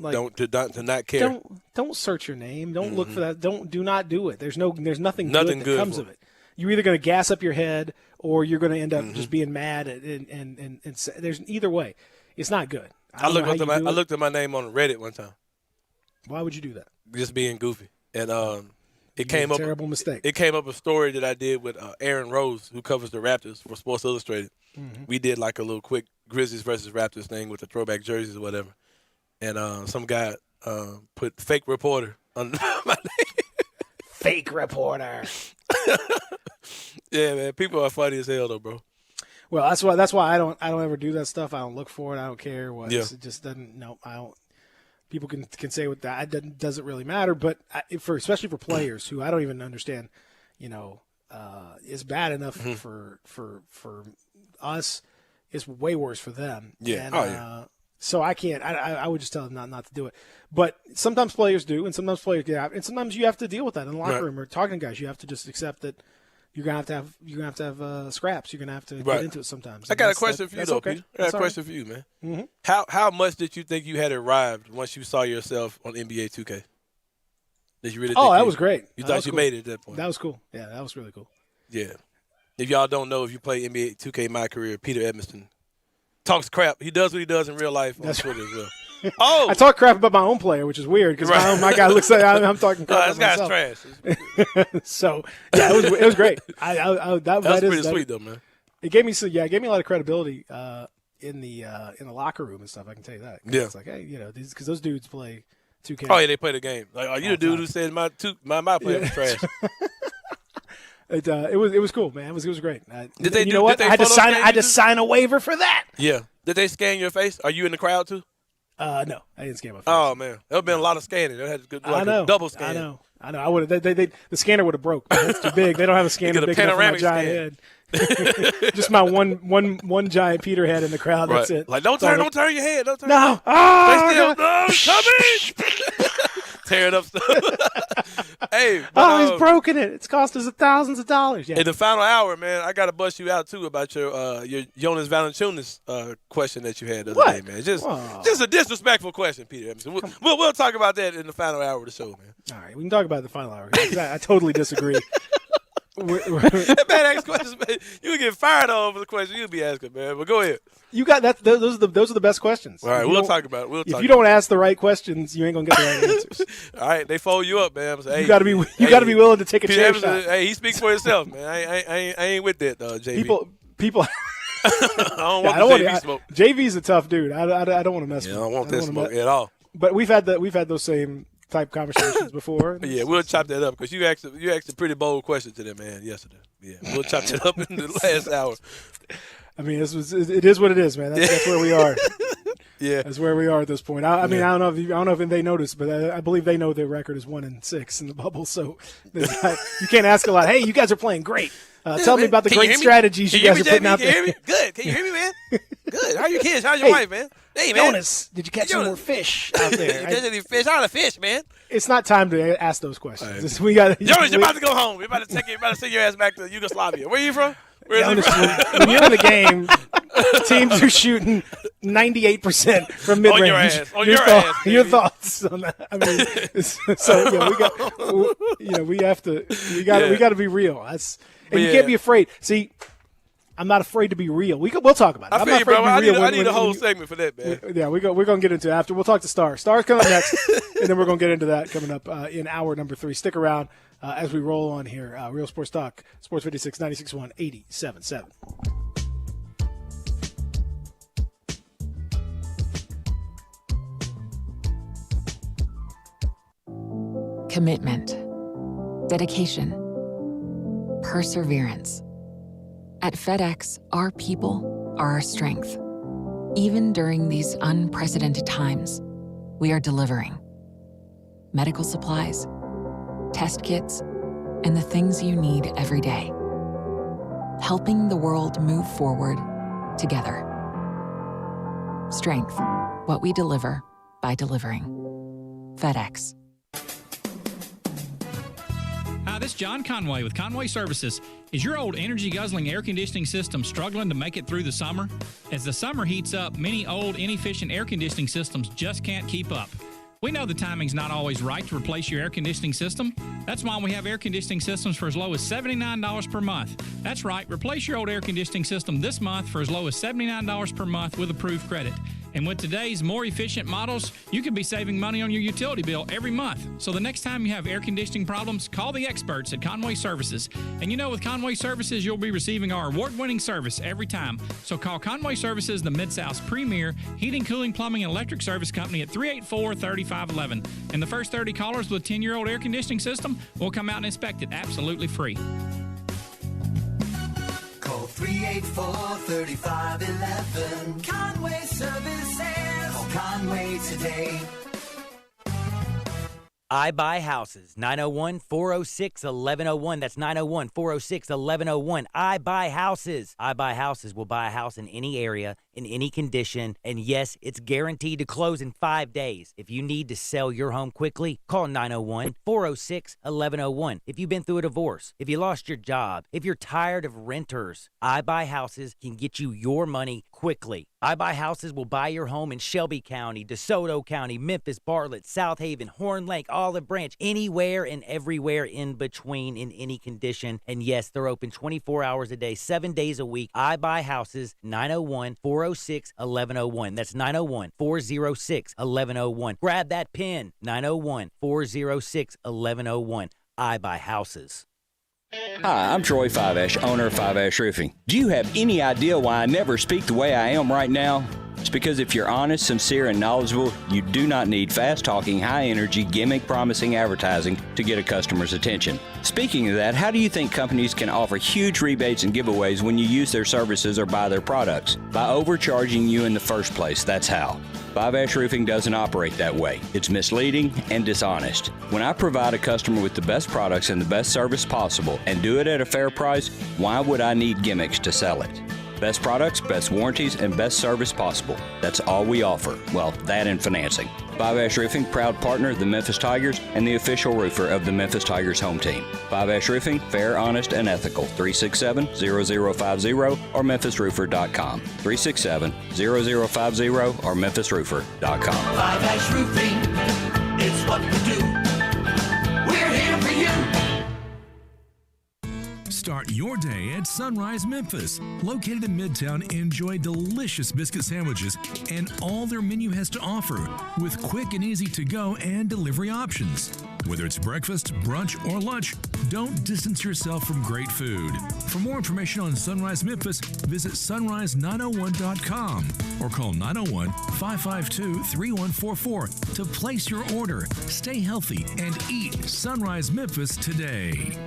to not care. Don't search your name. Don't look for that. Do not do it. There's nothing good that comes of it. You're either going to gas up your head or you're going to end up just being mad and there's either way. It's not good. I looked at my name on Reddit one time. Why would you do that? Just being goofy. And it came up terrible mistake. It came up a story that I did with Aaron Rose, who covers the Raptors for Sports Illustrated. Mm-hmm. We did like a little quick Grizzlies versus Raptors thing with the throwback jerseys or whatever. And some guy put fake reporter on my name. Fake reporter. Yeah, man. People are funny as hell, though, bro. Well, that's why I don't ever do that stuff. I don't look for it. I don't care what. Yeah. It just doesn't. No, I don't. People can say what that it doesn't really matter. But especially for players who I don't even understand, it's bad enough for us. It's way worse for them. Yeah. And, so I can't. I would just tell them not to do it. But sometimes players do, and sometimes players get out, and sometimes you have to deal with that in the locker room or talking to guys. You have to just accept that you're gonna have to have scraps. You're gonna have to get into it sometimes. I got a question for you, though, Peter. I got a question for you, man. Mm-hmm. How much did you think you had arrived once you saw yourself on NBA 2K? Did you really? That was great. You thought you made it at that point? That was cool. Yeah, that was really cool. Yeah. If y'all don't know, if you play NBA 2K My Career, Peter Edmiston talks crap. He does what he does in real life on Twitter as well. I talk crap about my own player, which is weird because my guy looks like I'm talking crap about this myself. Guy's trash. So yeah, it was great. That was pretty sweet though, man. It gave me a lot of credibility in the locker room and stuff. I can tell you that. Yeah, it's like, hey, because those dudes play 2K. Oh yeah, they play the game. Like, are you the dude who said my player was trash? It was cool, man. It was great. Did they? You know what? I had to sign a waiver for that. Yeah. Did they scan your face? Are you in the crowd too? No, I didn't scan my face. Oh man, there have been a lot of scanning. They had a double scan. I know. I would have. The scanner would have broke. It's too big. They don't have a scanner big enough for my giant head. Just my one giant Peter head in the crowd. That's it. Like don't turn your head. Don't turn. No. Tearing up stuff. Hey, he's broken it. It's cost us thousands of dollars. Yeah. In the final hour, man, I got to bust you out too about your Jonas Valanciunas question that you had the other day, man. Just a disrespectful question, Peter Emerson. We'll talk about that in the final hour of the show, man. All right, we can talk about the final hour. I totally disagree. That man asks questions, man. You would get fired over the question you'll be asking, man. But go ahead. You got that. Those are the best questions. All right, we'll talk about it. If you don't ask the right questions, you ain't gonna get the right answers. All right, they fold you up, man. So, hey, you got to be willing to take a chair shot. Hey, he speaks for himself, man. I ain't with that, JV. People. I don't want the JV smoke. JV's a tough dude. I don't want to mess with him. I don't want that smoke at all. But we've had those same type conversations before. Yeah, we'll chop that up because you asked a pretty bold question to that man yesterday. Yeah, we'll chop that up in the last hour. I mean, it is what it is, man. That's where we are. Yeah, that's where we are at this point. I mean, I don't know if they noticed, but I believe they know their record is 1-6 in the bubble. So you can't ask a lot. Hey, you guys are playing great. Tell me about the great strategies you guys are putting out there. Good. Can you hear me, man? Good. How are your kids? How's your wife, man? Hey, man. Jonas, did you catch some more fish out there? Catch any fish? How the fish, man? It's not time to ask those questions. Jonas, you're about to go home. You're about to send your ass back to Yugoslavia. Where are you from? Jonas, when you're in the game, teams are shooting 98% from mid-range. On your ass. Your thoughts on that? I mean, so we got to be real. You can't be afraid. See, I'm not afraid to be real. We'll talk about it. I feel you, bro. I need a whole segment for that, man. We're going to get into it after. We'll talk to Star. Star's coming up next, and then we're going to get into that coming up in hour number 3. Stick around as we roll on here. Real Sports Talk, Sports 56, 96.1, 87.7. Commitment, dedication, perseverance. At FedEx, our people are our strength. Even during these unprecedented times, we are delivering medical supplies, test kits, and the things you need every day. Helping the world move forward together. Strength, what we deliver by delivering. FedEx. Hi, this is John Conway with Conway Services. Is your old energy-guzzling air conditioning system struggling to make it through the summer? As the summer heats up, many old, inefficient air conditioning systems just can't keep up. We know the timing's not always right to replace your air conditioning system. That's why we have air conditioning systems for as low as $79 per month. That's right, replace your old air conditioning system this month for as low as $79 per month with approved credit. And with today's more efficient models, you could be saving money on your utility bill every month. So the next time you have air conditioning problems, call the experts at Conway Services. And you know, with Conway Services, you'll be receiving our award-winning service every time. So call Conway Services, the Mid-South's premier heating, cooling, plumbing, and electric service company at 384-3511. And the first 30 callers with a 10-year-old air conditioning system will come out and inspect it absolutely free. Call 384-3511. Conway Services. Call Conway today. I Buy Houses, 901-406-1101. That's 901-406-1101. I Buy Houses. I Buy Houses will buy a house in any area, in any condition, and yes, it's guaranteed to close in 5 days. If you need to sell your home quickly, call 901-406-1101. If you've been through a divorce, if you lost your job, if you're tired of renters, I Buy Houses can get you your money quickly. I Buy Houses will buy your home in Shelby County, DeSoto County, Memphis, Bartlett, South Haven, Horn Lake, Olive Branch, anywhere and everywhere in between in any condition. And yes, they're open 24 hours a day, 7 days a week. I Buy Houses, 901-406-1101. That's 901-406-1101. Grab that pen, 901-406-1101. I Buy Houses. Hi, I'm Troy Fiveash, owner of Fiveash Roofing. Do you have any idea why I never speak the way I am right now? It's because if you're honest, sincere, and knowledgeable, you do not need fast-talking, high-energy, gimmick-promising advertising to get a customer's attention. Speaking of that, how do you think companies can offer huge rebates and giveaways when you use their services or buy their products? By overcharging you in the first place, that's how. Fiveash Roofing doesn't operate that way. It's misleading and dishonest. When I provide a customer with the best products and the best service possible and do it at a fair price, why would I need gimmicks to sell it? Best products, best warranties, and best service possible. That's all we offer. Well, that and financing. Fiveash Roofing, proud partner of the Memphis Tigers and the official roofer of the Memphis Tigers home team. Fiveash Roofing, fair, honest, and ethical. 367-0050 or memphisroofer.com. 367-0050 or memphisroofer.com. Fiveash Roofing, it's what we do. We're here for you. Start your day at Sunrise Memphis. Located in Midtown, enjoy delicious biscuit sandwiches and all their menu has to offer with quick and easy to-go and delivery options. Whether it's breakfast, brunch, or lunch, don't distance yourself from great food. For more information on Sunrise Memphis, visit sunrise901.com or call 901-552-3144 to place your order. Stay healthy and eat Sunrise Memphis today.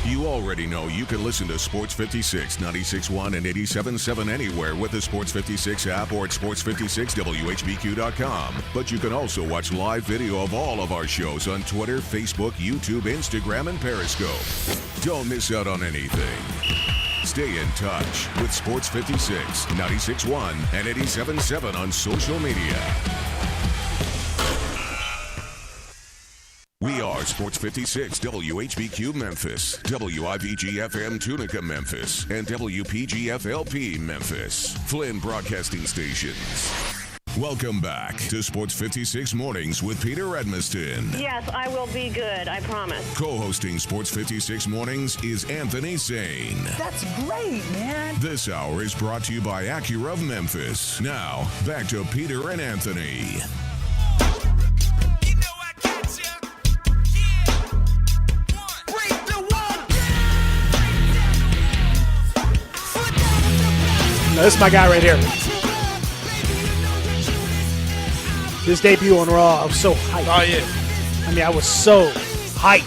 You already know you can listen to Sports 56, 96.1, and 87.7 anywhere with the Sports 56 app or at sports56whbq.com. But you can also watch live video of all of our shows on Twitter, Facebook, YouTube, Instagram, and Periscope. Don't miss out on anything. Stay in touch with Sports 56, 96.1, and 87.7 on social media. We are Sports 56, WHBQ Memphis, WIVG-FM Tunica Memphis, and WPG-FLP Memphis, Flynn Broadcasting Stations. Welcome back to Sports 56 Mornings with Peter Edmiston. Yes, I will be good. I promise. Co-hosting Sports 56 Mornings is Anthony Sane. That's great, man. This hour is brought to you by Acura of Memphis. Now, back to Peter and Anthony. Now, this is my guy right here. His debut on Raw, I was so hyped. Oh, yeah. I mean, I was so hyped.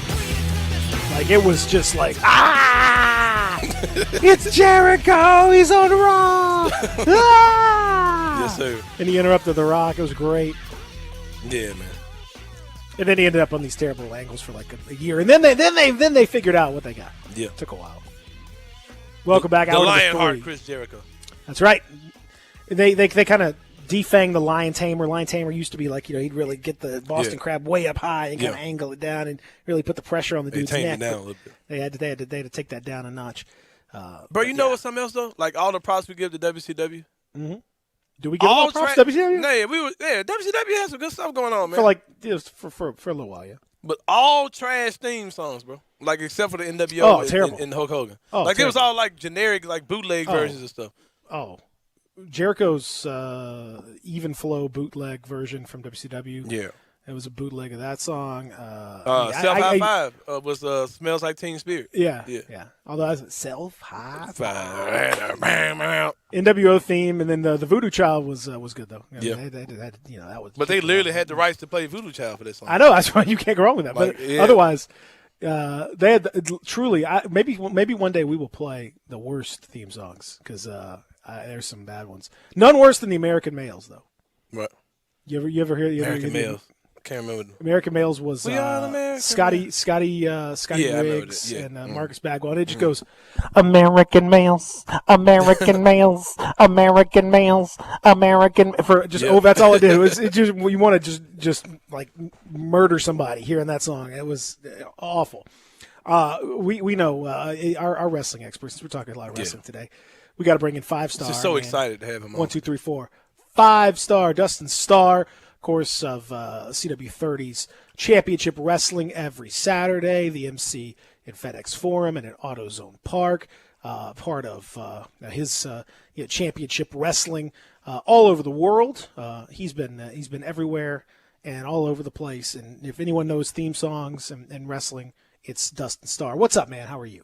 Like, it was just like, ah! It's Jericho! He's on Raw! Ah! Yes, sir. And he interrupted The Rock. It was great. Yeah, man. And then he ended up on these terrible angles for like a year. And then they figured out what they got. Yeah. Took a while. Welcome back. The hour number Lionheart, 3. Chris Jericho. That's right. They kind of defanged the Lion Tamer. Lion Tamer used to be like, he'd really get the Boston Crab way up high and kind of angle it down and really put the pressure on the dude's neck. They tamed it down a little bit. They had to take that down a notch. Bro, you know what's something else though? Like all the props we give to WCW. Mm-hmm. Do we give all props to WCW? WCW has some good stuff going on, man. For like for a little while, yeah. But all trash theme songs, bro. Like except for the NWO terrible. and Hulk Hogan. Oh, like terrible. it was all like generic, like bootleg versions of stuff. Oh, Jericho's Even Flow bootleg version from WCW. Yeah. It was a bootleg of that song. Self High Five was Smells Like Teen Spirit. Yeah. Although I was Self High Five. NWO theme, and then the Voodoo Child was good though. I mean, Yeah. that was. But they literally had the rights to play Voodoo Child for this song. I know, that's why you can't go wrong with that. Like, but otherwise, they had truly. Maybe one day we will play the worst theme songs because there's some bad ones. None worse than the American Males though. Right. You ever hear American Males? Can't remember. American Males was Scotty Yeah, Riggs and Marcus Bagwell. And it just goes, American males, American males, American males, American. For just that's all it did. It just you want to just like murder somebody hearing that song. It was awful. We know our wrestling experts. We're talking a lot of wrestling today. We got to bring in 5-star. Just so excited to have him on. 1, 2, 3, 4. 5-star Dustin Starr. Course of CW30's Championship Wrestling every Saturday. The MC at FedEx Forum and at AutoZone Park. Part of his Championship Wrestling all over the world. He's been everywhere and all over the place. And if anyone knows theme songs and wrestling, it's Dustin Starr. What's up, man? How are you?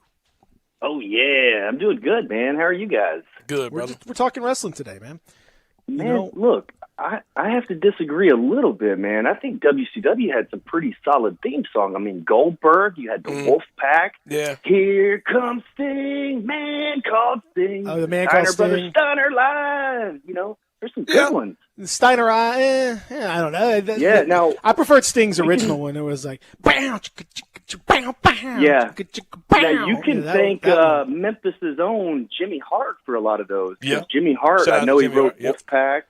Oh yeah, I'm doing good, man. How are you guys? Good, brother. We're talking wrestling today, man. Man, look, I have to disagree a little bit, man. I think WCW had some pretty solid theme song. I mean, Goldberg, you had the Wolf Pack. Yeah. Here comes Sting, man called Sting. Oh, the man called Sting. Brothers Steiner Live. You know, there's some good ones. Steiner, I don't know. Now I preferred Sting's original one. It was like, bow, yeah. Now you can thank Memphis's own Jimmy Hart for a lot know Jimmy Hart. I know he wrote Wolfpack.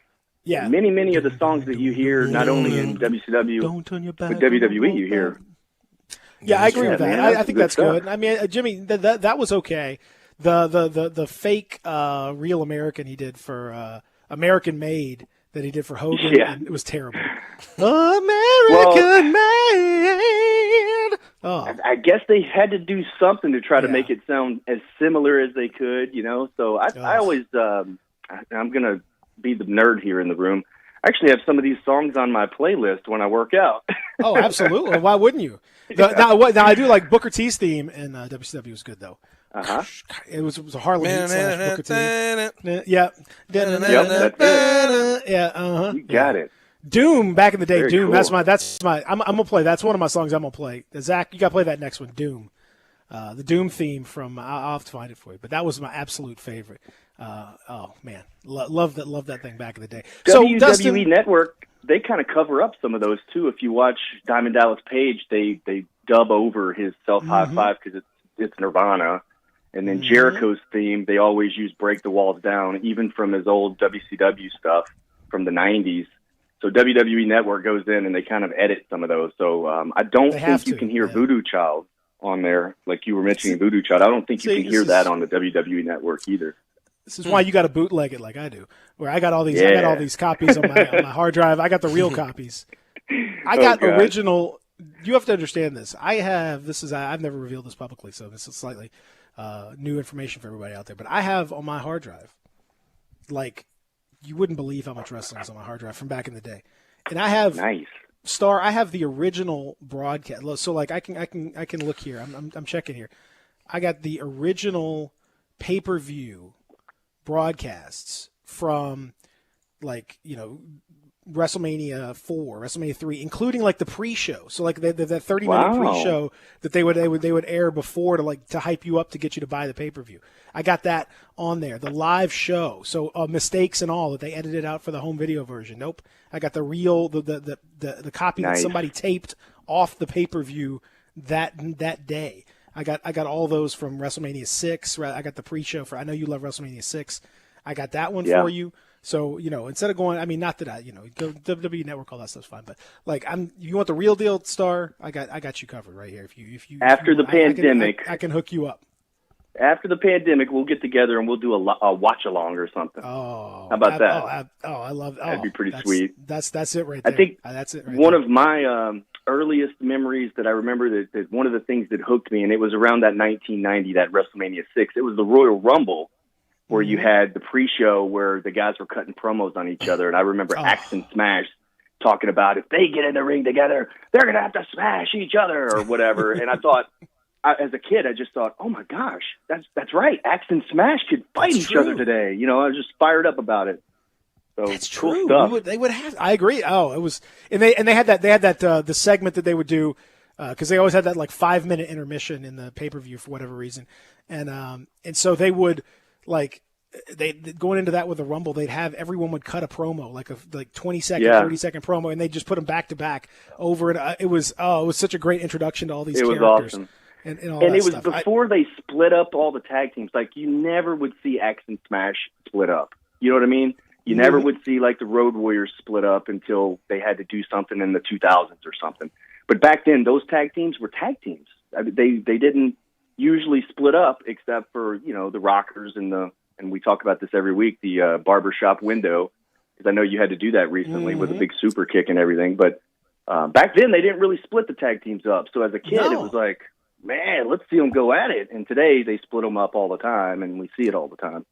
Yeah. Many of the songs that you hear, not only in WCW, but WWE, you hear. Yeah, I agree with that. Man, I think that's stuff. good. I mean, Jimmy, that was okay. The fake Real American he did for American Made that he did for Hogan, it was terrible. American Made. Oh. I guess they had to do something to try to make it sound as similar as they could, you know. So I always, I'm gonna be the nerd here in the room. I actually have some of these songs on my playlist when I work out. Oh, absolutely. Why wouldn't you? Now I do like Booker T's theme, and WCW was good though. Uh-huh. It was a Harlem Heat / Booker T. Yeah. Yeah. Uh-huh. You got it. Doom back in the day. Very Doom. cool. That's my. I'm gonna play. That's one of my songs. I'm gonna play. Zach, you gotta play that next one. Doom. The Doom theme from. I'll have to find it for you. But that was my absolute favorite. Oh man, love that thing back in the day. WWE Dustin, Network. They kind of cover up some of those too. If you watch Diamond Dallas Page, they dub over his Self High Five because it's Nirvana. And then Jericho's theme, they always use Break the Walls Down, even from his old WCW stuff from the 90s. So WWE Network goes in and they kind of edit some of those. So I don't think you can hear Voodoo Child on there, like you were mentioning Voodoo Child. I don't think you can hear that on the WWE Network either. This is why you got to bootleg it like I do, where I got all these. I got all these copies on my hard drive. I got the real copies. I got original. You have to understand this. I've never revealed this publicly, so this is slightly new information for everybody out there. But I have on my hard drive, like, you wouldn't believe how much wrestling is on my hard drive from back in the day, and I have Star. I have the original broadcast. So like I can look here. I'm checking here. I got the original pay-per-view broadcasts from, like, WrestleMania 4, WrestleMania 3, including like the pre-show. So like that 30-minute pre-show that they would air before to hype you up to get you to buy the pay-per-view. I got that on there. The live show. So mistakes and all that they edited out for the home video version. Nope. I got the real the copy that somebody taped off the pay-per-view that day. I got all those from WrestleMania 6. I got the pre-show for. I know you love WrestleMania 6. I got that one for you. So, instead of going, I mean, not that WWE Network, all that stuff's fine, but like, you want the real deal, Star? I got you covered right here. If you after the pandemic, I can hook you up. After the pandemic, we'll get together and we'll do a watch along or something. Oh, how about that? I love that. That'd be pretty sweet. That's it right there. I think that's it. Right one there. of my earliest memories that I remember that one of the things that hooked me, and it was around that 1990, that WrestleMania 6. It was the Royal Rumble, where you had the pre-show where the guys were cutting promos on each other. And I remember Axe and Smash talking about if they get in the ring together, they're going to have to smash each other or whatever. And I thought, as a kid, I just thought, oh, my gosh, that's right. Axe and Smash could fight each other today. I was just fired up about it. So that's cool true. Stuff. They would have. I agree. Oh, it was, and they had that the segment that they would do because they always had that like 5-minute intermission in the pay-per-view for whatever reason, and so they would like. They going into that with a Rumble, they'd have everyone would cut a promo, like 20-second, 30-second promo, and they just put them back to back over. And it was such a great introduction to all these characters. Was awesome. And it was stuff. Before they split up all the tag teams. Like, you never would see Axe and Smash split up. You know what I mean? You never would see like the Road Warriors split up until they had to do something in the 2000s or something. But back then, those tag teams were tag teams. I mean, they didn't usually split up except for the Rockers and we talk about this every week, the barbershop window, because I know you had to do that recently with a big super kick and everything. But back then, they didn't really split the tag teams up. So as a kid, it was like, man, let's see them go at it. And today, they split them up all the time, and we see it all the time.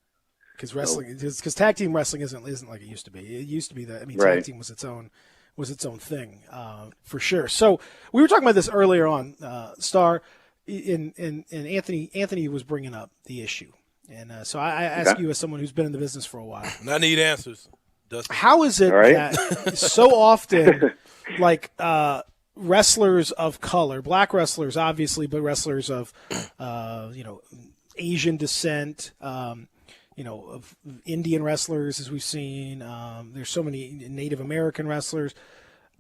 Because tag team wrestling isn't like it used to be. It used to be that. I mean, tag team was its own thing for sure. So we were talking about this earlier on, Star, and Anthony was bringing up the issue. And so I ask you, as someone who's been in the business for a while, and I need answers. Dustin. How is it that so often, like wrestlers of color, black wrestlers obviously, but wrestlers of Asian descent, of Indian wrestlers, as we've seen, there's so many Native American wrestlers,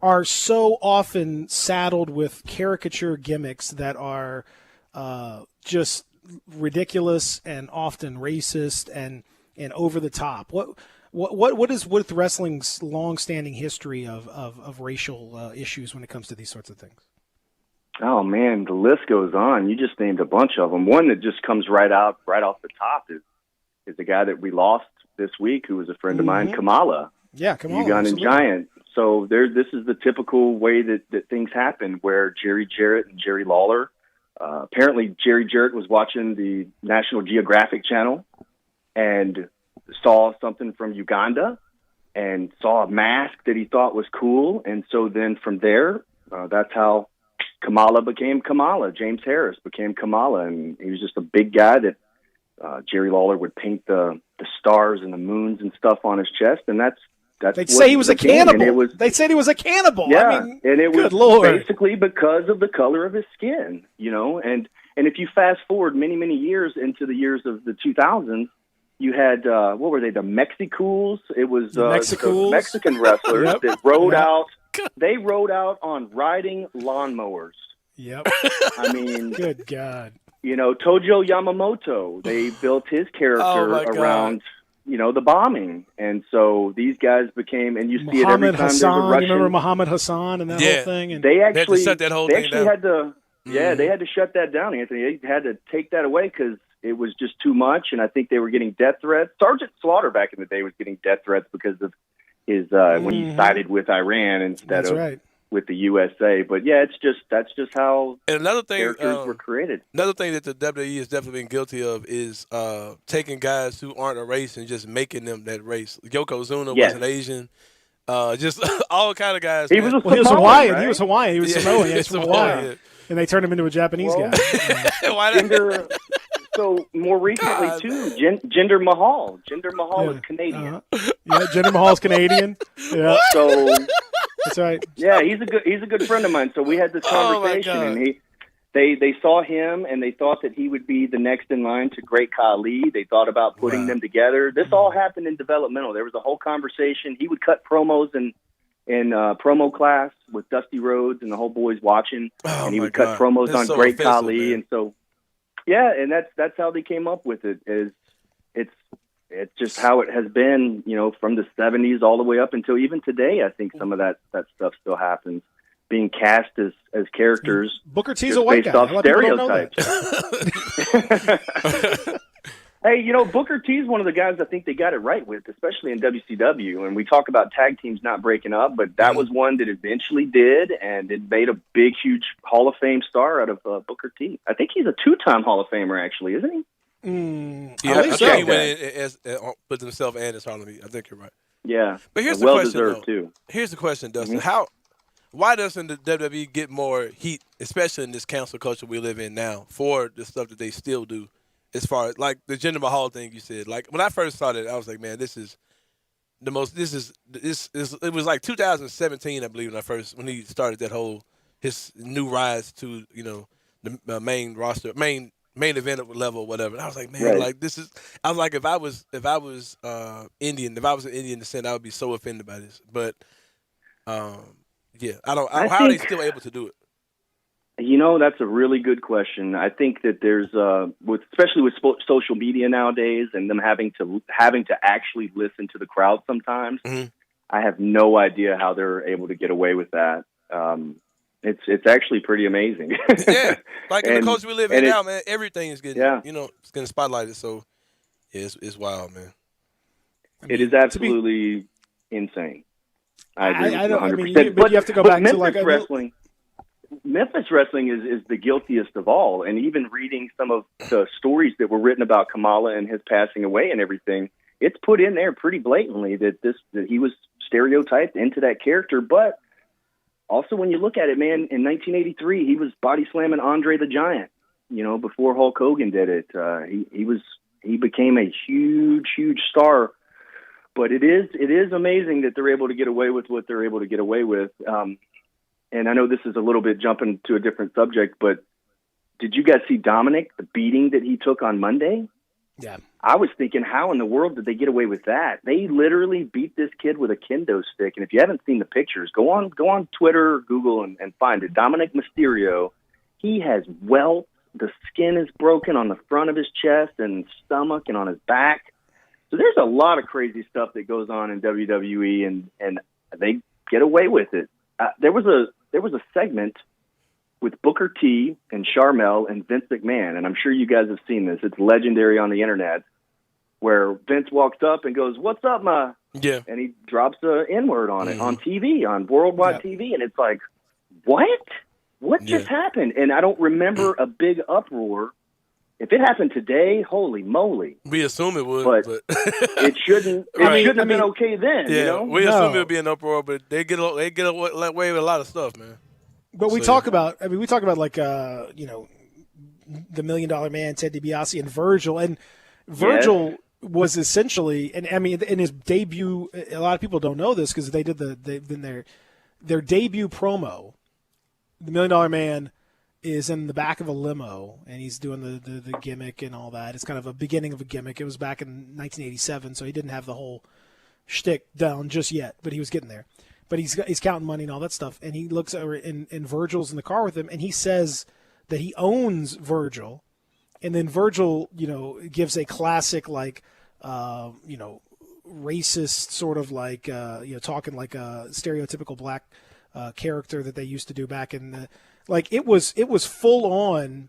are so often saddled with caricature gimmicks that are just ridiculous and often racist and over the top. What is with wrestling's long-standing history of racial issues when it comes to these sorts of things? Oh man, the list goes on. You just named a bunch of them. One that just comes right off the top is the guy that we lost this week, who was a friend of mine, Kamala. Yeah, Kamala, Ugandan Giant. So this is the typical way that things happen, where Jerry Jarrett and Jerry Lawler. Apparently, Jerry Jarrett was watching the National Geographic Channel and saw something from Uganda and saw a mask that he thought was cool. And so then from there, that's how Kamala became Kamala. James Harris became Kamala. And he was just a big guy that Jerry Lawler would paint the stars and the moons and stuff on his chest. And they'd say he was a cannibal. They said he was a cannibal. Yeah, I mean, and it was Lord. basically because of the color of his skin, And if you fast forward many, many years into the years of the 2000s, you had what were they? The Mexicools. It was the Mexican wrestlers that rode out. They rode out on riding lawnmowers. Yep. I mean, good God. Tojo Yamamoto. They built his character around. The bombing. And so these guys became, and you see it every time there's a Russian. You remember Muhammad Hassan and that whole thing? And they actually shut that whole thing down. They had to shut that down, Anthony. They had to take that away because it was just too much, and I think they were getting death threats. Sergeant Slaughter back in the day was getting death threats because of his when he sided with Iran instead of with the USA. But yeah, that's just how and another thing, characters were created. Another thing that the WWE has definitely been guilty of is taking guys who aren't a race and just making them that race. Yokozuna was an Asian. Just all kind of guys. He was man. He was Hawaiian. Right? He was Hawaiian. He was Samoan. He was from Hawaii. Yeah. And they turned him into a Japanese guy. Jinder, so more recently too, Jinder Mahal. Jinder Mahal is Canadian. Yeah, Jinder Mahal's Canadian. Yeah. So that's right. Yeah, he's a good friend of mine. So we had this conversation, and they saw him, and they thought that he would be the next in line to Great Khali. They thought about putting them together. This all happened in developmental. There was a whole conversation. He would cut promos in promo class with Dusty Rhodes and the whole boys watching, and he would cut promos on Great Khali, and so and that's how they came up with it. It's just how it has been, from the 70s all the way up until even today. I think some of that stuff still happens. Being cast as characters. Booker T's a white guy. Based off Stereotypes. Hey, Booker T is one of the guys I think they got it right with, especially in WCW. And we talk about tag teams not breaking up, but that was one that eventually did, and it made a big, huge Hall of Fame star out of Booker T. I think he's a 2-time Hall of Famer, actually, isn't he? Yeah, I think he went in with himself and his Harlem Heat. I think you're right. Yeah, but here's the question, though. Too. Here's the question, Dustin. Why doesn't the WWE get more heat, especially in this cancel culture we live in now, for the stuff that they still do? As far as like the Jinder Mahal thing you said, like when I first saw that, I was like, man, this is the most. This is it was like 2017, I believe, when he started that whole his new rise to the main roster, main event level, or whatever. And I was like, man, like this is. I was like, if I was Indian, if I was an Indian descent, I would be so offended by this. But yeah, how are they still able to do it? That's a really good question. I think that there's, especially with social media nowadays, and them having to actually listen to the crowd sometimes. Mm-hmm. I have no idea how they're able to get away with that. It's actually pretty amazing. Yeah, like in the culture we live in now, man, everything is getting it's getting spotlighted. So yeah, it's wild, man. It is absolutely insane. I agree with 100%. But you have to go back to wrestling. Memphis wrestling is the guiltiest of all, and even reading some of the stories that were written about Kamala and his passing away and everything, it's put in there pretty blatantly that he was stereotyped into that character. But also, when you look at it, man, in 1983, he was body slamming Andre the Giant. Before Hulk Hogan did it, he became a huge star. But it is amazing that they're able to get away with what they're able to get away with. And I know this is a little bit jumping to a different subject, but did you guys see Dominic, the beating that he took on Monday? Yeah. I was thinking, how in the world did they get away with that? They literally beat this kid with a kendo stick. And if you haven't seen the pictures, go on Twitter or Google and find it. Dominic Mysterio, he has welts. The skin is broken on the front of his chest and stomach and on his back. So there's a lot of crazy stuff that goes on in WWE, and they get away with it. There was a segment with Booker T and Sharmell and Vince McMahon, and I'm sure you guys have seen this. It's legendary on the internet, where Vince walks up and goes, "What's up, ma?" Yeah. And he drops the N-word on it on TV, on worldwide TV, and it's like, what? What just happened? And I don't remember a big uproar. If it happened today, holy moly! We assume it would, but it shouldn't. It shouldn't have been okay then. Yeah, we assume it would be an uproar, but they get away with a lot of stuff, man. But we talk about like the $1 Million Man, Ted DiBiase, and Virgil, and Virgil was essentially, and I mean, in his debut, a lot of people don't know this because they did their debut promo. The $1 Million Man is in the back of a limo, and he's doing the gimmick and all that. It's kind of a beginning of a gimmick. It was back in 1987, so he didn't have the whole shtick down just yet, but he was getting there. But he's counting money and all that stuff, and he looks over, and Virgil's in the car with him, and he says that he owns Virgil, and then Virgil, gives a classic racist sort of talking like a stereotypical black character that they used to do back in the. Like it was full on,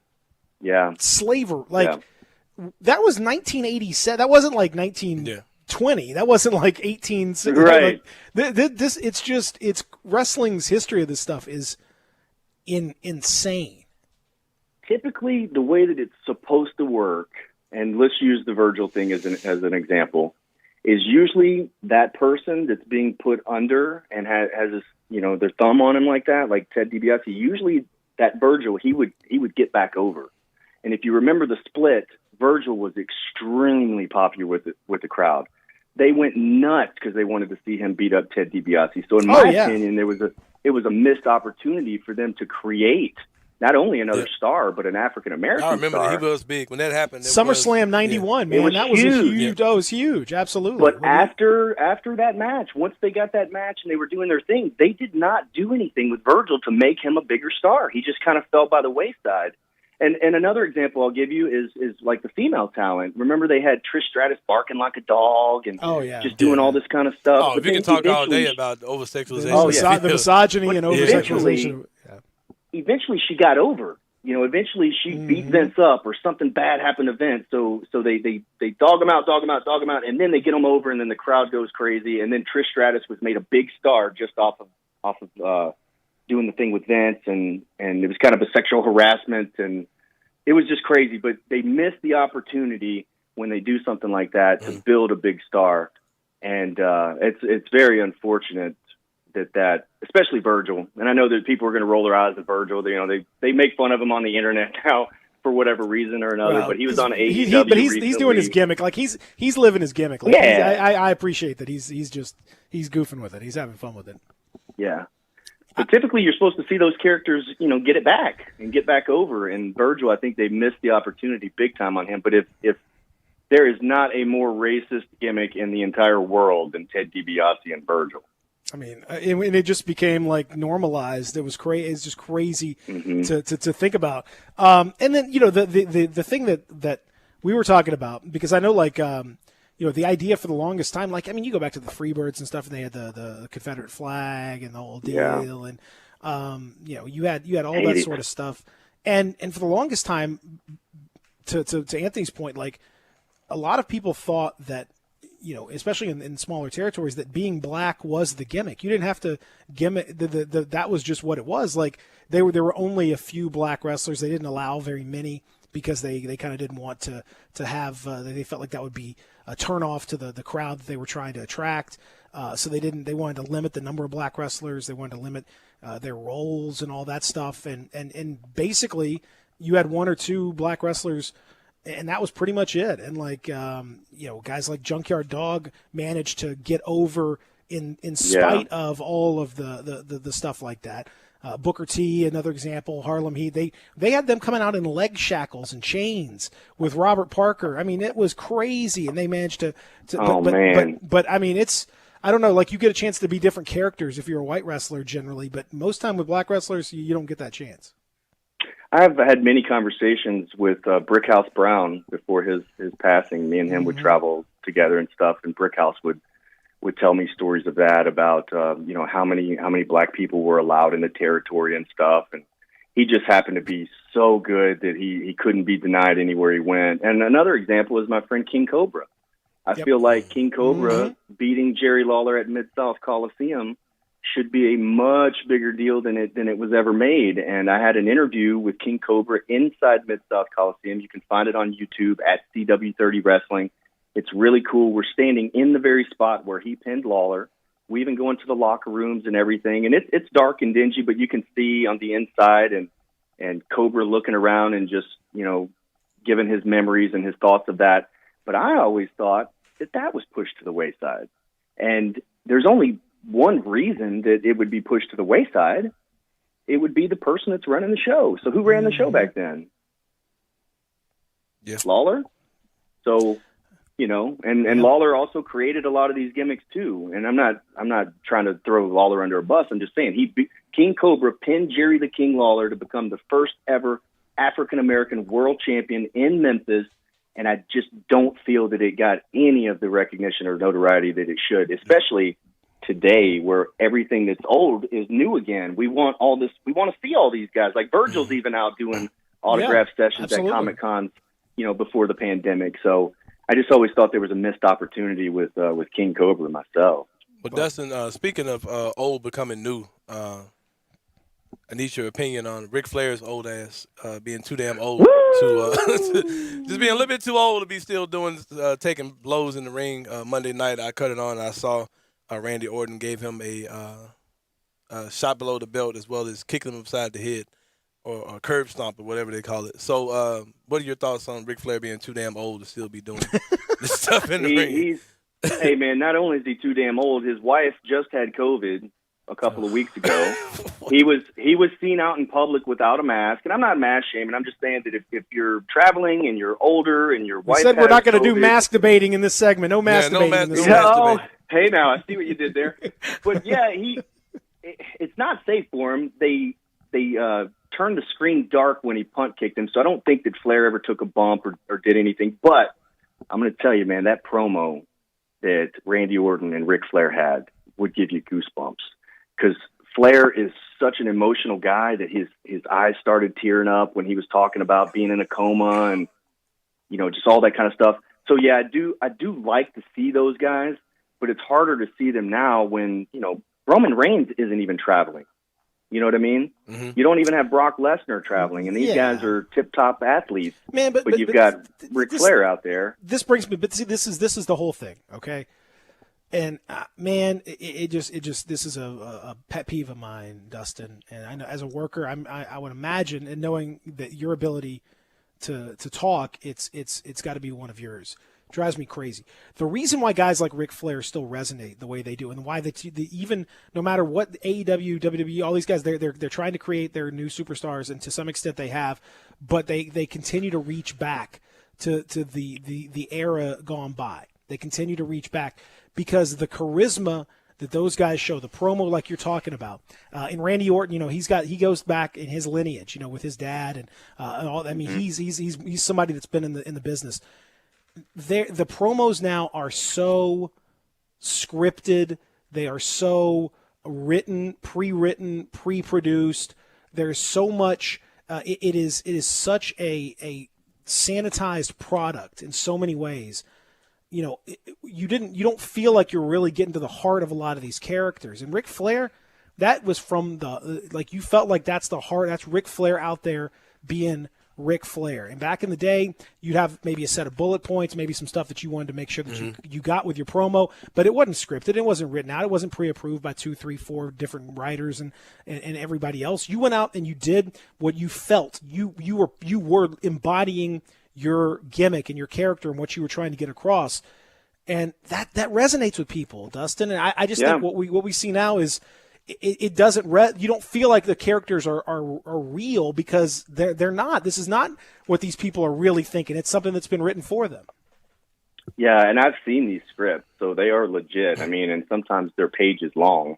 slavery. that was 1987. That wasn't like 1920. That wasn't like 1860. Right. Like, it's wrestling's history of this stuff is insane. Typically, the way that it's supposed to work, and let's use the Virgil thing as an example, is usually that person that's being put under and has this, their thumb on him like that, like Ted DiBiase. Usually, that Virgil, he would get back over. And if you remember the split, Virgil was extremely popular with the crowd. They went nuts because they wanted to see him beat up Ted DiBiase. So in my opinion, it was a missed opportunity for them to create not only another star, but an African American star. I remember he was big when that happened. SummerSlam '91, man, that was huge. That was huge, absolutely. But after that match, once they got that match and they were doing their thing, they did not do anything with Virgil to make him a bigger star. He just kind of fell by the wayside. And another example I'll give you is like the female talent. Remember they had Trish Stratus barking like a dog and just doing all this kind of stuff. Oh, if you can talk all day about over-sexualization. The misogyny and over-sexualization. Eventually she got over. Eventually she beat Vince up or something bad happened to Vince. So they dog him out, and then they get him over, and then the crowd goes crazy. And then Trish Stratus was made a big star just off of doing the thing with Vince, and it was kind of a sexual harassment, and it was just crazy. But they missed the opportunity when they do something like that to build a big star, and it's very unfortunate that especially Virgil. And I know that people are going to roll their eyes at Virgil. They make fun of him on the internet now for whatever reason or another. But he was on AEW. But he's doing his gimmick. Like he's living his gimmick. Like I appreciate that he's goofing with it. He's having fun with it. Yeah. But typically, you're supposed to see those characters, get it back and get back over. And Virgil, I think they missed the opportunity big time on him. But if there is not a more racist gimmick in the entire world than Ted DiBiase and Virgil. I mean, and it just became like normalized. It was crazy. It's just crazy to think about. And then the thing that we were talking about, because I know the idea for the longest time, you go back to the Freebirds and stuff, and they had the Confederate flag and the whole deal, and you had all that sort of stuff, and for the longest time, to Anthony's point, like a lot of people thought that, especially in smaller territories, that being black was the gimmick. You didn't have to gimmick. That was just what it was. Like there were only a few black wrestlers. They didn't allow very many because they kind of didn't want to have. They felt like that would be a turnoff to the crowd that they were trying to attract. So they wanted to limit the number of black wrestlers. They wanted to limit their roles and all that stuff. And basically you had one or two black wrestlers, and that was pretty much it. And guys like Junkyard Dog managed to get over in spite of all of the stuff like that. Booker T, another example, Harlem Heat. They had them coming out in leg shackles and chains with Robert Parker. I mean, it was crazy, and they managed to but I mean, it's, I don't know, like you get a chance to be different characters if you're a white wrestler generally, but most time with black wrestlers, you don't get that chance. I've had many conversations with Brickhouse Brown before his passing. Me and him would travel together and stuff, and Brickhouse would tell me stories of that, about how many black people were allowed in the territory and stuff. And he just happened to be so good that he couldn't be denied anywhere he went. And another example is my friend King Cobra. I feel like King Cobra beating Jerry Lawler at Mid-South Coliseum should be a much bigger deal than it was ever made. And I had an interview with King Cobra inside Mid-South Coliseum. You can find it on YouTube at CW30 Wrestling. It's really cool. We're standing in the very spot where he pinned Lawler. We even go into the locker rooms and everything. And it's dark and dingy, but you can see on the inside and Cobra looking around and just, giving his memories and his thoughts of that. But I always thought that was pushed to the wayside. And there's only one reason that it would be pushed to the wayside. It would be the person that's running the show. So who ran the show back then? Yeah. Lawler. So, and Lawler also created a lot of these gimmicks too. And I'm not trying to throw Lawler under a bus. I'm just saying King Cobra pinned Jerry the King Lawler to become the first ever African-American world champion in Memphis. And I just don't feel that it got any of the recognition or notoriety that it should, especially today where everything that's old is new again. We want all this. We want to see all these guys. Like Virgil's even out doing autograph sessions at Comic-Cons, before the pandemic. So I just always thought there was a missed opportunity with King Cobra myself. But Dustin, speaking of old becoming new, I need your opinion on Ric Flair's old ass being too damn old to just being a little bit too old to be still taking blows in the ring. Monday night, I cut it on. And I saw Randy Orton gave him a shot below the belt as well as kicking him upside the head or a curb stomp or whatever they call it. So, what are your thoughts on Ric Flair being too damn old to still be doing this stuff in the ring? Hey man, not only is he too damn old, his wife just had COVID a couple of weeks ago. He was seen out in public without a mask, and I'm not mask shaming. I'm just saying that if you're traveling and you're older and your wife said we're not going to do mask debating in this segment. No mask debating in this segment. No. Hey, now I see what you did there. But yeah, it's not safe for him. They turned the screen dark when he punt kicked him, so I don't think that Flair ever took a bump or did anything. But I'm going to tell you, man, that promo that Randy Orton and Ric Flair had would give you goosebumps, because Flair is such an emotional guy that his eyes started tearing up when he was talking about being in a coma and, just all that kind of stuff. So yeah, I do like to see those guys, but it's harder to see them now when, Roman Reigns isn't even traveling. You know what I mean? Mm-hmm. You don't even have Brock Lesnar traveling, and these guys are tip-top athletes. Man, but you've got Ric Flair out there. This brings me, but see, this is the whole thing, okay? And man, it just this is a pet peeve of mine, Dustin. And I know as a worker, I would imagine, and knowing that your ability to talk, it's got to be one of yours. Drives me crazy. The reason why guys like Ric Flair still resonate the way they do, and why even no matter what AEW, WWE, all these guys, they're trying to create their new superstars, and to some extent they have, but they continue to reach back to the era gone by. They continue to reach back because the charisma that those guys show, the promo like you're talking about, and Randy Orton, he goes back in his lineage, with his dad and all. I mean, he's somebody that's been in the business. The promos now are so scripted. They are so written, pre-written, pre-produced. There's so much. It is such a sanitized product in so many ways. You don't feel like you're really getting to the heart of a lot of these characters. And Ric Flair, that was from you felt like that's the heart. That's Ric Flair out there being Ric Flair. And back in the day, you'd have maybe a set of bullet points, maybe some stuff that you wanted to make sure that you got with your promo, but it wasn't scripted. It wasn't written out. It wasn't pre-approved by 2, 3, 4 different writers and everybody else. You went out and you did what you felt. You were embodying your gimmick and your character and what you were trying to get across. And that resonates with people, Dustin. And I just think what we see now is it doesn't you don't feel like the characters are real, because they're not. This is not what these people are really thinking. It's something that's been written for them. Yeah, and I've seen these scripts, so they are legit. I mean, and sometimes they're pages long,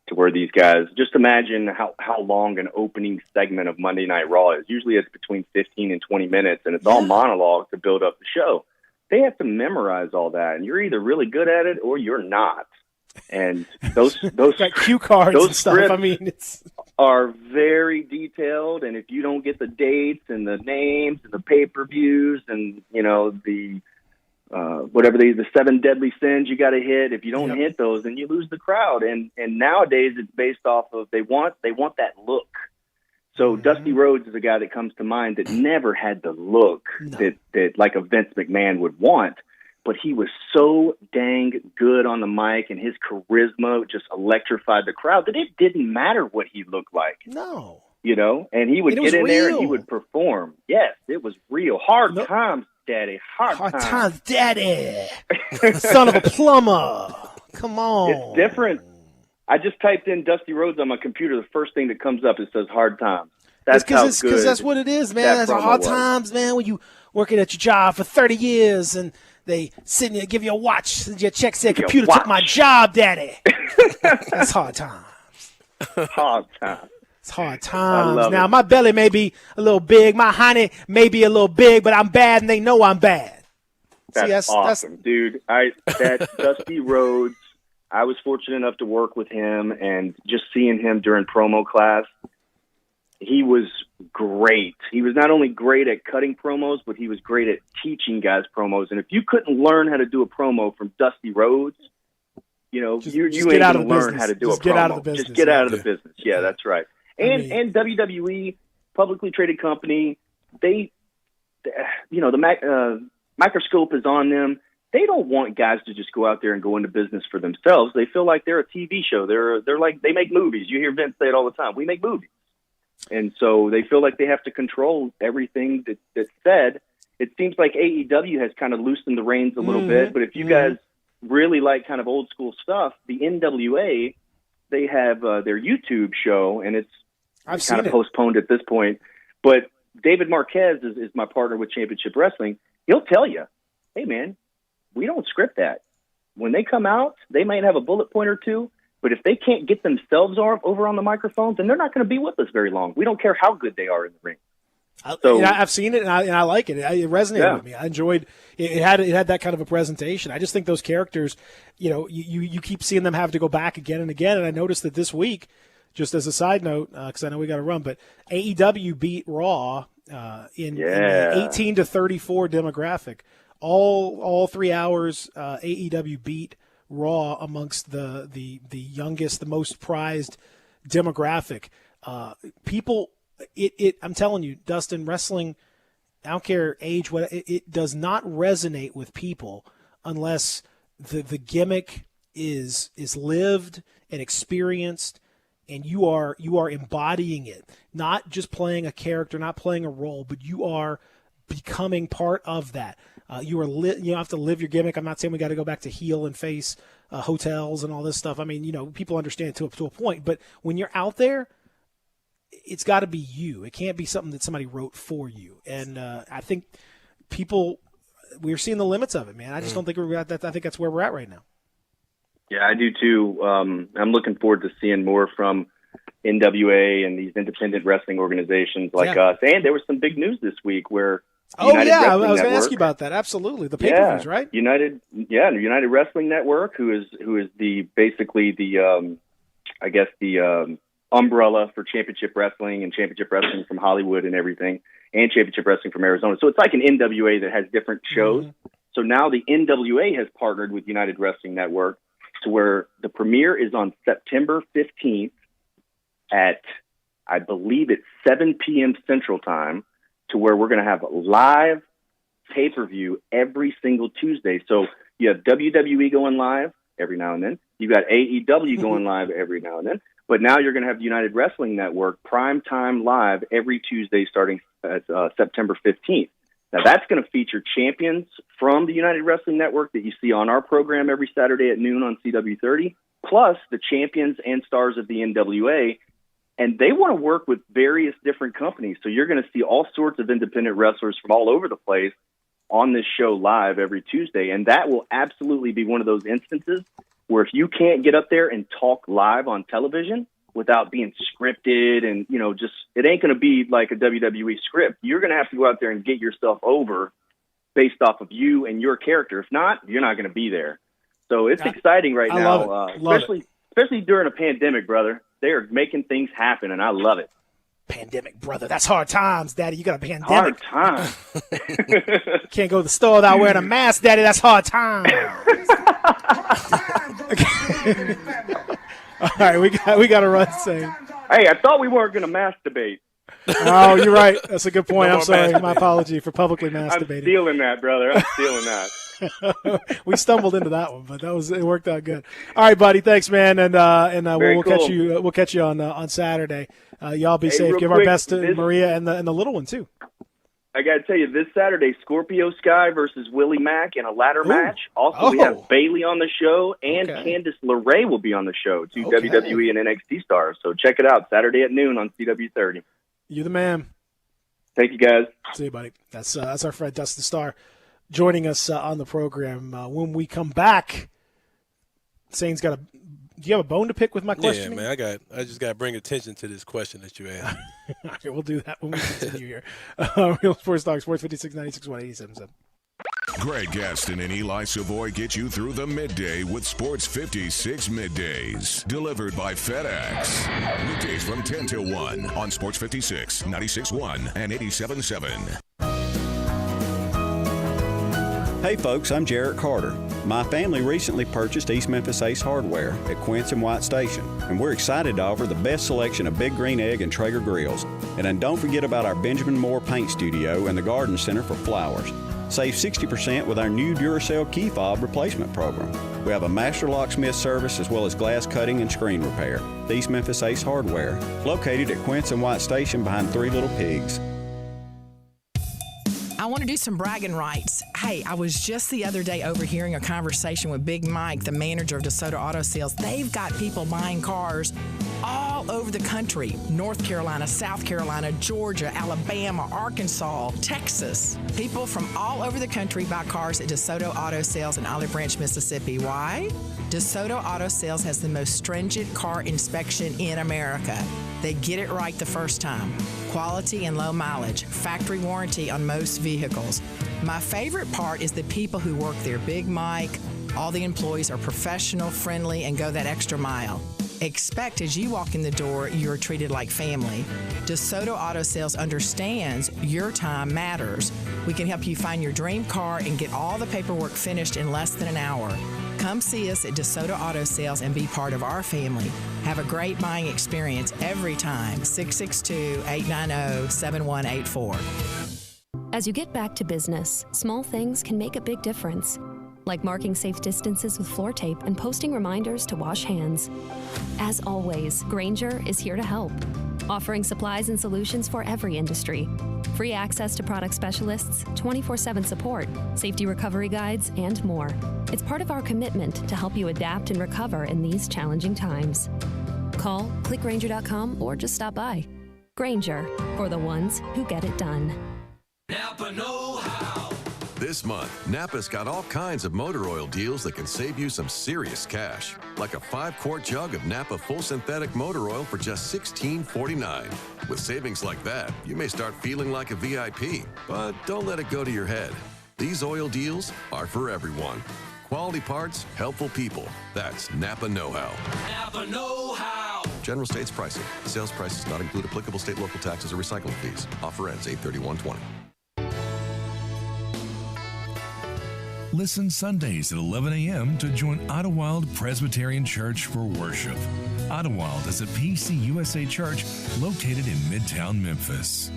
to where these guys, just imagine how long an opening segment of Monday Night Raw is. Usually it's between 15 and 20 minutes, and it's all monologue to build up the show. They have to memorize all that, and you're either really good at it or you're not. And those like cue cards those and stuff. I mean, it's are very detailed, and if you don't get the dates and the names and the pay-per-views and the the 7 deadly sins you got to hit, if you don't hit those, then you lose the crowd. And nowadays it's based off of they want that look. So Dusty Rhodes is a guy that comes to mind that never had the look that like a Vince McMahon would want. But he was so dang good on the mic, and his charisma just electrified the crowd that it didn't matter what he looked like. No. And he would get in there and he would perform. Yes, it was real. Hard times, Daddy. Hard times, Daddy. Son of a plumber. Come on. It's different. I just typed in Dusty Rhodes on my computer. The first thing that comes up, it says hard times. That's because that's what it is, man. That's hard times, man, when you working at your job for 30 years and they sitting there, give you a watch. Your check said, computer took my job, Daddy. That's hard times. Hard times. It's hard times. Now, my belly may be a little big. My honey may be a little big, but I'm bad, and they know I'm bad. That's awesome, dude. That Dusty Rhodes, I was fortunate enough to work with him, and just seeing him during promo class, he was great. He was not only great at cutting promos, but he was great at teaching guys promos. And if you couldn't learn how to do a promo from Dusty Rhodes, you ain't going to learn how to do a promo. Get out of the business. Just get out of the business. Yeah, that's right. And WWE, publicly traded company, the microscope is on them. They don't want guys to just go out there and go into business for themselves. They feel like they're a TV show. They're like, they make movies. You hear Vince say it all the time. We make movies. And so they feel like they have to control everything that's said. It seems like AEW has kind of loosened the reins a little bit. But if you guys really like kind of old school stuff, the NWA, they have their YouTube show, and it's kind of postponed at this point. But David Marquez is my partner with Championship Wrestling. He'll tell you, hey, man, we don't script that. When they come out, they might have a bullet point or two, but if they can't get themselves over on the microphone, then they're not going to be with us very long. We don't care how good they are in the ring. So I've seen it, and I like it. It resonated with me. I enjoyed it. It had that kind of a presentation. I just think those characters, you keep seeing them have to go back again and again. And I noticed that this week, just as a side note, because I know we got to run, but AEW beat Raw in the 18 to 34 demographic. All 3 hours, AEW beat Raw amongst the youngest, the most prized demographic. People, I'm telling you, Dustin, wrestling, I don't care age, what it does not resonate with people unless the gimmick is lived and experienced, and you are embodying it, not just playing a character, not playing a role, but you are becoming part of that. You have to live your gimmick. I'm not saying we got to go back to heel and face hotels and all this stuff. I mean, people understand to a point, but when you're out there, it's got to be you. It can't be something that somebody wrote for you. And I think we're seeing the limits of it, man. I just don't think we're at that. I think that's where we're at right now. Yeah, I do too. I'm looking forward to seeing more from NWA and these independent wrestling organizations like us. And there was some big news this week where I was going to ask you about that. Absolutely, the pay-per-views, right? United Wrestling Network, who is the umbrella for Championship Wrestling and Championship Wrestling from Hollywood and everything, and Championship Wrestling from Arizona. So it's like an NWA that has different shows. So now the NWA has partnered with United Wrestling Network to where the premiere is on September 15th at, I believe it's 7 p.m. Central Time, to where we're going to have a live pay-per-view every single Tuesday. So you have WWE going live every now and then. You got AEW going live every now and then. But now you're going to have the United Wrestling Network prime time live every Tuesday starting at September 15th. Now that's going to feature champions from the United Wrestling Network that you see on our program every Saturday at noon on CW30, plus the champions and stars of the NWA. And they want to work with various different companies. So you're going to see all sorts of independent wrestlers from all over the place on this show live every Tuesday. And that will absolutely be one of those instances where if you can't get up there and talk live on television without being scripted and, it ain't going to be like a WWE script. You're going to have to go out there and get yourself over based off of you and your character. If not, you're not going to be there. So it's exciting right now, especially during a pandemic, brother. They are making things happen, and I love it. Pandemic, brother. That's hard times, Daddy. You got a pandemic. Hard times. Can't go to the store without wearing a mask, Daddy. That's hard times. All right, we got to run, Sane. Hey, I thought we weren't going to masturbate. Oh, you're right. That's a good point. I'm sorry. My apology for publicly masturbating. I'm stealing that, brother. I'm stealing that. We stumbled into that one, but it worked out good. All right, buddy. Thanks, man, and we'll catch you. We'll catch you on Saturday. Y'all be safe. Give our best to Maria and the little one too. I got to tell you, this Saturday, Scorpio Sky versus Willie Mack in a ladder match. Also, we have Bailey on the show, and Candice LeRae will be on the show, two WWE and NXT stars. So check it out, Saturday at noon on CW30. You the man. Thank you, guys. See you, buddy. That's our friend Dustin Starr joining us on the program. When we come back, Sane's got do you have a bone to pick with my question? Yeah, man. I just got to bring attention to this question that you asked. All right, we'll do that when we continue here. Real Sports Talk, Sports 56, 96, 187. Greg Gaston and Eli Savoy get you through the midday with Sports 56 Middays. Delivered by FedEx. Weekdays from 10 till 1 on Sports 56, 96.1 and 87.7. Hey folks, I'm Jarrett Carter. My family recently purchased East Memphis Ace Hardware at Quince and White Station, and we're excited to offer the best selection of Big Green Egg and Traeger grills. And then don't forget about our Benjamin Moore Paint Studio and the Garden Center for flowers. Save 60% with our new Duracell key fob replacement program. We have a master locksmith service as well as glass cutting and screen repair. The East Memphis Ace Hardware, located at Quince and White Station behind Three Little Pigs. I want to do some bragging rights. Hey, I was just the other day overhearing a conversation with Big Mike, the manager of DeSoto Auto Sales. They've got people buying cars all over the country. North Carolina, South Carolina, Georgia, Alabama, Arkansas, Texas. People from all over the country buy cars at DeSoto Auto Sales in Olive Branch, Mississippi. Why? DeSoto Auto Sales has the most stringent car inspection in America. They get it right the first time. Quality and low mileage, factory warranty on most vehicles. My favorite part is the people who work there. Big Mike, all the employees are professional, friendly, and go that extra mile. Expect as you walk in the door, you're treated like family. DeSoto Auto Sales understands your time matters. We can help you find your dream car and get all the paperwork finished in less than an hour. Come see us at DeSoto Auto Sales and be part of our family. Have a great buying experience every time. 662-890-7184. As you get back to business, small things can make a big difference. Like marking safe distances with floor tape and posting reminders to wash hands. As always, Grainger is here to help, offering supplies and solutions for every industry. Free access to product specialists, 24/7 support, safety recovery guides, and more. It's part of our commitment to help you adapt and recover in these challenging times. Call, click Grainger.com, or just stop by. Grainger, for the ones who get it done. Napa know-how. This month, Napa's got all kinds of motor oil deals that can save you some serious cash. Like a 5-quart jug of Napa full synthetic motor oil for just $16.49. With savings like that, you may start feeling like a VIP. But don't let it go to your head. These oil deals are for everyone. Quality parts, helpful people. That's Napa know-how. Napa know-how. General States pricing. Sales prices not include applicable state, local taxes, or recycling fees. Offer ends 8/31/20. Listen Sundays at 11 a.m. to join Idlewild Presbyterian Church for worship. Idlewild is a PCUSA church located in Midtown Memphis.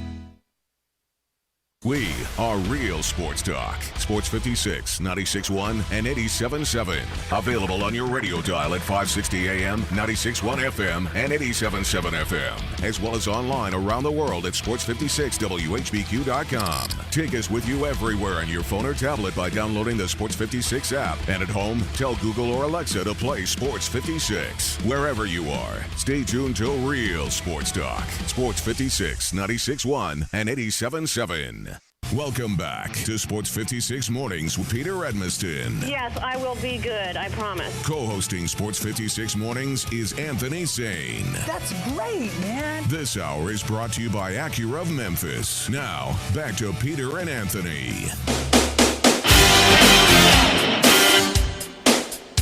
We are Real Sports Talk. Sports 56, 96.1, and 87.7. Available on your radio dial at 560 AM, 96.1 FM, and 87.7 FM. As well as online around the world at sports56whbq.com. Take us with you everywhere on your phone or tablet by downloading the Sports 56 app. And at home, tell Google or Alexa to play Sports 56. Wherever you are, stay tuned to Real Sports Talk. Sports 56, 96.1, and 87.7. Welcome back to Sports 56 Mornings with Peter Edmiston. Yes, I will be good, I promise. Co-hosting Sports 56 Mornings is Anthony Sane. That's great, man. This hour is brought to you by Acura of Memphis. Now, back to Peter and Anthony.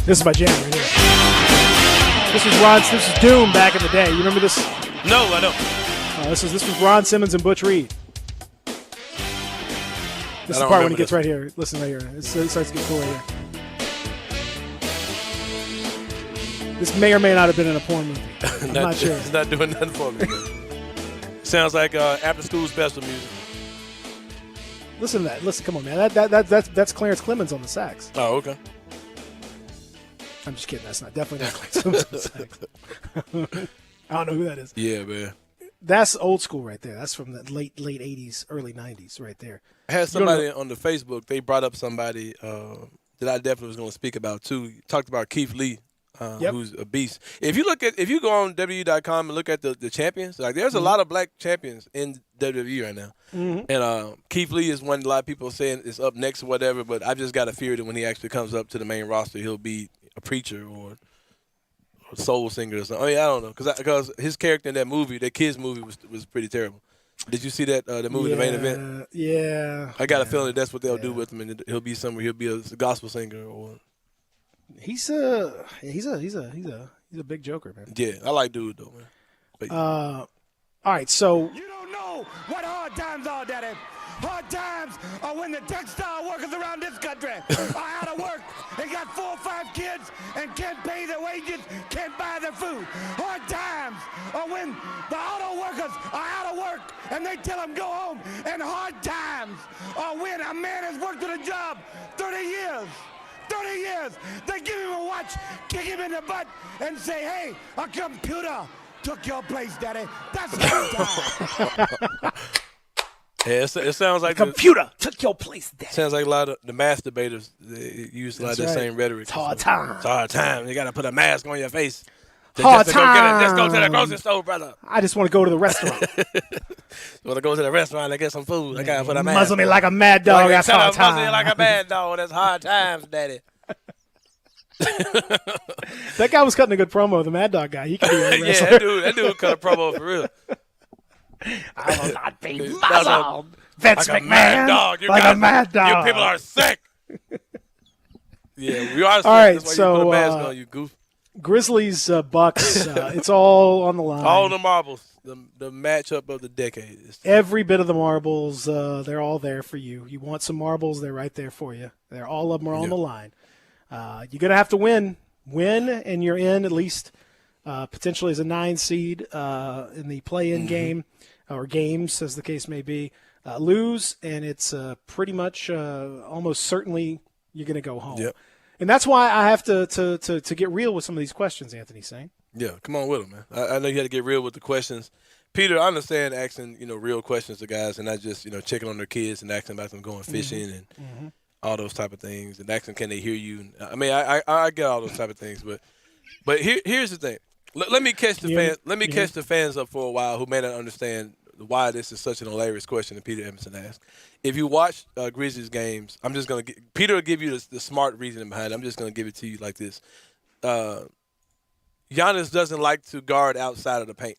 This is my jam right here. This was Doom back in the day. You remember this? No, I don't. This was Ron Simmons and Butch Reed. This is the part when he gets right here. Listen right here. It starts to get cool right here. This may or may not have been in a porn movie. I'm not sure. It's not doing nothing for me. Sounds like after school special music. Listen to that. Listen, come on, man. That's Clarence Clemens on the sax. Oh, okay. I'm just kidding. That's definitely not Clarence Clemens on the sax. I don't know who that is. Yeah, man. That's old school right there. That's from the late 80s, early 90s right there. I had somebody on the Facebook, they brought up somebody that I definitely was going to speak about too. Talked about Keith Lee, who's a beast. If you go on WWE.com and look at the champions, like there's a lot of black champions in WWE right now. Mm-hmm. And Keith Lee is one a lot of people are saying is up next or whatever, but I just got a fear that when he actually comes up to the main roster, he'll be a preacher or soul singer or something. I mean, I don't know, because his character in that movie, that kids movie, was pretty terrible. Did you see that the movie The Main Event? Yeah. I got a feeling that's what they'll do with him, and he'll be somewhere. He'll be a gospel singer or. He's a big joker, man. Yeah, I like dude though, man. But, all right, so You don't know what hard times are, Daddy. Hard times are when the textile workers around this country are out of work and got 4 or 5 kids and can't pay their wages, can't buy their food. Hard times are when the auto workers are out of work and they tell them go home. And hard times are when a man has worked at a job 30 years. 30 years. They give him a watch, kick him in the butt, and say, hey, a computer took your place, Daddy. That's hard time. Yeah, it sounds like computer took your place, Daddy. Sounds like a lot of the masturbators they use a lot of that same rhetoric. It's hard time. It's hard time. You got to put a mask on your face. Hard Just time. go to the grocery store, brother. I just want to go to the restaurant. Want to go to the restaurant and get some food. I got to put a mask. Muzzle me like a mad dog. That's hard Muzzle me time. like a mad dog. That's hard times, Daddy. That guy was cutting a good promo. The Mad Dog guy. He could be a Yeah, wrestler. that dude cut a promo for real. I will not be muzzled. Vince like McMahon. A mad dog. You like guys, a mad dog. You people are sick. Yeah, we are sick. All right, That's why so you put a mask on, you goof. Grizzlies, Bucks. It's all on the line. All the marbles. The matchup of the decade. Every bit of the marbles, they're all there for you. You want some marbles, they're right there for you. They're all of them are on the line. You're going to have to win, and you're in at least potentially as a 9 seed in the play-in game or games, as the case may be. Lose, and it's pretty much almost certainly you're going to go home. Yep. And that's why I have to get real with some of these questions, Anthony's saying. Yeah, come on with them, man. I know you had to get real with the questions. Peter, I understand asking, real questions to guys and not just, checking on their kids and asking about them going fishing and all those type of things and asking can they hear you. I mean, I get all those type of things, but here's the thing. Let me catch the fans. Let me catch the fans up for a while who may not understand why this is such an hilarious question that Peter Emerson asked. If you watch Grizzlies games, I'm just gonna Peter will give you the smart reasoning behind it. I'm just gonna give it to you like this. Giannis doesn't like to guard outside of the paint,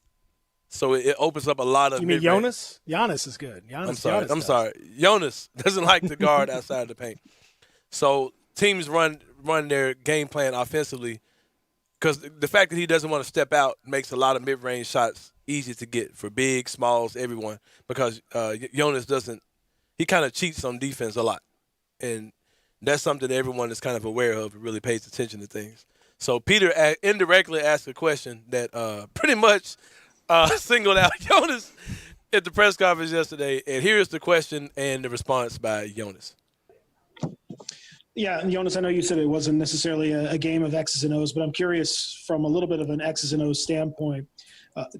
so it opens up a lot of. You mean Jonas? Giannis is good. I'm sorry. Jonas doesn't like to guard outside of the paint, so teams run their game plan offensively because the fact that he doesn't want to step out makes a lot of mid-range shots easy to get for big, smalls, everyone because Jonas doesn't. He kind of cheats on defense a lot, and that's something that everyone is kind of aware of and really pays attention to things. So Peter indirectly asked a question that pretty much singled out Jonas at the press conference yesterday, and here's the question and the response by Jonas. Yeah, and Jonas, I know you said it wasn't necessarily a game of X's and O's, but I'm curious from a little bit of an X's and O's standpoint.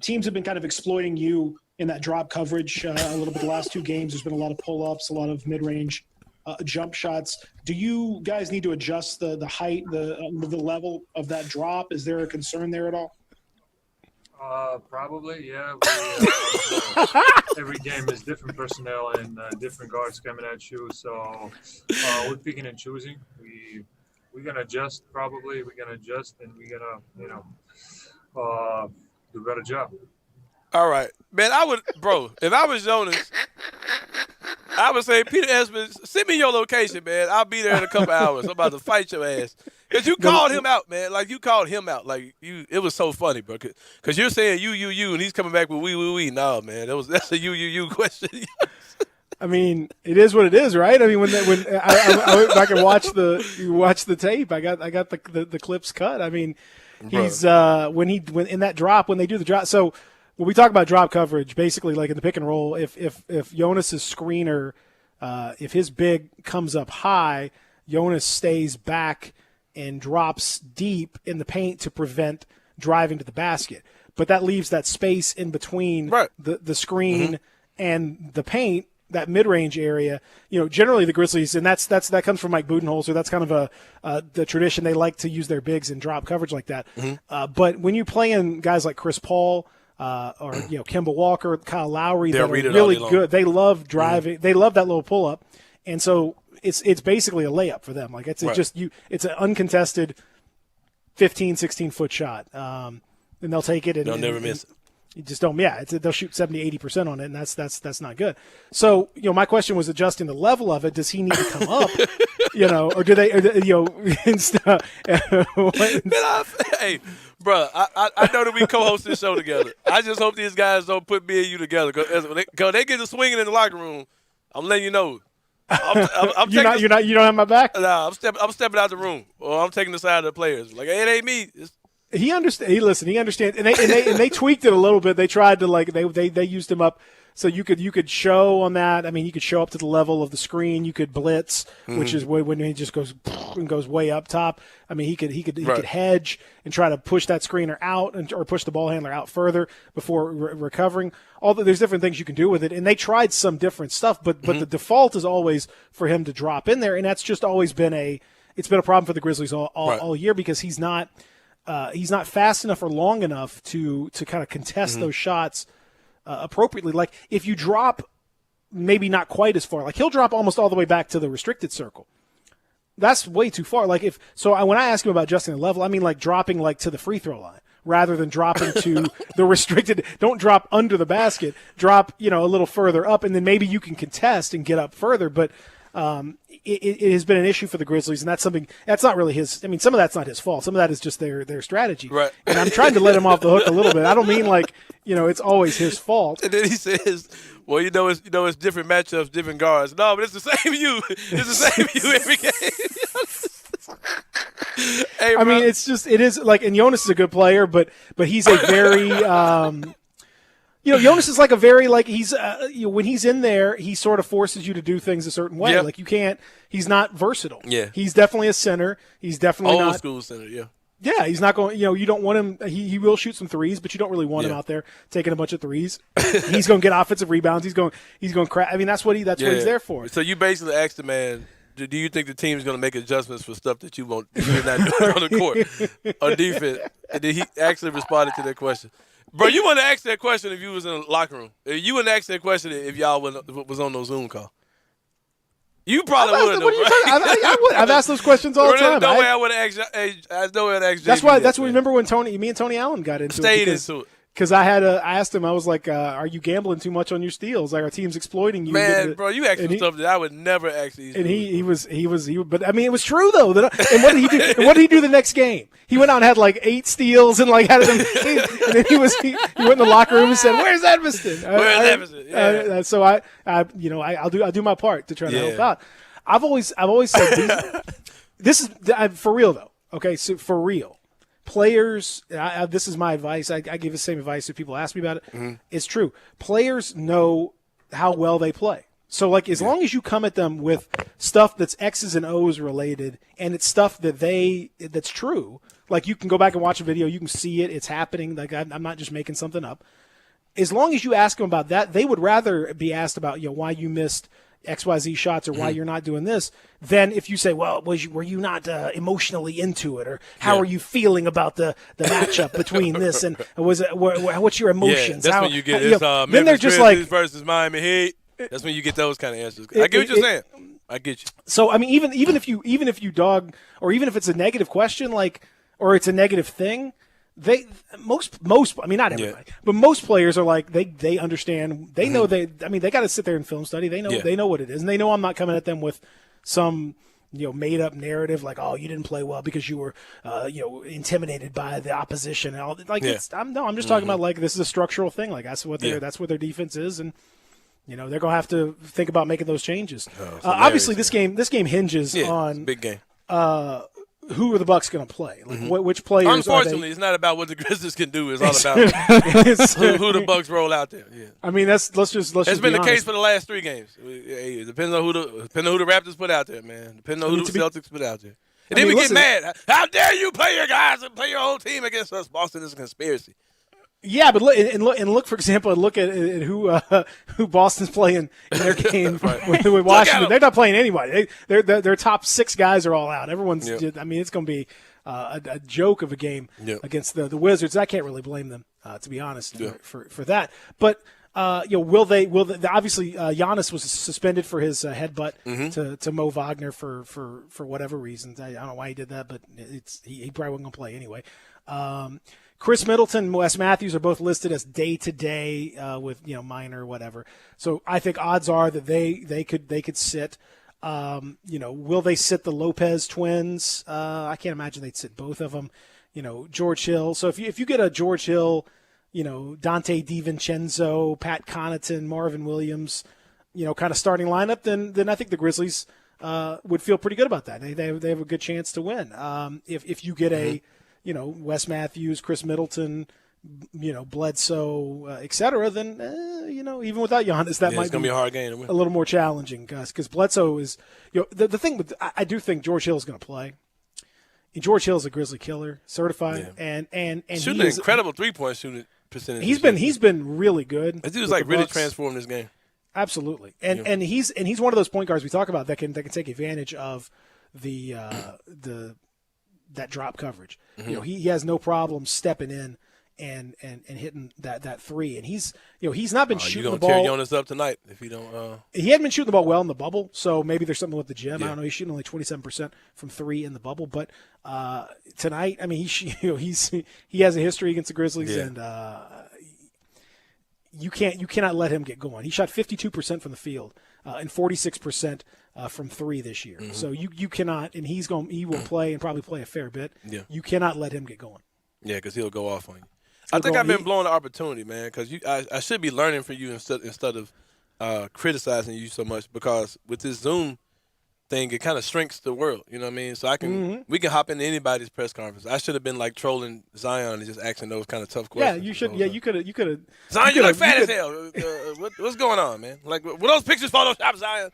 Teams have been kind of exploiting you in that drop coverage a little bit the last 2 games. There's been a lot of pull-ups, a lot of mid-range jump shots. Do you guys need to adjust the height, the level of that drop? Is there a concern there at all? Probably, yeah. Every game is different personnel and different guards coming at you. So we're picking and choosing. We're gonna adjust. Probably we're gonna adjust, and we're gonna do a better job. All right, man. If I was Jonas, I would say, Peter Esmond, send me your location, man. I'll be there in a couple hours. I'm about to fight your ass. Because you called him out, man. Like, you called him out. Like, it was so funny, bro. Because you're saying you, and he's coming back with we. No, man. That's a you question. I mean, it is what it is, right? I mean, when I went back and watch the tape, I got the clips cut. I mean, he's when in that drop, when they do the drop. So when we talk about drop coverage, basically like in the pick and roll, if Jonas's screener, if his big comes up high, Jonas stays back and drops deep in the paint to prevent driving to the basket. But that leaves that space in between the screen and the paint, that mid-range area. Generally the Grizzlies, and that comes from Mike Budenholzer. That's kind of the tradition. They like to use their bigs in drop coverage like that. But when you play in guys like Chris Paul or Kemba Walker, Kyle Lowry, that are really good, they love driving. They love that little pull-up, and so it's basically a layup for them. Like it's an uncontested 15, 16-foot shot, and they'll take it. And they'll never miss it. You just don't. Yeah, they'll shoot 70-80% on it, and that's not good. So my question was adjusting the level of it. Does he need to come up? Or do they? Instead. Hey, bro, I know that we co-host this show together. I just hope these guys don't put me and you together because they get to swinging in the locker room. I'm letting you know. I'm you don't have my back. Nah, I'm stepping out the room, or I'm taking the side of the players. Like it ain't me. He understand. He understands, and they tweaked it a little bit. They tried to they used him up so you could show on that. I mean, you could show up to the level of the screen. You could blitz, which is when he just goes way up top. I mean, he could hedge and try to push that screener out or push the ball handler out further before recovering. There's different things you can do with it, and they tried some different stuff. But the default is always for him to drop in there, and that's just always been a problem for the Grizzlies all year because he's not fast enough or long enough to kind of contest those shots appropriately. Like if you drop maybe not quite as far, like he'll drop almost all the way back to the restricted circle. That's way too far. Like when I ask him about adjusting the level, I mean like dropping like to the free throw line rather than dropping to the restricted. Don't drop under the basket. Drop a little further up, and then maybe you can contest and get up further. But it has been an issue for the Grizzlies, and that's not really his. I mean, some of that's not his fault. Some of that is just their strategy. Right. And I'm trying to let him off the hook a little bit. I don't mean like it's always his fault. And then he says, "Well, it's different matchups, different guards." No, but it's the same you. It's the same you every game. Hey, I mean, it is like, and Jonas is a good player, but he's a very. Jonas is like a very he's when he's in there, he sort of forces you to do things a certain way. Yep. Like you can't. He's not versatile. Yeah. He's definitely a center. He's definitely old not school center. Yeah. Yeah, he's not going. You don't want him. He will shoot some threes, but you don't really want him out there taking a bunch of threes. He's going to get offensive rebounds. He's going crack. I mean, that's what he's there for. So you basically asked the man, do you think the team's going to make adjustments for stuff that you're not doing on the court or defense? And then he actually responded to that question. Bro, you wouldn't ask that question if you was in the locker room. You wouldn't ask that question if y'all was on those Zoom call. You probably would. I would. I've asked those questions all the time. No way I would have asked. No way I'd ask. That's why. That's what. Remember when me and Tony Allen got into it? Because I asked him. I was like, "Are you gambling too much on your steals? Like, our team's exploiting you?" Man, bro, you asked him stuff that I would never ask these. And he was. But I mean, it was true though. And what did he do? And what did he do the next game? He went out and had like 8 steals and like had them. And then he went in the locker room and said, "Where's Evanston? Where's Evanston?" Yeah. So I'll do my part to try to help out. I've always said this is for real though. Okay, so for real, players. This is my advice. I give the same advice if people ask me about it. Mm-hmm. It's true. Players know how well they play. So like as long as you come at them with stuff that's X's and O's related, and it's stuff that's true. Like you can go back and watch a video, you can see it. It's happening. Like I'm not just making something up. As long as you ask them about that, they would rather be asked about why you missed XYZ shots or why you're not doing this, then if you say, well, were you not emotionally into it, or how are you feeling about the matchup between this and what's your emotions? Yeah, that's when you get this. Then they're just like versus Miami Heat. That's when you get those kind of answers. I get what you're saying. I get you. So I mean, even if you dog, or even if it's a negative question, or it's a negative thing. Most I mean not everybody, but most players are like they understand, they know they got to sit there and film study. They know what it is, and they know I'm not coming at them with some made up narrative like, oh, you didn't play well because you were intimidated by the opposition and all. I'm just talking about like this is a structural thing. Like that's what their defense is, and they're gonna have to think about making those changes. Obviously, this game hinges on big game. Who are the Bucks going to play? Like, which players? Unfortunately, it's not about what the Grizzlies can do. It's all about who the Bucks roll out there. Yeah. I mean, let's just. It's been the case for the last 3 games. It depends on who the Raptors put out there, man. Depends on who the Celtics put out there. And then we get mad. How dare you play your guys and play your whole team against us? Boston is a conspiracy. Yeah, but look for example, look at who Boston's playing in their game with Washington. They're not playing anybody. Their top 6 guys are all out. Everyone's. I mean, it's going to be a joke of a game against the Wizards. I can't really blame them, to be honest, for that. But will they? Obviously, Giannis was suspended for his headbutt to Mo Wagner for Chris Middleton, Wes Matthews are both listed as day-to-day with minor or whatever. So I think odds are that they could sit. Will they sit the Lopez twins? I can't imagine they'd sit both of them. George Hill. So if you get a George Hill, Dante DiVincenzo, Pat Connaughton, Marvin Williams, kind of starting lineup, then I think the Grizzlies would feel pretty good about that. They have a good chance to win. If you get a Wes Matthews, Chris Middleton, Bledsoe, et cetera, then even without Giannis, that might it's gonna be a hard game to win. A little more challenging, because Bledsoe is the thing. I do think George Hill is going to play. And George Hill is a Grizzly killer, certified, and shooting an incredible 3-point shooting percentage. He's been really good. This dude's like really transformed this game. Absolutely, and he's one of those point guards we talk about that can take advantage of that drop coverage. Mm-hmm. He has no problem stepping in and hitting that three, and he's not been shooting the ball. You gonna tear Jonas up tonight if you don't. He hadn't been shooting the ball well in the bubble, so maybe there's something with the gym. Yeah. I don't know. He's shooting only 27% from three in the bubble, but tonight, I mean, he has a history against the Grizzlies, and you cannot let him get going. He shot 52% from the field and 46% from three this year. Mm-hmm. So you cannot, and he will play and probably play a fair bit. Yeah. You cannot let him get going. Yeah, because he'll go off on you. I think I've been blowing the opportunity, man, because I should be learning from you instead of criticizing you so much, because with this Zoom thing, it kind of shrinks the world. You know what I mean? So we can hop into anybody's press conference. I should have been like trolling Zion and just asking those kind of tough questions. Yeah, you should. Yeah, you could have. Zion, you look fat as hell. What's going on, man? Like, were those pictures Photoshop, Zion?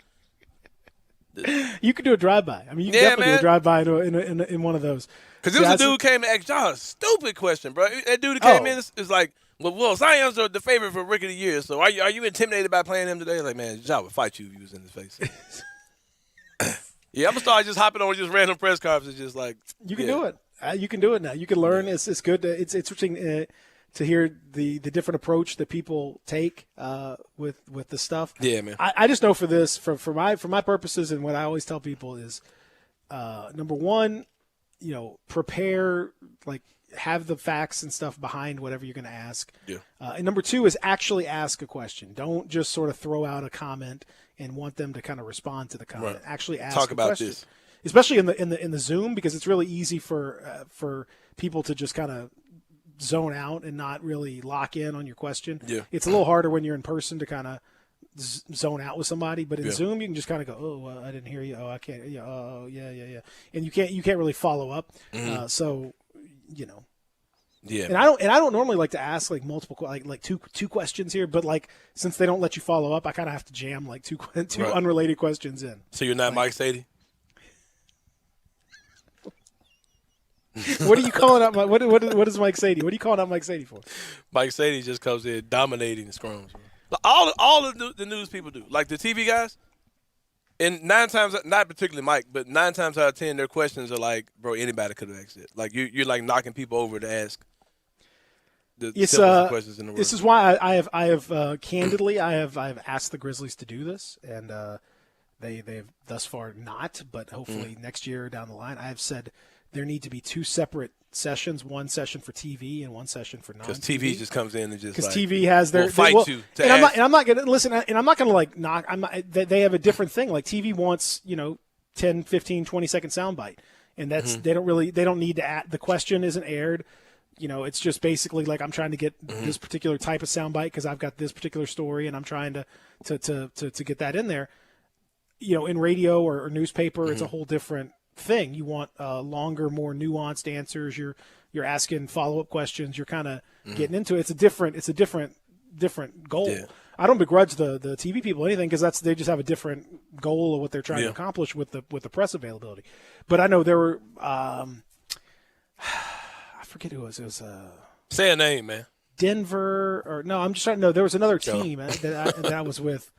You could do a drive-by. I mean, you can definitely do a drive-by in one of those. Because there was a dude who came and asked y'all a stupid question, bro. That dude who came in is like, well, Zion's the favorite for Rookie of the Year, so are you intimidated by playing him today? Like, man, Ja would fight you if you was in his face. Yeah, I'm going to start just hopping on just random press conferences, just like. You can do it. You can do it now. You can learn. Yeah. It's good. It's interesting to hear the different approach that people take with the stuff. Yeah, man. I just know for this, for my purposes, and what I always tell people is, number one, prepare, like, have the facts and stuff behind whatever you're going to ask. Yeah. And number two is actually ask a question. Don't just sort of throw out a comment and want them to kind of respond to the comment. Right. Actually ask Talk a about question. this. Especially in the Zoom, because it's really easy for people to just kind of zone out and not really lock in on your question. Yeah. It's a little harder when you're in person to kind of zone out with somebody, but in Yeah. Zoom you can just kind of go, I didn't hear you. Oh, I can't. Yeah. Oh, yeah. And you can't really follow up. Mm-hmm. So. Yeah. And I don't normally like to ask like multiple like two questions here, but like since they don't let you follow up, I kind of have to jam like two Right. unrelated questions in. So you're not Mike Sadie? What are you calling out? What is Mike Sadie? What are you calling out Mike Sadie for? Mike Sadie just comes in dominating the scrums. All of the news people do, like the TV guys. And 9 times, not particularly Mike, but 9 times out of 10, their questions are like, bro, anybody could have asked it. Like you're like knocking people over to ask the simplest questions in the world. This is why I have candidly I have asked the Grizzlies to do this, and they've thus far not, but hopefully next year down the line, I have said there need to be 2 separate sessions, one session for TV and one session for non-TV. Because TV just comes in and just because like, TV has their fight you. And I'm not going to listen, and I'm not going to like knock. They have a different thing. Like TV wants 10, 15, 20-second soundbite, and that's they don't need to add. The question isn't aired. It's just basically like I'm trying to get this particular type of soundbite because I've got this particular story, and I'm trying to get that in there. In radio or newspaper, it's a whole different thing. You want longer, more nuanced answers. You're asking follow-up questions. You're kind of getting into it. It's a different goal. Yeah. I don't begrudge the TV people anything because they just have a different goal of what they're trying to accomplish with the press availability. But I know there were I forget who it was. It was say a name, man. Denver or no? I'm just trying to know. There was another team that I was with.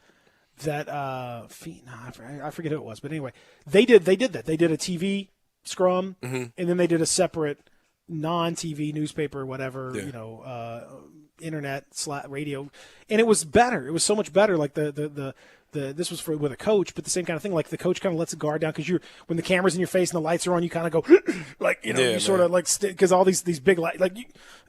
That I forget who it was, but anyway, they did that. They did a TV scrum, and then they did a separate non-TV newspaper, whatever, internet / radio, and it was better. It was so much better. Like the this was with a coach, but the same kind of thing. Like the coach kind of lets the guard down because when the camera's in your face and the lights are on, you kind of go like you sort of like because all these big lights. Like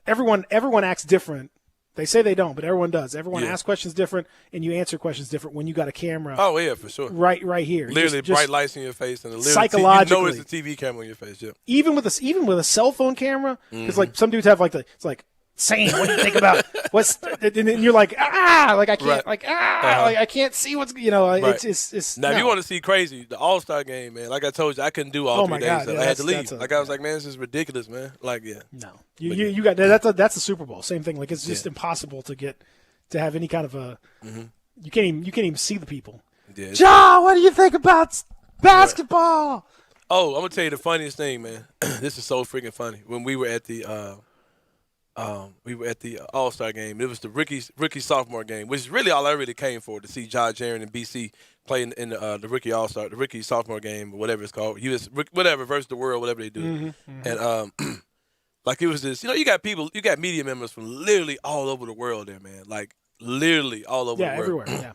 everyone acts different. They say they don't, but everyone does. Everyone asks questions different, and you answer questions different when you got a camera. Oh yeah, for sure. Right here. Literally bright lights in your face, and psychologically, you know it's a TV camera in your face. Yeah. Even with a cell phone camera, because like some dudes have it's like. Saying, what do you think about and you're like, like I can't, like I can't see what's, it's now. If you want to see crazy, the All-Star game, man. Like I told you, I couldn't do all 3 days. God, so I had to leave. I was like, man, this is ridiculous, man. Like, yeah. No, you got that's the Super Bowl. Same thing. Like it's just impossible to have any kind of a. You can't even see the people. Yeah, John, what do you think about basketball? Oh, I'm gonna tell you the funniest thing, man. This is so freaking funny. When we were at the All-Star game. It was the rookie sophomore game, which is really all I really came for, to see Josh Jaren and BC play in the rookie All-Star, the rookie sophomore game, or whatever it's called. Whatever, versus the world, whatever they do. And like it was this, you got media members from literally all over the world there, man. Like literally all over the world. Everywhere. Yeah.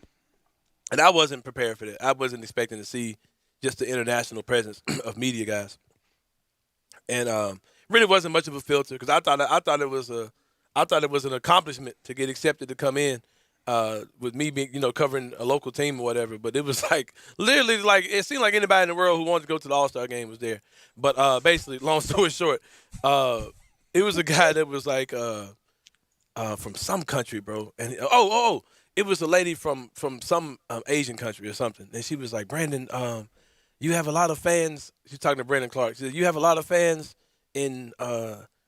And I wasn't prepared for that. I wasn't expecting to see just the international presence of media guys. And really wasn't much of a filter because I thought it was an accomplishment to get accepted to come in with me being covering a local team or whatever. But it was like literally like it seemed like anybody in the world who wanted to go to the All-Star game was there. But basically, long story short, it was a guy that was like from some country, bro. And it was a lady from some Asian country or something. And she was like, Brandon, you have a lot of fans. She's talking to Brandon Clark. She said, you have a lot of fans in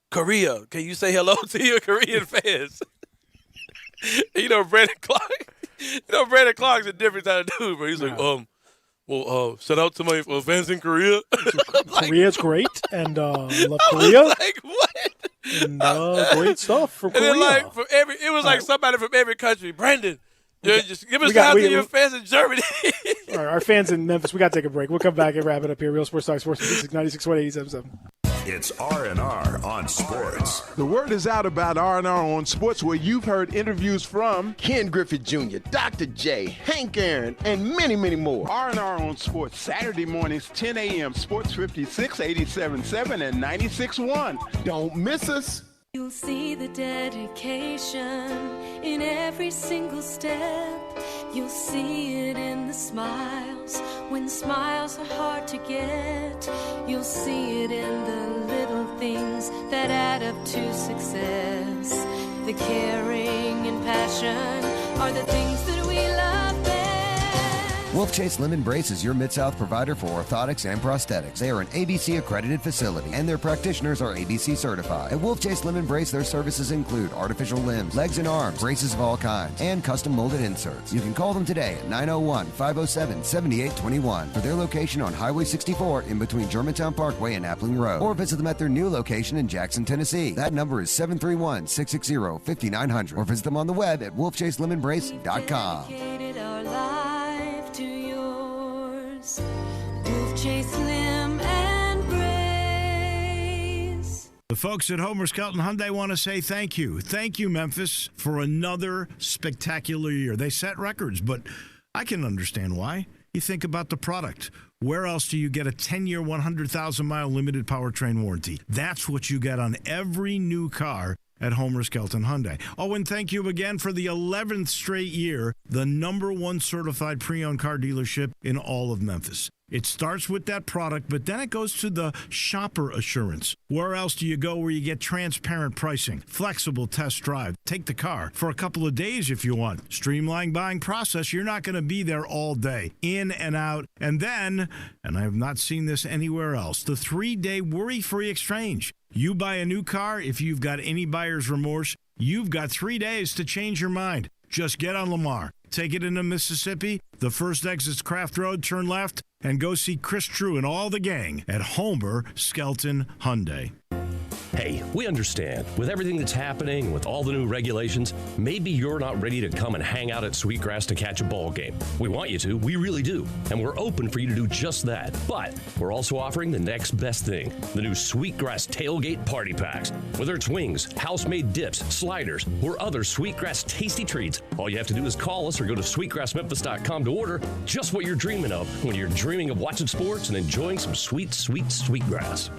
Korea. Can you say hello to your Korean fans? Brandon Clark's a different kind of dude, bro. He's like, shout out to my fans in Korea. Korea's great, and love Korea. Like, what? And great stuff from Korea. And then, it was like somebody from every country. Brandon, just give us out to your fans in Germany. All right, our fans in Memphis, we got to take a break. We'll come back and wrap it up here. Real Sports Talk, Sports 96.1, 87.7. It's R&R on Sports. The word is out about R&R on Sports, where you've heard interviews from Ken Griffith Jr., Dr. J, Hank Aaron, and many, many more. R&R on Sports, Saturday mornings, 10 a.m., Sports 56, 87.7, and 96.1. Don't miss us. You'll see the dedication in every single step. You'll see it in the smiles, when smiles are hard to get. You'll see it in the little things that add up to success. The caring and passion are the things that we love best. Wolf Chase Limb Brace is your Mid-South provider for orthotics and prosthetics. They are an ABC-accredited facility, and their practitioners are ABC certified. At Wolf Chase Limb Brace, their services include artificial limbs, legs and arms, braces of all kinds, and custom molded inserts. You can call them today at 901-507-7821 for their location on Highway 64 in between Germantown Parkway and Appling Road, or visit them at their new location in Jackson, Tennessee. That number is 731-660-5900, or visit them on the web at wolfchaselembrace.com. To yours, Wolf Chase Limb and Brace. The folks at Homer Skelton Hyundai want to say thank you. Thank you, Memphis, for another spectacular year. They set records, but I can understand why. You think about the product. Where else do you get a 10-year, 100,000-mile limited powertrain warranty? That's what you get on every new car at Homer Skelton Hyundai. Oh, and thank you again for the 11th straight year, the #1 certified pre-owned car dealership in all of Memphis. It starts with that product, but then it goes to the shopper assurance. Where else do you go where you get transparent pricing, flexible test drive, take the car for a couple of days if you want, streamlined buying process? You're not going to be there all day, in and out. And then, and I have not seen this anywhere else, the 3-day worry-free exchange. You buy a new car, if you've got any buyer's remorse, you've got 3 days to change your mind. Just get on Lamar, take it into Mississippi, the first exit's Craft Road, turn left, and go see Chris True and all the gang at Homer Skelton Hyundai. Hey, we understand. With everything that's happening and with all the new regulations, maybe you're not ready to come and hang out at Sweetgrass to catch a ball game. We want you to, we really do. And we're open for you to do just that. But we're also offering the next best thing, the new Sweetgrass Tailgate Party Packs. Whether it's wings, house-made dips, sliders, or other Sweetgrass tasty treats, all you have to do is call us or go to sweetgrassmemphis.com to order just what you're dreaming of when you're dreaming of watching sports and enjoying some sweet, sweet Sweetgrass.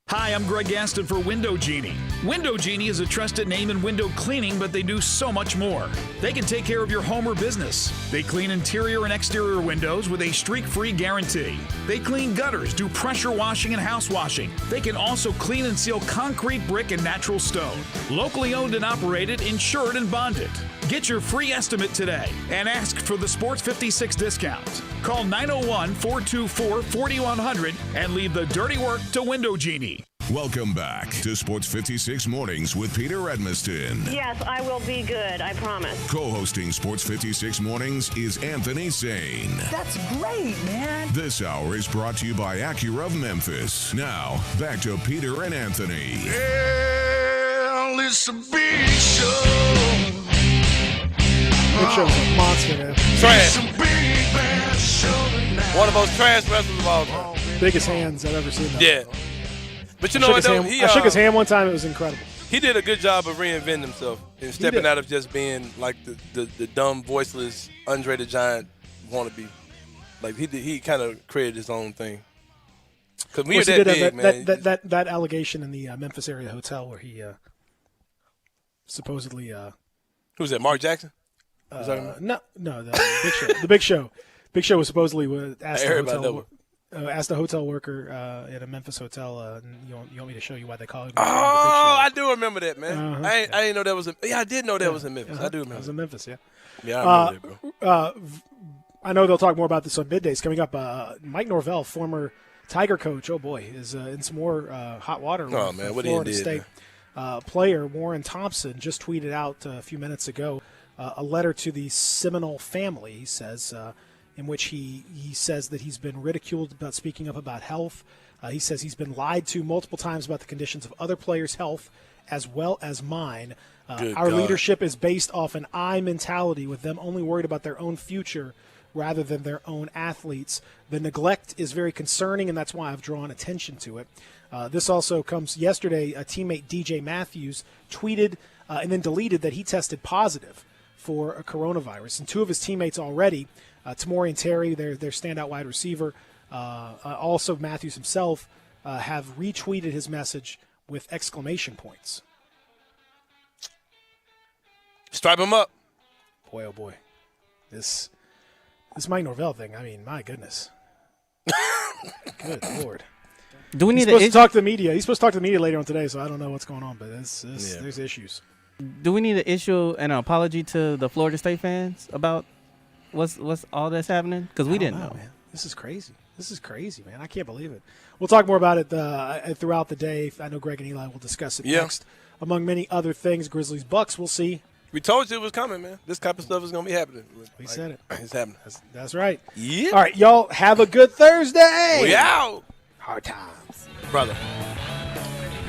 Hi, I'm Greg Gaston for Window Genie. Window Genie is a trusted name in window cleaning, but they do so much more. They can take care of your home or business. They clean interior and exterior windows with a streak-free guarantee. They clean gutters, do pressure washing and house washing. They can also clean and seal concrete, brick, and natural stone. Locally owned and operated, insured and bonded. Get your free estimate today and ask for the Sports 56 discount. Call 901-424-4100 and leave the dirty work to Window Genie. Welcome back to Sports 56 Mornings with Peter Edmiston. Yes, I will be good, I promise. Co-hosting Sports 56 Mornings is Anthony Sane. That's great, man. This hour is brought to you by Acura of Memphis. Now, back to Peter and Anthony. Well, it's a big show. Big Show's a monster, man. Trash. One of the most trash wrestlers of all time. Biggest hands I've ever seen. Yeah. But you know what, though? I shook his hand one time. It was incredible. He did a good job of reinventing himself and stepping out of just being like the dumb, voiceless Andre the Giant wannabe. Like he kind of created his own thing. Because we were that big, man. That allegation in the Memphis area hotel where he supposedly who's that? Mark Jackson? No, the Big Show. The Big Show. Big Show was supposedly asked the hotel worker at a Memphis hotel, you want me to show you why they call it? Oh, I do remember that, man. I didn't know that was. I did know that was in Memphis. I do remember. It was in Memphis, yeah. Yeah, I remember that, bro. I know they'll talk more about this on Middays coming up. Mike Norvell, former Tiger coach, oh boy, is in some more hot water. Oh man, what Florida he did? State player Warren Thompson just tweeted out a few minutes ago a letter to the Seminole family. He says. In which he says that he's been ridiculed about speaking up about health. He says he's been lied to multiple times about the conditions of other players' health as well as mine. Our leadership is based off an I mentality with them only worried about their own future rather than their own athletes. The neglect is very concerning, and that's why I've drawn attention to it. This also comes yesterday. A teammate, DJ Matthews, tweeted and then deleted that he tested positive for a coronavirus. And two of his teammates already, Tamori and Terry, their standout wide receiver, also Matthews himself, have retweeted his message with exclamation points. Stripe him up. Boy, oh boy. This Mike Norvell thing, I mean, my goodness. Good Lord. Do we need He's supposed to talk to the media. He's supposed to talk to the media later on today, so I don't know what's going on, but there's issues. Do we need to issue an apology to the Florida State fans about what's all that's happening? Because we didn't know. Man. This is crazy. This is crazy, man. I can't believe it. We'll talk more about it throughout the day. I know Greg and Eli will discuss it next. Among many other things, Grizzlies, Bucks, we'll see. We told you it was coming, man. This type of stuff is going to be happening. We said it. It's happening. That's right. Yeah. All right, y'all, have a good Thursday. We out. Hard times. Brother.